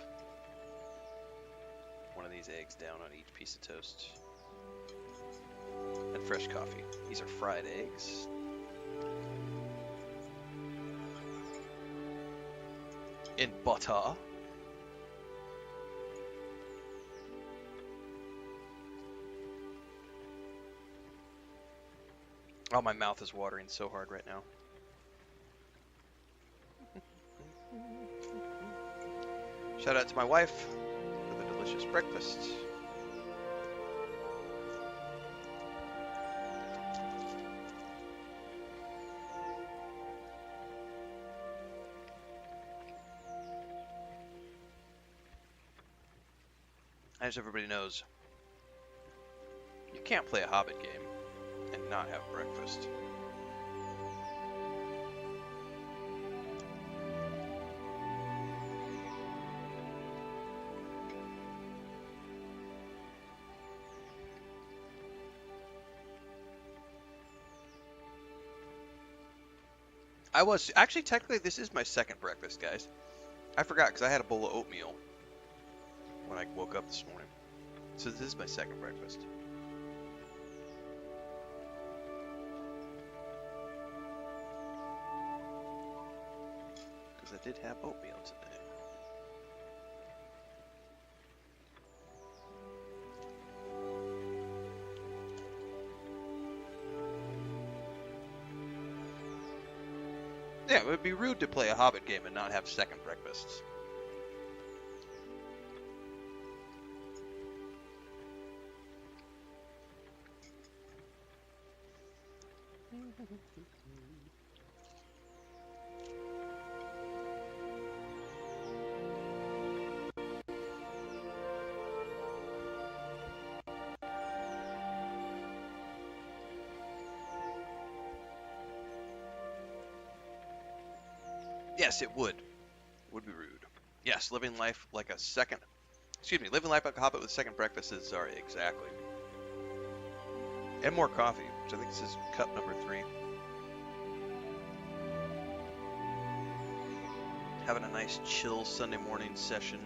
one of these eggs down on each piece of toast. And fresh coffee. These are fried eggs. In butter. Oh, my mouth is watering so hard right now. Shout out to my wife delicious breakfast. As everybody knows, you can't play a Hobbit game and not have breakfast. Actually, technically, this is my second breakfast, guys. I forgot because I had a bowl of oatmeal when I woke up this morning. So this is my second breakfast. Because I did have oatmeal today. Yeah, it would be rude to play a Hobbit game and not have second breakfasts. Yes, it would. Would be rude. Yes, living life like a second... Excuse me, living life like a Hobbit with second breakfasts are exactly. And more coffee, which I think this is cup number 3. Having a nice chill Sunday morning session.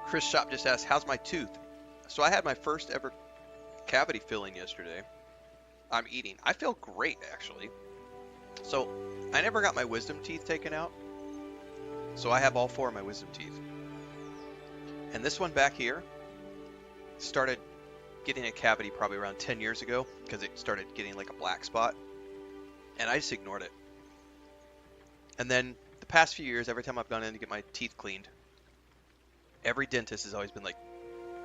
Chris Shop just asked, how's my tooth? So I had my first ever cavity filling yesterday. I'm eating. I feel great, actually. So I never got my wisdom teeth taken out. So I have all 4 of my wisdom teeth. And this one back here started getting a cavity probably around 10 years ago because it started getting like a black spot. And I just ignored it. And then the past few years, every time I've gone in to get my teeth cleaned, every dentist has always been like,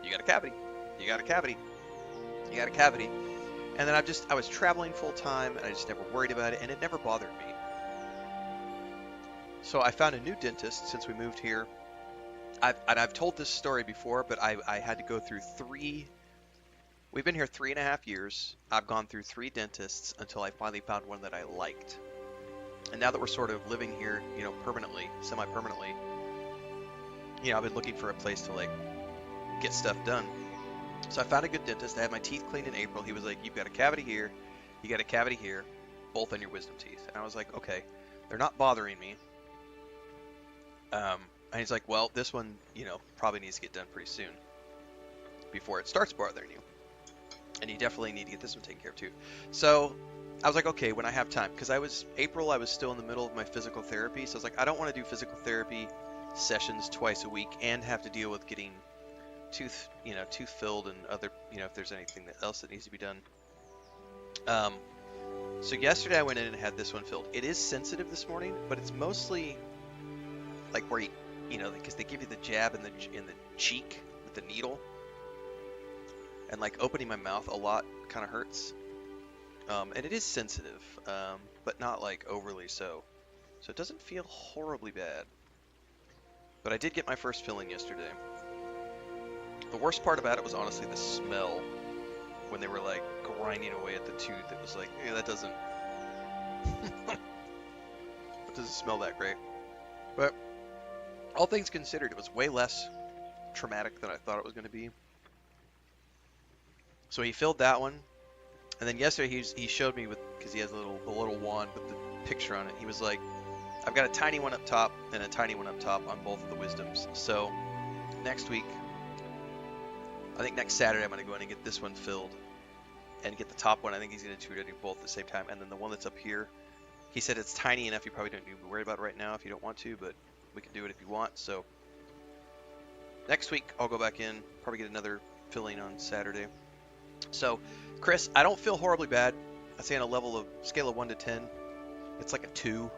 you got a cavity, you got a cavity, you got a cavity. And then I was traveling full time and I just never worried about it and it never bothered me. So I found a new dentist since we moved here. I've told this story before, but I had to go through 3, we've been here 3.5 years. I've gone through 3 dentists until I finally found one that I liked. And now that we're sort of living here, you know, permanently, semi-permanently, you know, I've been looking for a place to like get stuff done. So I found a good dentist. I had my teeth cleaned in April. He was like, you've got a cavity here, you got a cavity here, both on your wisdom teeth. And I was like, okay, they're not bothering me. And he's like, well, this one, you know, probably needs to get done pretty soon before it starts bothering you. And you definitely need to get this one taken care of too. So I was like, okay, when I have time, because I was still in the middle of my physical therapy. So I was like, I don't want to do physical therapy sessions twice a week and have to deal with getting tooth filled and other, you know, if there's anything else that needs to be done. So yesterday I went in and had this one filled. It is sensitive this morning, but it's mostly like where you know, because they give you the jab in the cheek with the needle, and like opening my mouth a lot kind of hurts. And it is sensitive, but not like overly so. So it doesn't feel horribly bad. But I did get my first filling yesterday. The worst part about it was honestly the smell when they were like grinding away at the tooth. It was like, yeah, that doesn't smell that great. But all things considered, it was way less traumatic than I thought it was going to be. So he filled that one. And then yesterday he showed me, because he has a little wand with the picture on it. He was like, I've got a tiny one up top and a tiny one up top on both of the wisdoms. So next week, I think next Saturday, I'm going to go in and get this one filled and get the top one. I think he's going to do both at the same time. And then the one that's up here He said it's tiny enough you probably don't need to be worried about it right now if you don't want to, but we can do it if you want. So next week I'll go back in, probably get another filling on Saturday. So Chris, I don't feel horribly bad. I'd say on a scale of 1 to 10, it's like a 2,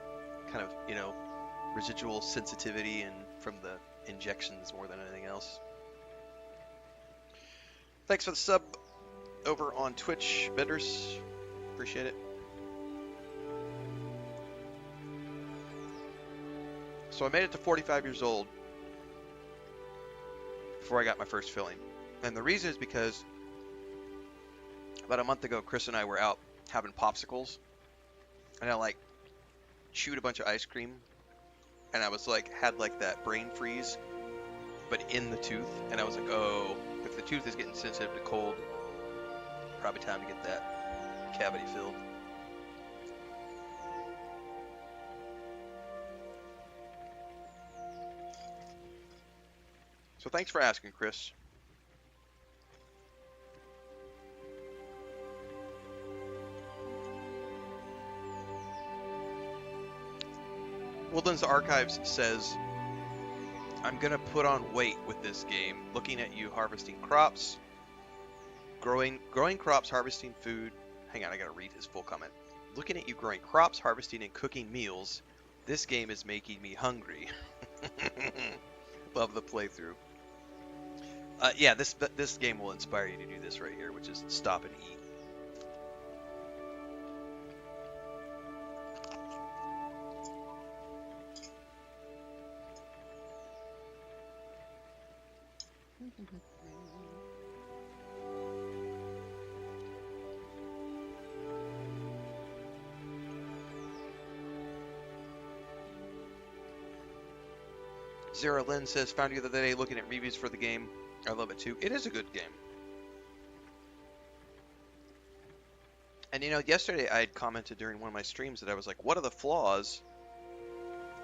kind of, you know, residual sensitivity and from the injections more than anything else. Thanks for the sub over on Twitch, Benders. Appreciate it. So I made it to 45 years old before I got my first filling. And the reason is because about a month ago, Chris and I were out having popsicles. And I like chewed a bunch of ice cream. And I was like, had like that brain freeze, but in the tooth. And I was like, oh, if the tooth is getting sensitive to cold, probably time to get that cavity filled. So thanks for asking, Chris. Woodlands Archives says, I'm going to put on weight with this game, looking at you harvesting crops, growing crops, harvesting food. Hang on, I got to read his full comment. Looking at you growing crops, harvesting, and cooking meals, this game is making me hungry. Love the playthrough. Yeah, this game will inspire you to do this right here, which is stop and eat. Zero Lynn says, found you the other day looking at reviews for the game. I love it too. It is a good game. And you know, yesterday I had commented during one of my streams that I was like, one of the flaws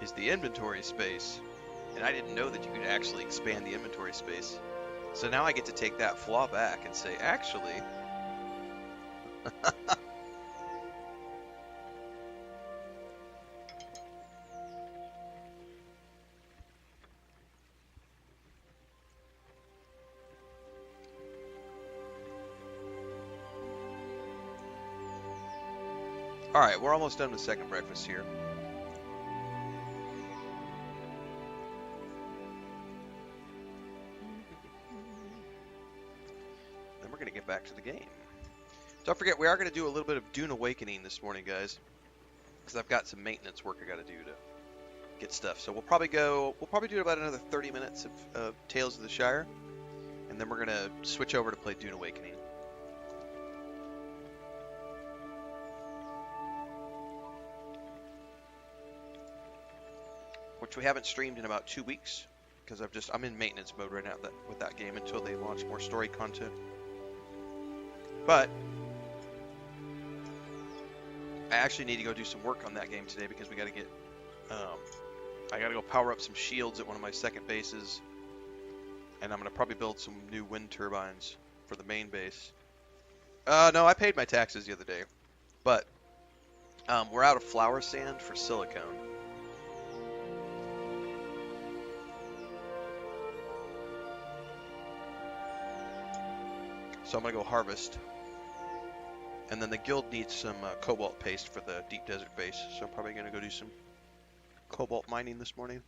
is the inventory space. And I didn't know that you could actually expand the inventory space. So now I get to take that flaw back and say, actually... Alright, we're almost done with second breakfast here. Then we're going to get back to the game. Don't forget, we are going to do a little bit of Dune Awakening this morning, guys. Because I've got some maintenance work I got to do to get stuff. So we'll probably do about another 30 minutes of Tales of the Shire. And then we're going to switch over to play Dune Awakening. Which we haven't streamed in about 2 weeks, because I'm in maintenance mode right now with that game until they launch more story content. But I actually need to go do some work on that game today because we got to get I got to go power up some shields at one of my second bases, and I'm gonna probably build some new wind turbines for the main base. No, I paid my taxes the other day, but we're out of flower sand for silicone. So I'm going to go harvest. And then the guild needs some cobalt paste for the deep desert base. So I'm probably going to go do some cobalt mining this morning.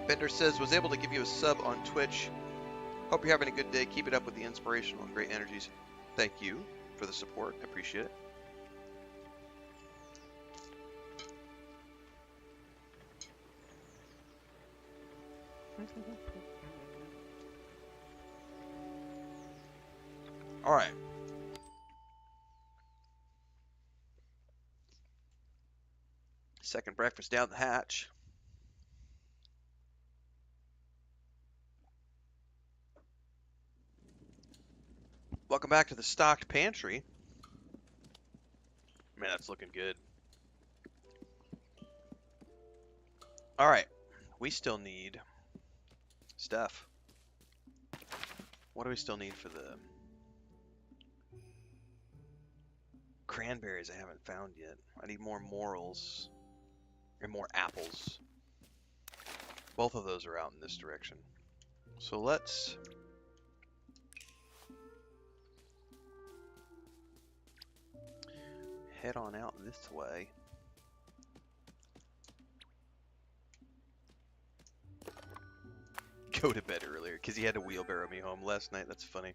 Bender says, was able to give you a sub on Twitch. Hope you're having a good day. Keep it up with the inspirational and great energies. Thank you for the support. I appreciate it. All right. Second breakfast down the hatch. Welcome back to the stocked pantry. Man, that's looking good. All right. We still need stuff. What do we still need for the cranberries I haven't found yet? I need more morels. And more apples. Both of those are out in this direction. So let's head on out this way. Go to bed earlier because he had to wheelbarrow me home last night. That's funny.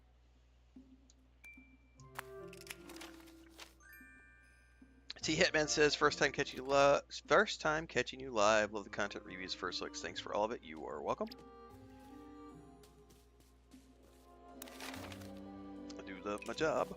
T Hitman says first time catching you live. Love the content reviews, first looks. Thanks for all of it. You are welcome. I do love my job.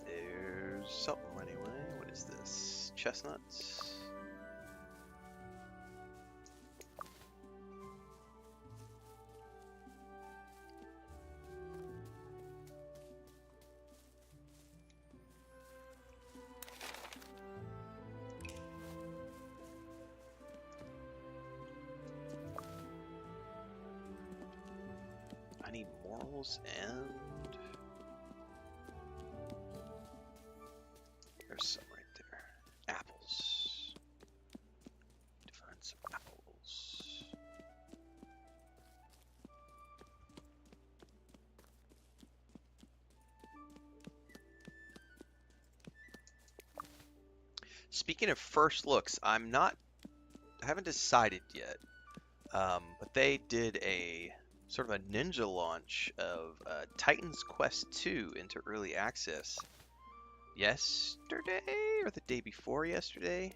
There's something anyway. What is this? Chestnuts? I need morels and there's some right there. Apples. To find some apples. Speaking of first looks, I haven't decided yet. But they did a sort of a ninja launch of Titan's Quest 2 into early access yesterday or the day before yesterday.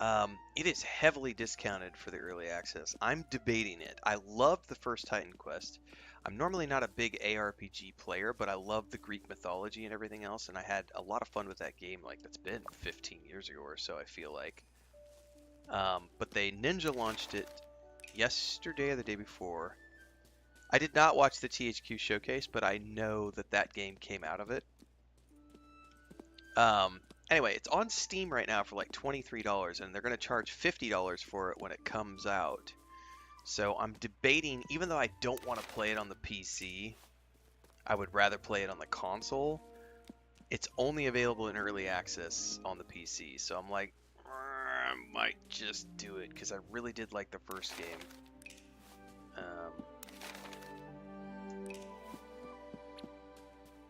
It is heavily discounted for the early access. I'm debating it. I loved the first Titan Quest. I'm normally not a big ARPG player, but I love the Greek mythology and everything else, and I had a lot of fun with that game. Like, that's been 15 years ago or so, I feel like. But they ninja launched it yesterday or the day before. I did not watch the THQ showcase, but I know that that game came out of it. Anyway, it's on Steam right now for like $23, and they're going to charge $50 for it when it comes out. So I'm debating, even though I don't want to play it on the PC, I would rather play it on the console. It's only available in early access on the PC, so I'm like, I might just do it, because I really did like the first game.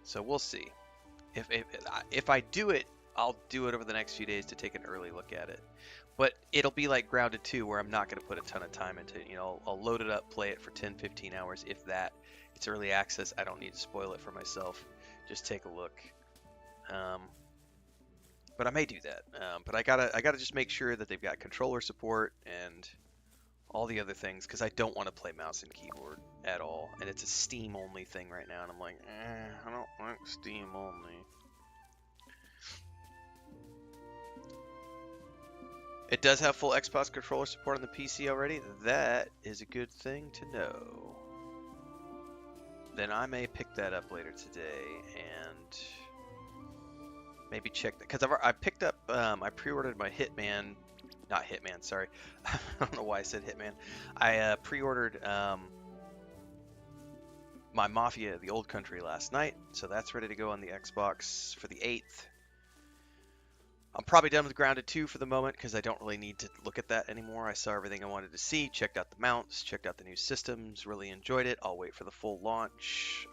So we'll see. If I do it, I'll do it over the next few days to take an early look at it. But it'll be like Grounded 2, where I'm not going to put a ton of time into it. You know, I'll load it up, play it for 10, 15 hours, if that. It's early access. I don't need to spoil it for myself. Just take a look. But I may do that. But I gotta just make sure that they've got controller support and all the other things, because I don't want to play mouse and keyboard at all. And it's a Steam only thing right now, and I'm like, I don't like Steam only. It does have full Xbox controller support on the PC already. That is a good thing to know. Then I may pick that up later today and maybe check that, because I picked up, I pre-ordered my Hitman, not Hitman, sorry. I don't know why I said Hitman. I pre-ordered my Mafia: The Old Country last night, so that's ready to go on the Xbox for the 8th. I'm probably done with Grounded 2 for the moment, because I don't really need to look at that anymore. I saw everything I wanted to see, checked out the mounts, checked out the new systems, really enjoyed it. I'll wait for the full launch.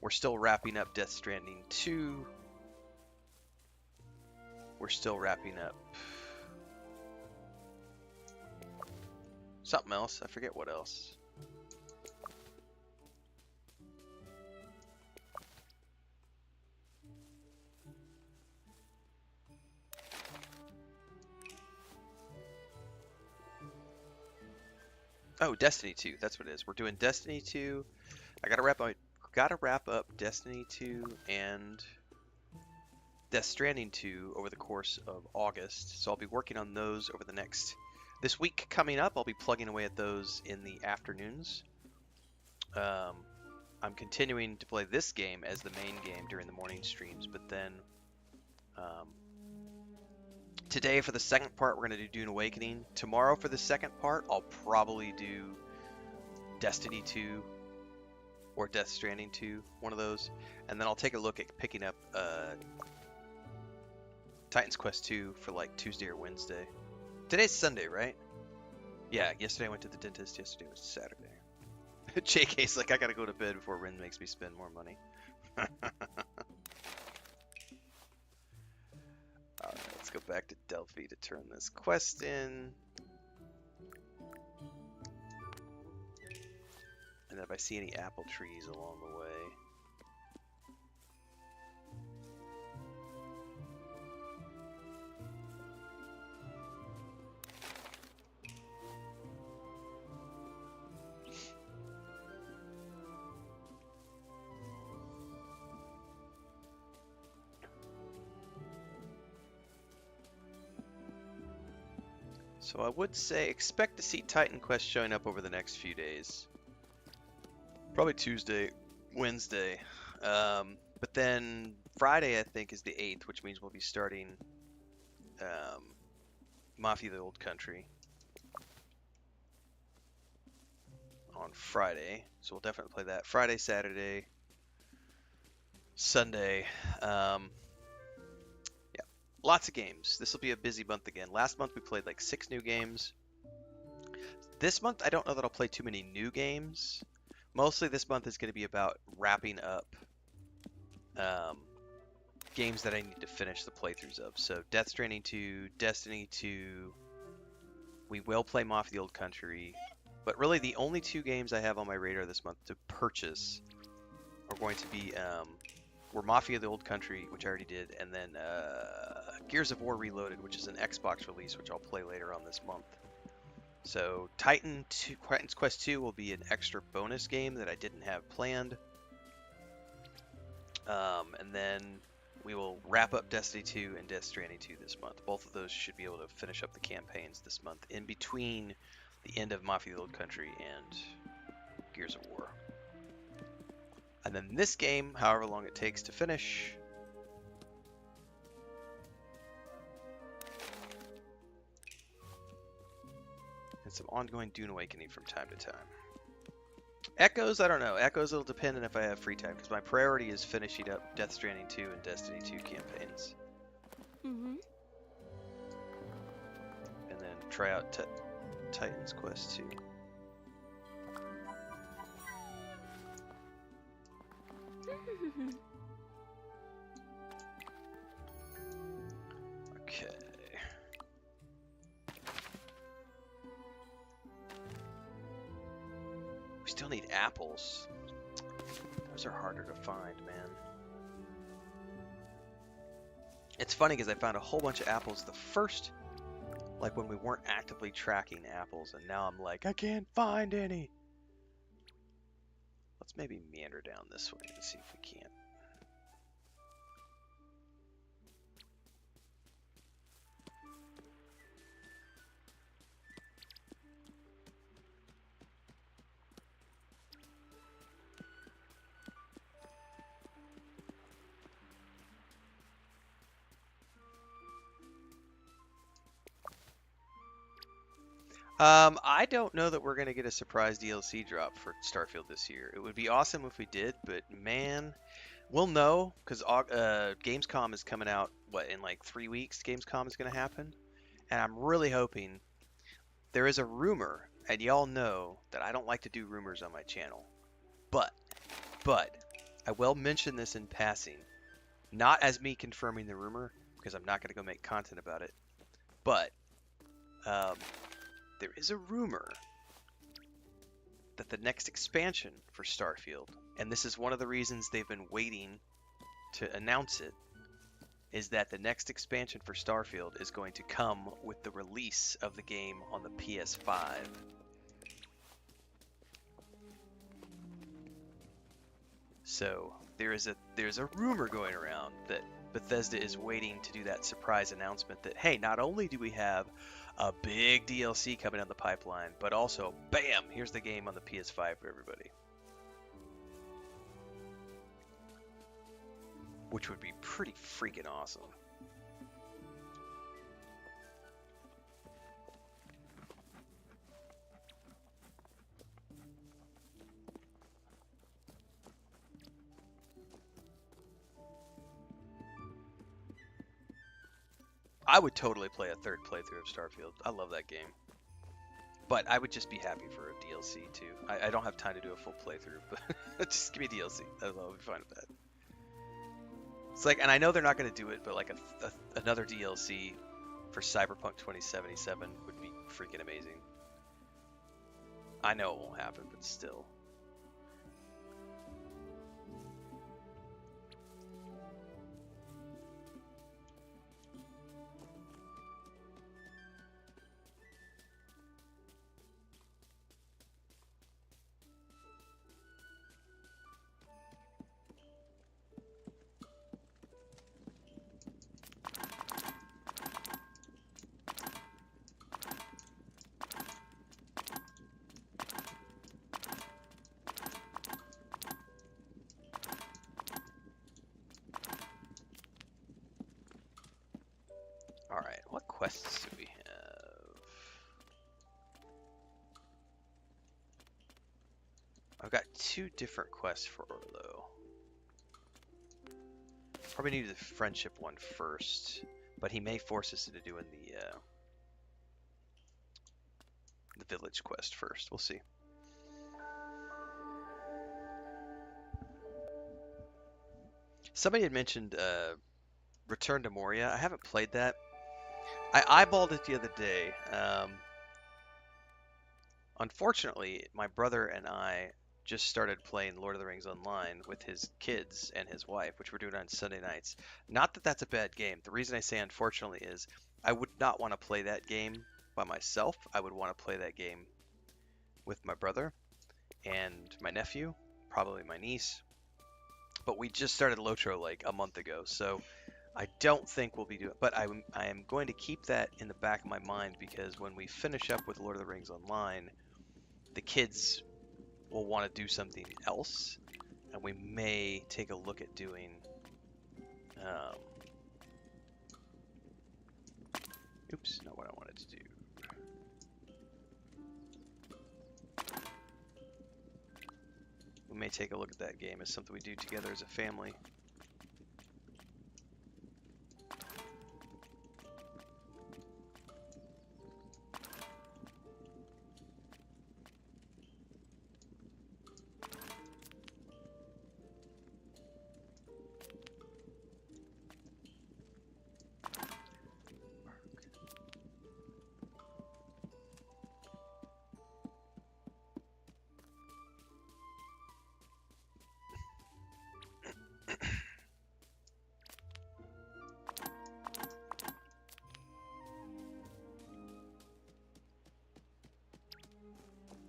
We're still wrapping up Death Stranding 2. We're still wrapping up something else. I forget what else. Oh, Destiny 2. That's what it is. We're doing Destiny 2. I gotta wrap up Destiny 2 and Death Stranding 2 over the course of August. So I'll be working on those over this week coming up. I'll be plugging away at those in the afternoons. I'm continuing to play this game as the main game during the morning streams, but then today for the second part we're going to do Dune Awakening. Tomorrow for the second part I'll probably do Destiny 2 or Death Stranding 2, one of those, and then I'll take a look at picking up Titan's Quest 2 for like Tuesday or Wednesday. Today's Sunday, right? Yeah, yesterday I went to the dentist, yesterday was Saturday. JK's like, I gotta go to bed before Rin makes me spend more money. Alright, let's go back to Delphi to turn this quest in. And if I see any apple trees along the way. So I would say expect to see Titan Quest showing up over the next few days. Probably Tuesday, Wednesday. But then Friday, I think, is the 8th, which means we'll be starting Mafia the Old Country on Friday. So we'll definitely play that Friday, Saturday, Sunday. Lots of games. This will be a busy month again. Last month we played like 6 new games. This month I don't know that I'll play too many new games. Mostly this month is going to be about wrapping up games that I need to finish the playthroughs of. So Death Stranding 2, Destiny 2, we will play Mafia the Old Country. But really the only 2 games I have on my radar this month to purchase are going to be were Mafia the Old Country, which I already did, and then Gears of War Reloaded, which is an Xbox release, which I'll play later on this month. So Titan's Quest 2 will be an extra bonus game that I didn't have planned. And then we will wrap up Destiny 2 and Death Stranding 2 this month. Both of those should be able to finish up the campaigns this month in between the end of Mafia the Old Country and Gears of War. And then this game, however long it takes to finish. And some ongoing Dune Awakening from time to time. Echoes, I don't know. Echoes, it'll depend on if I have free time, because my priority is finishing up Death Stranding 2 and Destiny 2 campaigns. Mm-hmm. And then try out Titan's Quest 2. Okay. We still need apples. Those are harder to find, man. It's funny because I found a whole bunch of apples the first, like when we weren't actively tracking apples, and now I'm like, I can't find any. Let's maybe meander down this way and see if we can't. I don't know that we're going to get a surprise DLC drop for Starfield this year. It would be awesome if we did, but man, we'll know because Gamescom is coming out, what, in like 3 weeks Gamescom is going to happen? And I'm really hoping, there is a rumor, and y'all know that I don't like to do rumors on my channel, but, I will mention this in passing, not as me confirming the rumor, because I'm not going to go make content about it, but, there is a rumor that the next expansion for Starfield, and this is one of the reasons they've been waiting to announce it, is that the next expansion for Starfield is going to come with the release of the game on the PS5. So there's a rumor going around that Bethesda is waiting to do that surprise announcement that, hey, not only do we have a big DLC coming down the pipeline, but also, bam, here's the game on the PS5 for everybody. Which would be pretty freaking awesome. I would totally play a third playthrough of Starfield. I love that game. But I would just be happy for a DLC too. I don't have time to do a full playthrough, but just give me DLC. I'll be fine with that. It's like, and I know they're not going to do it, but like another DLC for Cyberpunk 2077 would be freaking amazing. I know it won't happen, but still. Alright, what quests do we have? I've got 2 different quests for Orlo. Probably need the friendship one first, but he may force us into doing the village quest first. We'll see. Somebody had mentioned Return to Moria. I haven't played that. I eyeballed it the other day. Unfortunately, my brother and I just started playing Lord of the Rings Online with his kids and his wife, which we're doing on Sunday nights. Not that that's a bad game. The reason I say unfortunately is I would not want to play that game by myself. I would want to play that game with my brother and my nephew, probably my niece. But we just started Lotro like a month ago, so I don't think we'll be doing it, but I am going to keep that in the back of my mind because when we finish up with Lord of the Rings Online, the kids will want to do something else, and we may take a look at doing oops, not what I wanted to do. We may take a look at that game as something we do together as a family.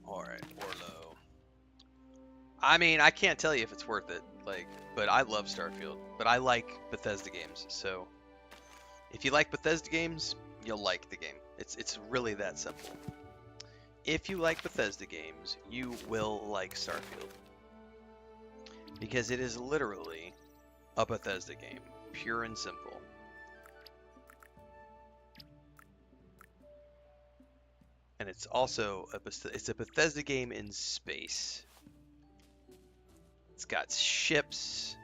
Alright, Orlo. I mean, I can't tell you if it's worth it, like, but I love Starfield. But I like Bethesda games, so if you like Bethesda games, you'll like the game. It's really that simple. If you like Bethesda games, you will like Starfield. Because it is literally a Bethesda game, pure and simple. And it's also it's a Bethesda game in space. It's got ships.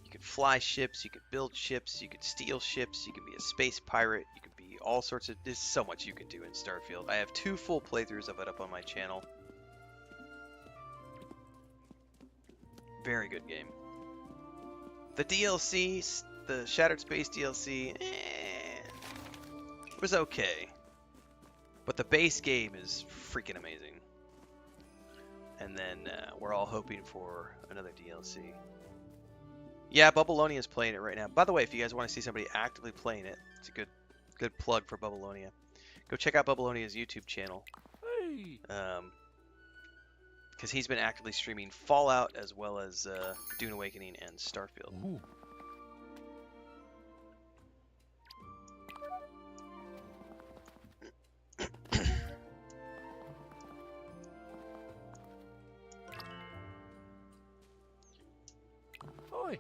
You can fly ships. You can build ships. You can steal ships. You can be a space pirate. You can be all sorts of. There's so much you can do in Starfield. I have 2 full playthroughs of it up on my channel. Very good game. The DLC, the Shattered Space DLC, was okay. But the base game is freaking amazing. And then we're all hoping for another DLC. Yeah, Bubblelonia is playing it right now. By the way, if you guys want to see somebody actively playing it, it's a good plug for Bubblelonia. Go check out Bubblonia's YouTube channel. Hey. Because he's been actively streaming Fallout as well as Dune Awakening and Starfield. Ooh. Oi.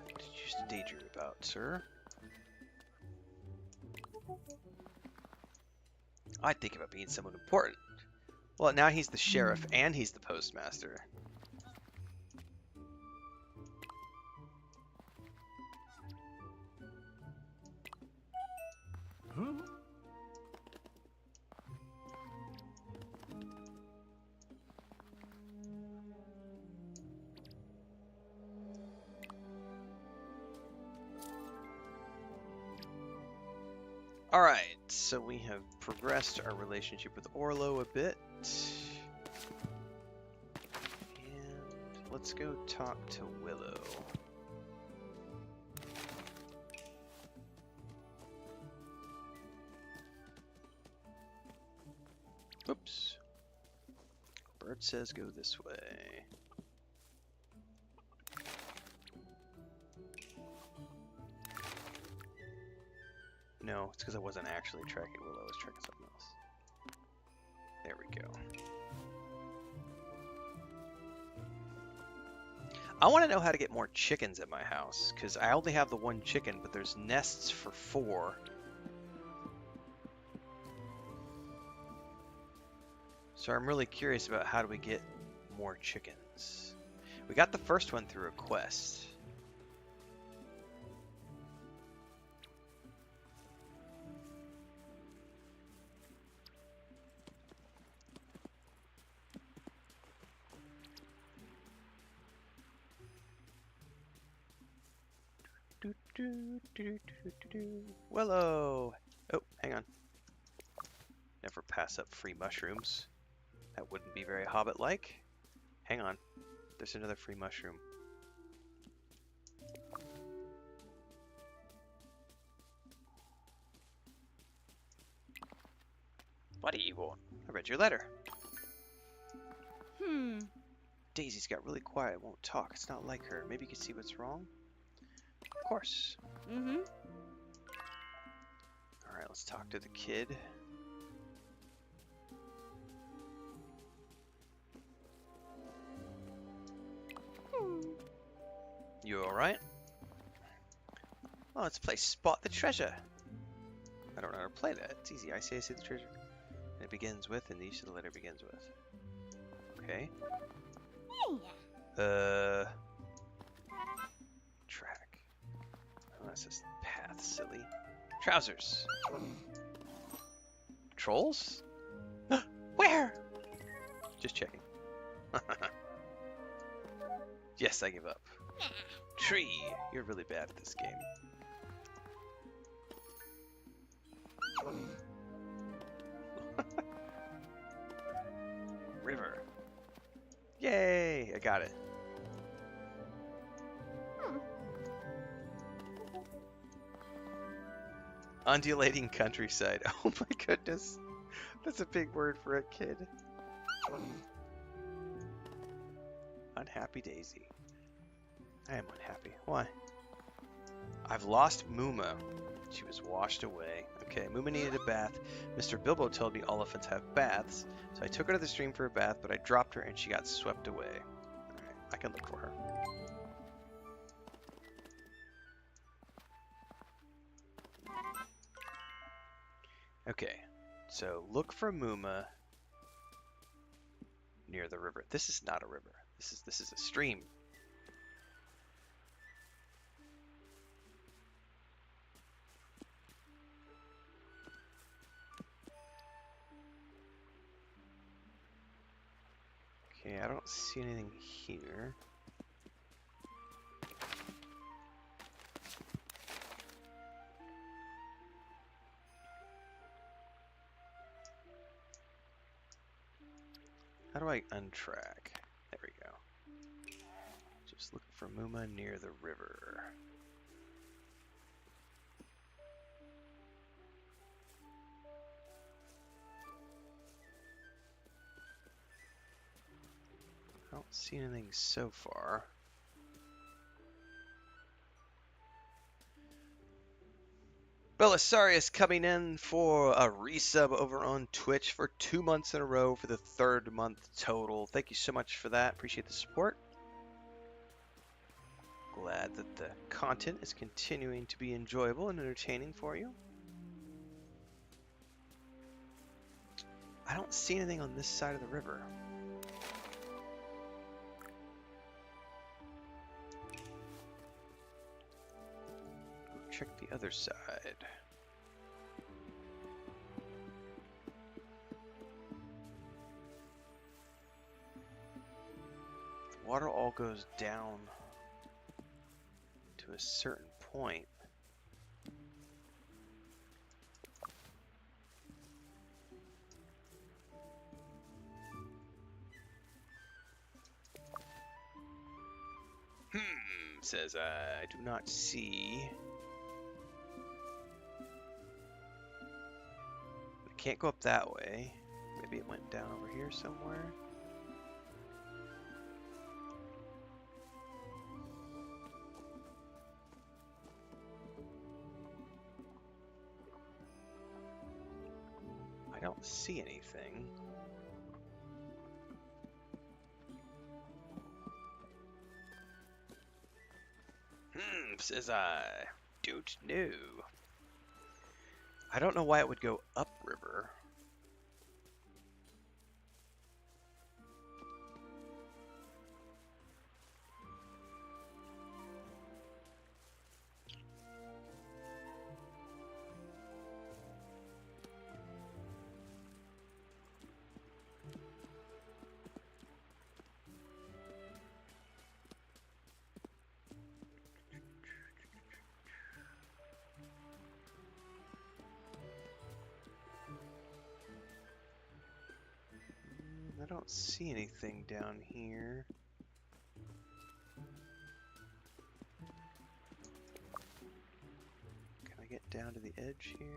What did you used to daydream about, sir? I'd think about being someone important. Well, now he's the sheriff and he's the postmaster. Huh? Alright, so we have progressed our relationship with Orlo a bit. And let's go talk to Willow. Oops. Bird says go this way. No, it's because I wasn't actually tracking Willow, I was tracking something else. There we go. I want to know how to get more chickens at my house, because I only have the one chicken, but there's nests for 4. So I'm really curious about how do we get more chickens. We got the first one through a quest. Willow! Oh, hang on. Never pass up free mushrooms. That wouldn't be very Hobbit-like. Hang on. There's another free mushroom. What do you want? I read your letter. Daisy's got really quiet, won't talk. It's not like her. Maybe you can see what's wrong? Of course. Alright, let's talk to the kid. You alright? Oh, let's play Spot the Treasure. I don't know how to play that. It's easy. I say the treasure. And it begins with, and each of the letter begins with. Okay. Track. Oh, that says path, silly. Trousers. Trolls? Where? Just checking. Yes, I give up. Tree. You're really bad at this game. River. Yay! I got it. Undulating countryside. Oh my goodness. That's a big word for a kid. Unhappy Daisy. I am unhappy. Why? I've lost Muma. She was washed away. Okay, Muma needed a bath. Mr. Bilbo told me elephants have baths, so I took her to the stream for a bath, but I dropped her and she got swept away. Alright, I can look for her. Okay, so look for Muma near the river. This is not a river. This is a stream. Okay, I don't see anything here. How do I untrack? There we go. Just looking for Muma near the river. I don't see anything so far. Belisarius coming in for a resub over on Twitch for 2 months in a row for the 3rd month total. Thank you so much for that. Appreciate the support. Glad that the content is continuing to be enjoyable and entertaining for you. I don't see anything on this side of the river. Check the other side. The water all goes down to a certain point. Says I do not see. Can't go up that way. Maybe it went down over here somewhere. I don't see anything. Says I don't know. I don't know why it would go upriver. I don't see anything down here. Can I get down to the edge here?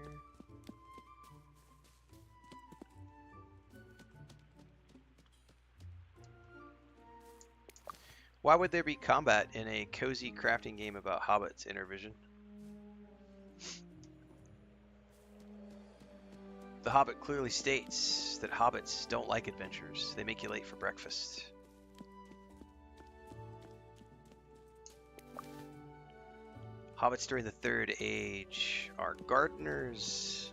Why would there be combat in a cozy crafting game about hobbits, Intervision? The Hobbit clearly states that hobbits don't like adventures. They make you late for breakfast. Hobbits during the Third Age are gardeners,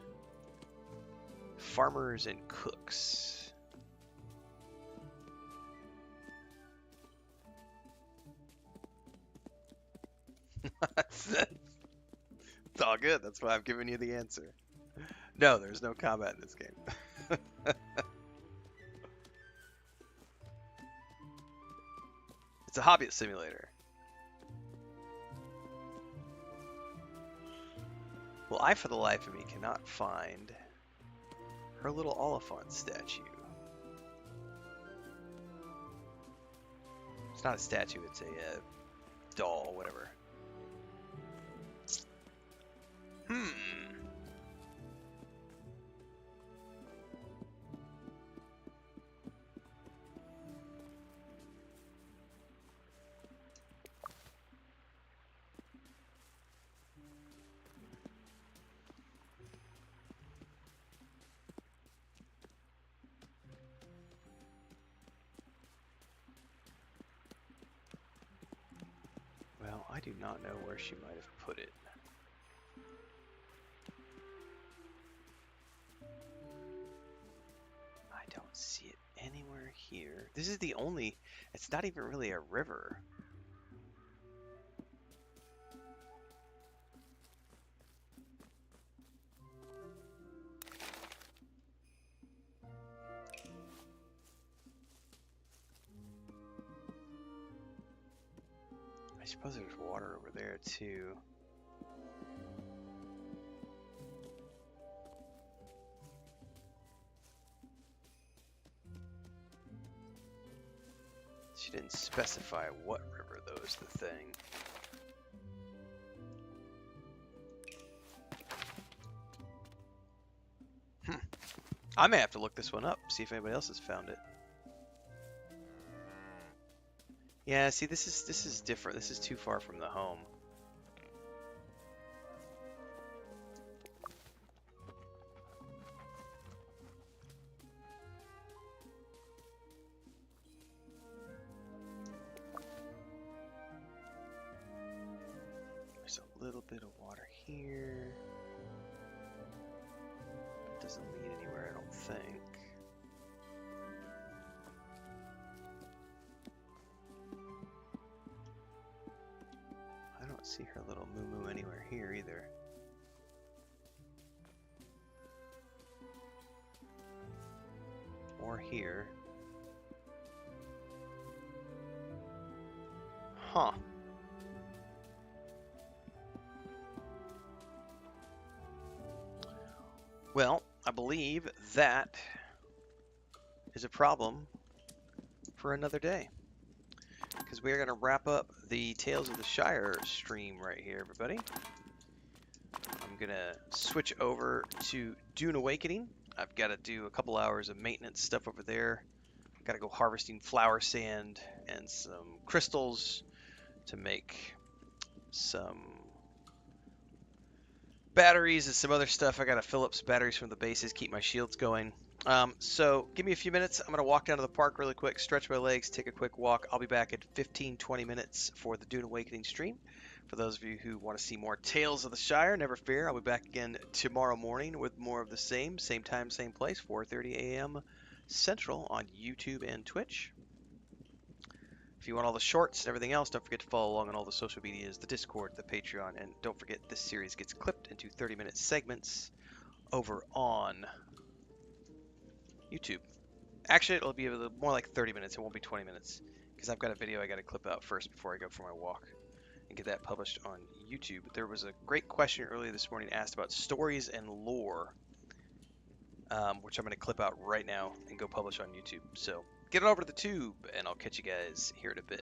farmers, and cooks. It's all good. That's why I've given you the answer. No, there's no combat in this game. It's a Hobbit simulator. Well, I, for the life of me, cannot find her little Oliphant statue. It's not a statue, it's a doll, whatever. Well, I do not know where she might have put it. I don't see it anywhere here. This is the only... It's not even really a river. I suppose there's water over there too. She didn't specify what river though, was the thing. I may have to look this one up, see if anybody else has found it. Yeah, see, this is different. This is too far from the home. There's a little bit of water here. It doesn't lead anywhere, I don't think. I don't see her little moo moo anywhere here either. Or here. Huh. Well, I believe that is a problem for another day. Because we are going to wrap up the Tales of the Shire stream right here, everybody. I'm going to switch over to Dune Awakening. I've got to do a couple hours of maintenance stuff over there. I've got to go harvesting flower sand and some crystals to make some batteries and some other stuff. I got to fill up some batteries from the bases, keep my shields going. So give me a few minutes. I'm going to walk down to the park really quick, stretch my legs, take a quick walk. I'll be back in 15-20 minutes for the Dune Awakening stream. For those of you who want to see more Tales of the Shire, never fear. I'll be back again tomorrow morning with more of the same time, same place, 4:30 a.m. Central on YouTube and Twitch. If you want all the shorts and everything else, don't forget to follow along on all the social medias, the Discord, the Patreon, and don't forget this series gets clipped into 30-minute segments over on YouTube. Actually, it'll be a little more like 30 minutes. It won't be 20 minutes because I've got a video I got to clip out first before I go for my walk and get that published on YouTube. There was a great question earlier this morning asked about stories and lore, which I'm going to clip out right now and go publish on YouTube. So get it over to the tube, and I'll catch you guys here in a bit.